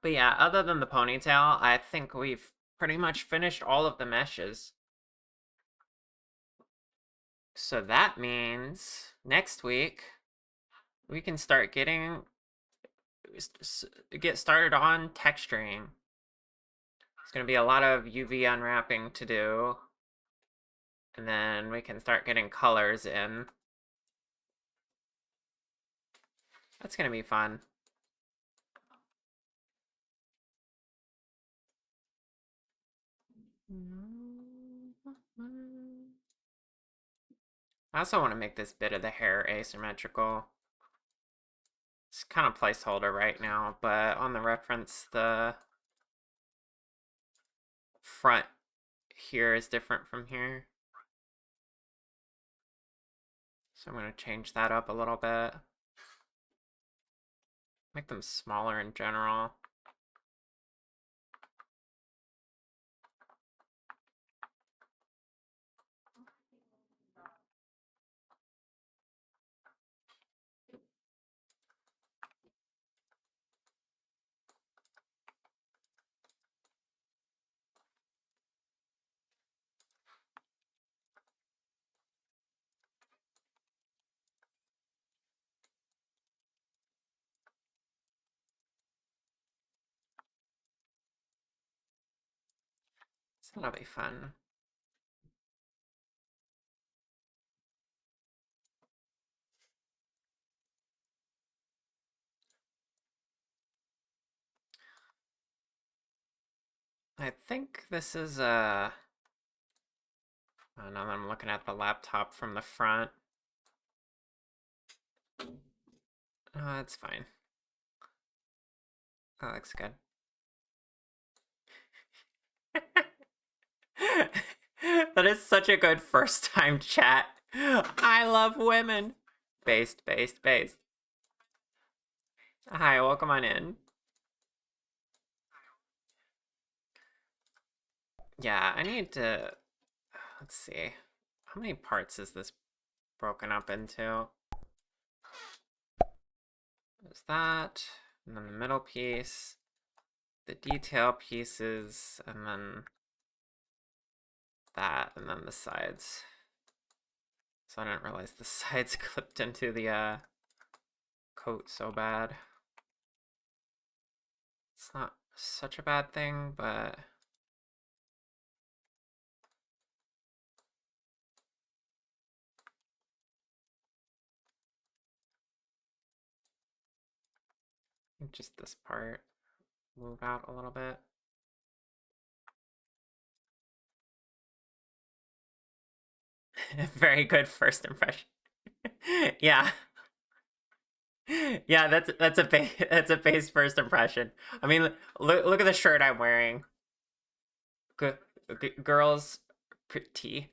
But yeah, other than the ponytail, I think we've pretty much finished all of the meshes. So that means next week we can start get started on texturing. It's going to be a lot of UV unwrapping to do. And then we can start getting colors in. That's going to be fun. I also want to make this bit of the hair asymmetrical. It's kind of placeholder right now, but on the reference, the front here is different from here. So I'm going to change that up a little bit. Make them smaller in general. So that'll be fun. I think this is oh, now that I'm looking at the laptop from the front. Oh, that's fine. That looks good. That is such a good first time chat. I love women. Based. Hi, welcome on in. Yeah, I need to, let's see. How many parts is this broken up into? There's that, and then the middle piece, the detail pieces, and then that, and then the sides. So I didn't realize the sides clipped into the coat so bad. It's not such a bad thing, but just this part move out a little bit. Very good first impression. Yeah. Yeah, that's a base first impression. I mean, look at the shirt I'm wearing. Girls pretty.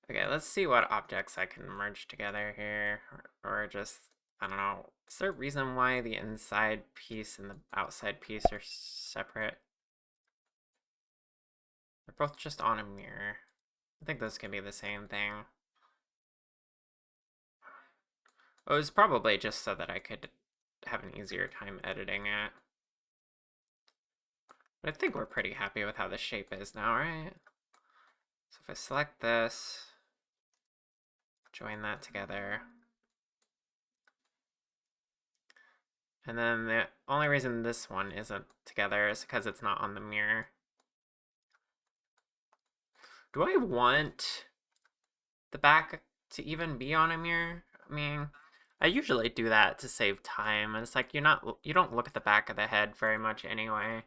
Okay, let's see what objects I can merge together here, or just, I don't know. Is there a reason why the inside piece and the outside piece are separate? They're both just on a mirror. I think those can be the same thing. It was probably just so that I could have an easier time editing it. But I think we're pretty happy with how the shape is now, right? So if I select this, join that together. And then the only reason this one isn't together is because it's not on the mirror. Do I want the back to even be on a mirror? I mean, I usually do that to save time, and it's like you don't look at the back of the head very much anyway.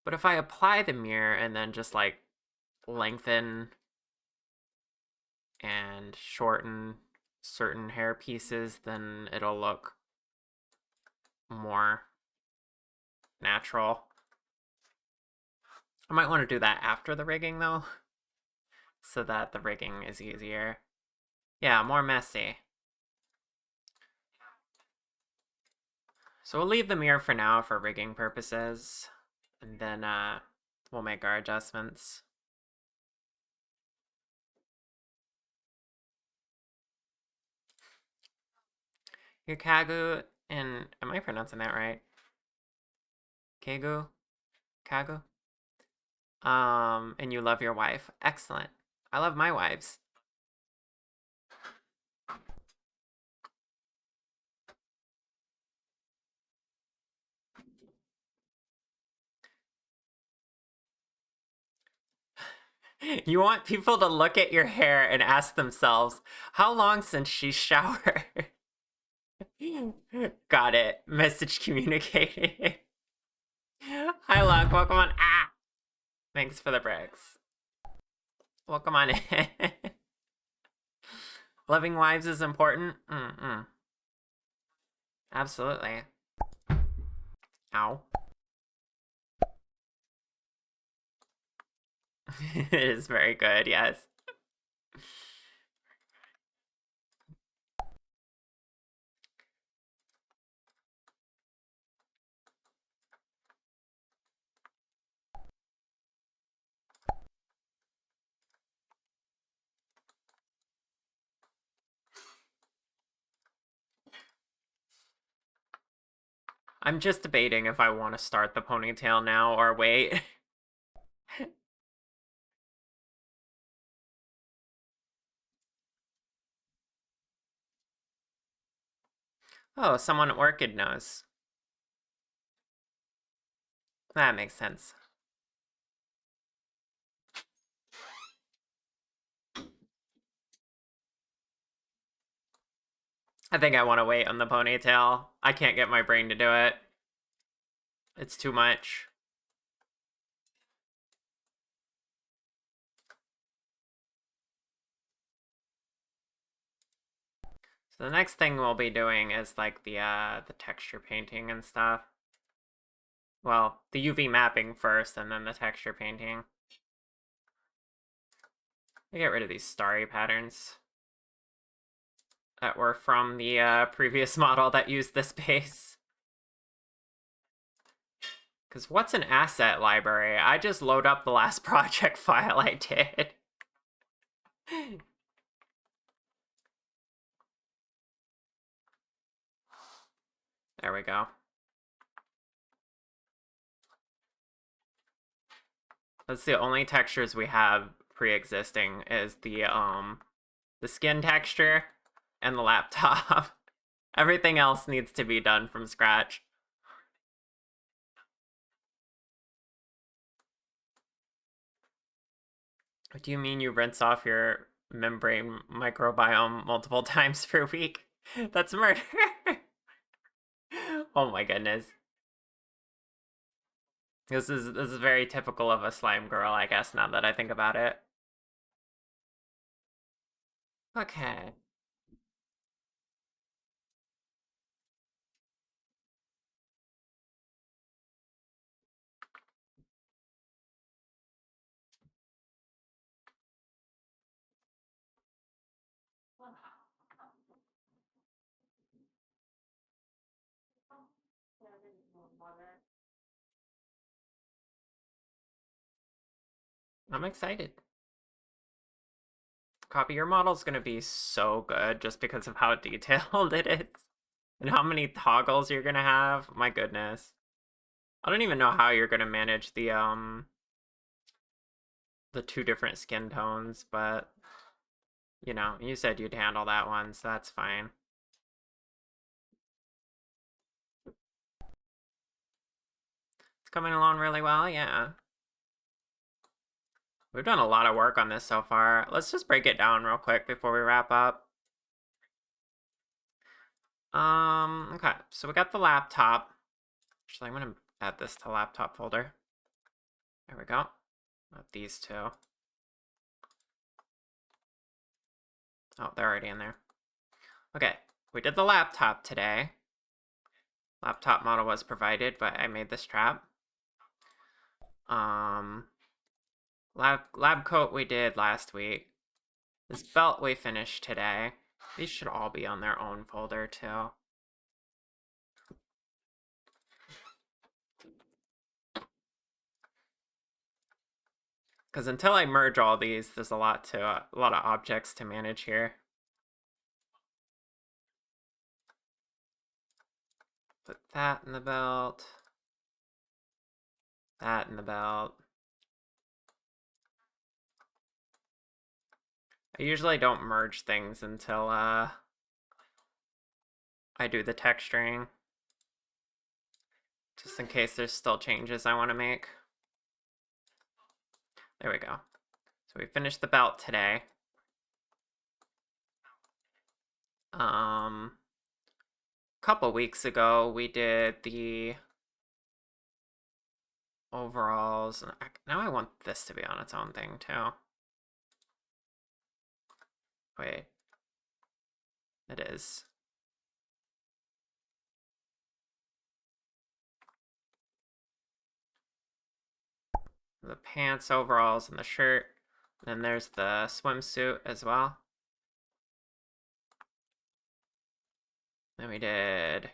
But if I apply the mirror and then just like lengthen and shorten certain hair pieces, then it'll look more natural. I might want to do that after the rigging though, so that the rigging is easier. Yeah, more messy. So we'll leave the mirror for now for rigging purposes, and then we'll make our adjustments. You're Kagu, and am I pronouncing that right? Kagu? Kagu? And you love your wife. Excellent. I love my wives. You want people to look at your hair and ask themselves, how long since she showered? Got it. Message communicated. Hi, Luck. Welcome on. Ah! Thanks for the bricks. Welcome on in. Loving wives is important. Absolutely. Ow. It is very good, yes. I'm just debating if I want to start the ponytail now or wait. Oh, someone at Orchid knows. That makes sense. I think I want to wait on the ponytail. I can't get my brain to do it. It's too much. So the next thing we'll be doing is like the texture painting and stuff. Well, the UV mapping first and then the texture painting. I get rid of these starry patterns that were from the previous model that used this base. Because what's an asset library? I just load up the last project file I did. There we go. That's the only textures we have pre-existing is the skin texture and the laptop. Everything else needs to be done from scratch. What do you mean you rinse off your membrane microbiome multiple times per week? That's murder. Oh my goodness. This is very typical of a slime girl, I guess, now that I think about it. Okay. I'm excited. Copy, your model's gonna be so good just because of how detailed it is. And how many toggles you're gonna have. My goodness. I don't even know how you're gonna manage the two different skin tones, but you know, you said you'd handle that one, so that's fine. It's coming along really well, yeah. We've done a lot of work on this so far. Let's just break it down real quick before we wrap up. Okay, so we got the laptop. Actually, I'm gonna add this to laptop folder. There we go. Not these two. Oh, they're already in there. Okay, we did the laptop today. Laptop model was provided, but I made this trap. Lab coat we did last week. This belt we finished today. These should all be on their own folder too. Because until I merge all these, there's a lot of objects to manage here. that in the belt. That in the belt. I usually don't merge things until I do the texturing. Just in case there's still changes I want to make. There we go. So we finished the belt today. A couple weeks ago we did the overalls. And now I want this to be on its own thing too. Wait. It is. The pants, overalls, and the shirt. Then there's the swimsuit as well. Then we did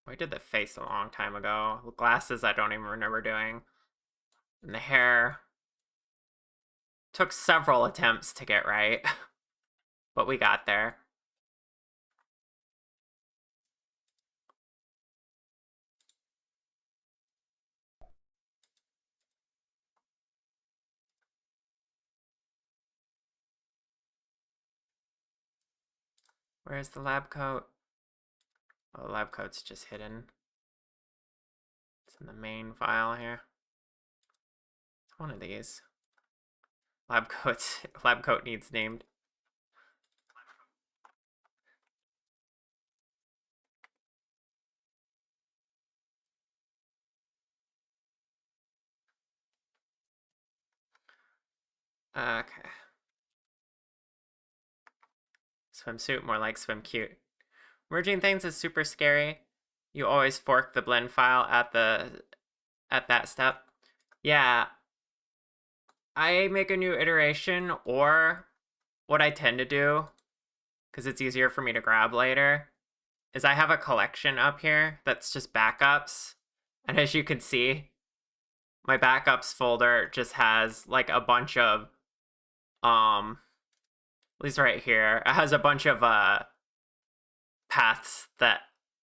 the face a long time ago. The glasses I don't even remember doing. And the hair took several attempts to get right, but we got there. Where's the lab coat? Oh, the lab coat's just hidden. It's in the main file here. It's one of these. Lab coat needs named. Okay. Swimsuit, more like swim cute. Merging things is super scary. You always fork the blend file at that step. Yeah. I make a new iteration, or what I tend to do, because it's easier for me to grab later, is I have a collection up here that's just backups. And as you can see, my backups folder just has like a bunch of, at least right here, it has a bunch of paths that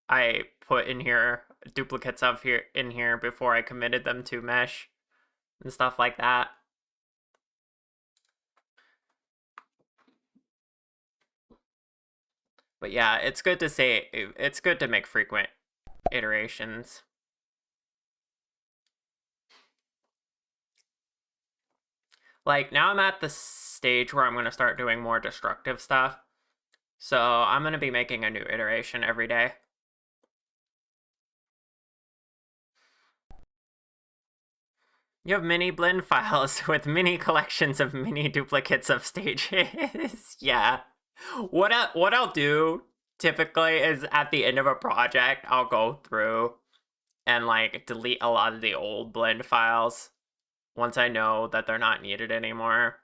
I put in here, duplicates of in here before I committed them to mesh and stuff like that. But yeah, it's good to make frequent iterations. Like, now I'm at the stage where I'm going to start doing more destructive stuff. So I'm going to be making a new iteration every day. You have mini blend files with mini collections of mini duplicates of stages. Yeah. What I'll do typically is at the end of a project, I'll go through and like delete a lot of the old blend files once I know that they're not needed anymore.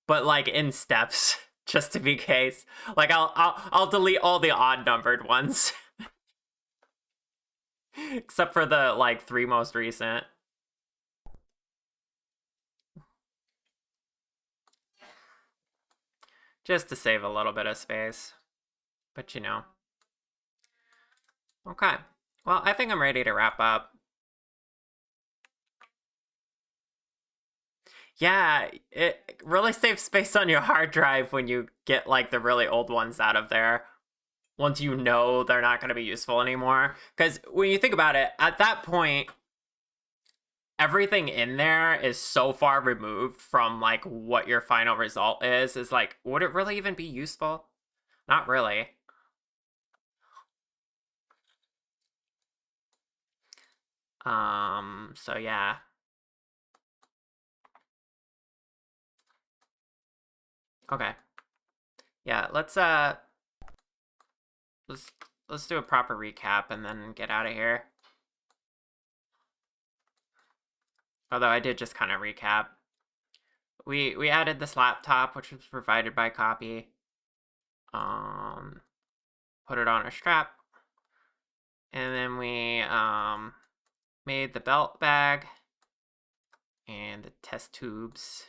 But like in steps, just to be case. Like I'll delete all the odd numbered ones. Except for the like 3 most recent. Just to save a little bit of space. But you know. Okay. Well, I think I'm ready to wrap up. Yeah, it really saves space on your hard drive when you get like the really old ones out of there. Once you know they're not going to be useful anymore. Because when you think about it, at that point, everything in there is so far removed from like what your final result is like, would it really even be useful? Not really. So yeah. Okay. Yeah, let's do a proper recap and then get out of here. Although I did just kind of recap. We added this laptop, which was provided by Copy. Put it on a strap. And then we made the belt bag and the test tubes.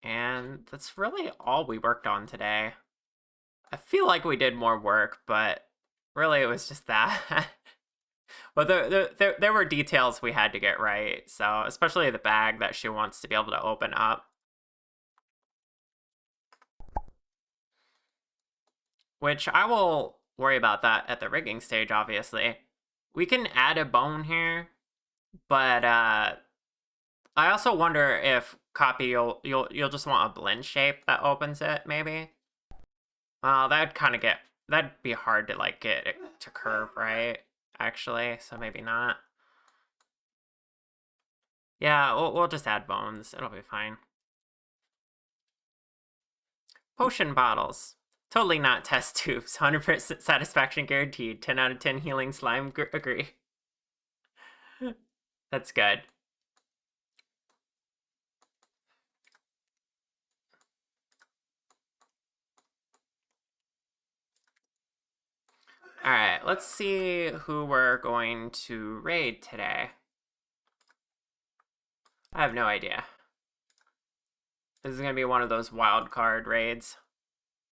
And that's really all we worked on today. I feel like we did more work, but really it was just that. But there were details we had to get right, so especially the bag that she wants to be able to open up. Which I will worry about that at the rigging stage, obviously. We can add a bone here, but I also wonder if copy you'll just want a blend shape that opens it, maybe. Well, that'd be hard to like get it to curve, right? Actually, so maybe not. Yeah, we'll just add bones. It'll be fine. Potion bottles. Totally not test tubes. 100% satisfaction guaranteed. 10 out of 10 healing slime. Agree. That's good. Alright, let's see who we're going to raid today. I have no idea. This is going to be one of those wild card raids.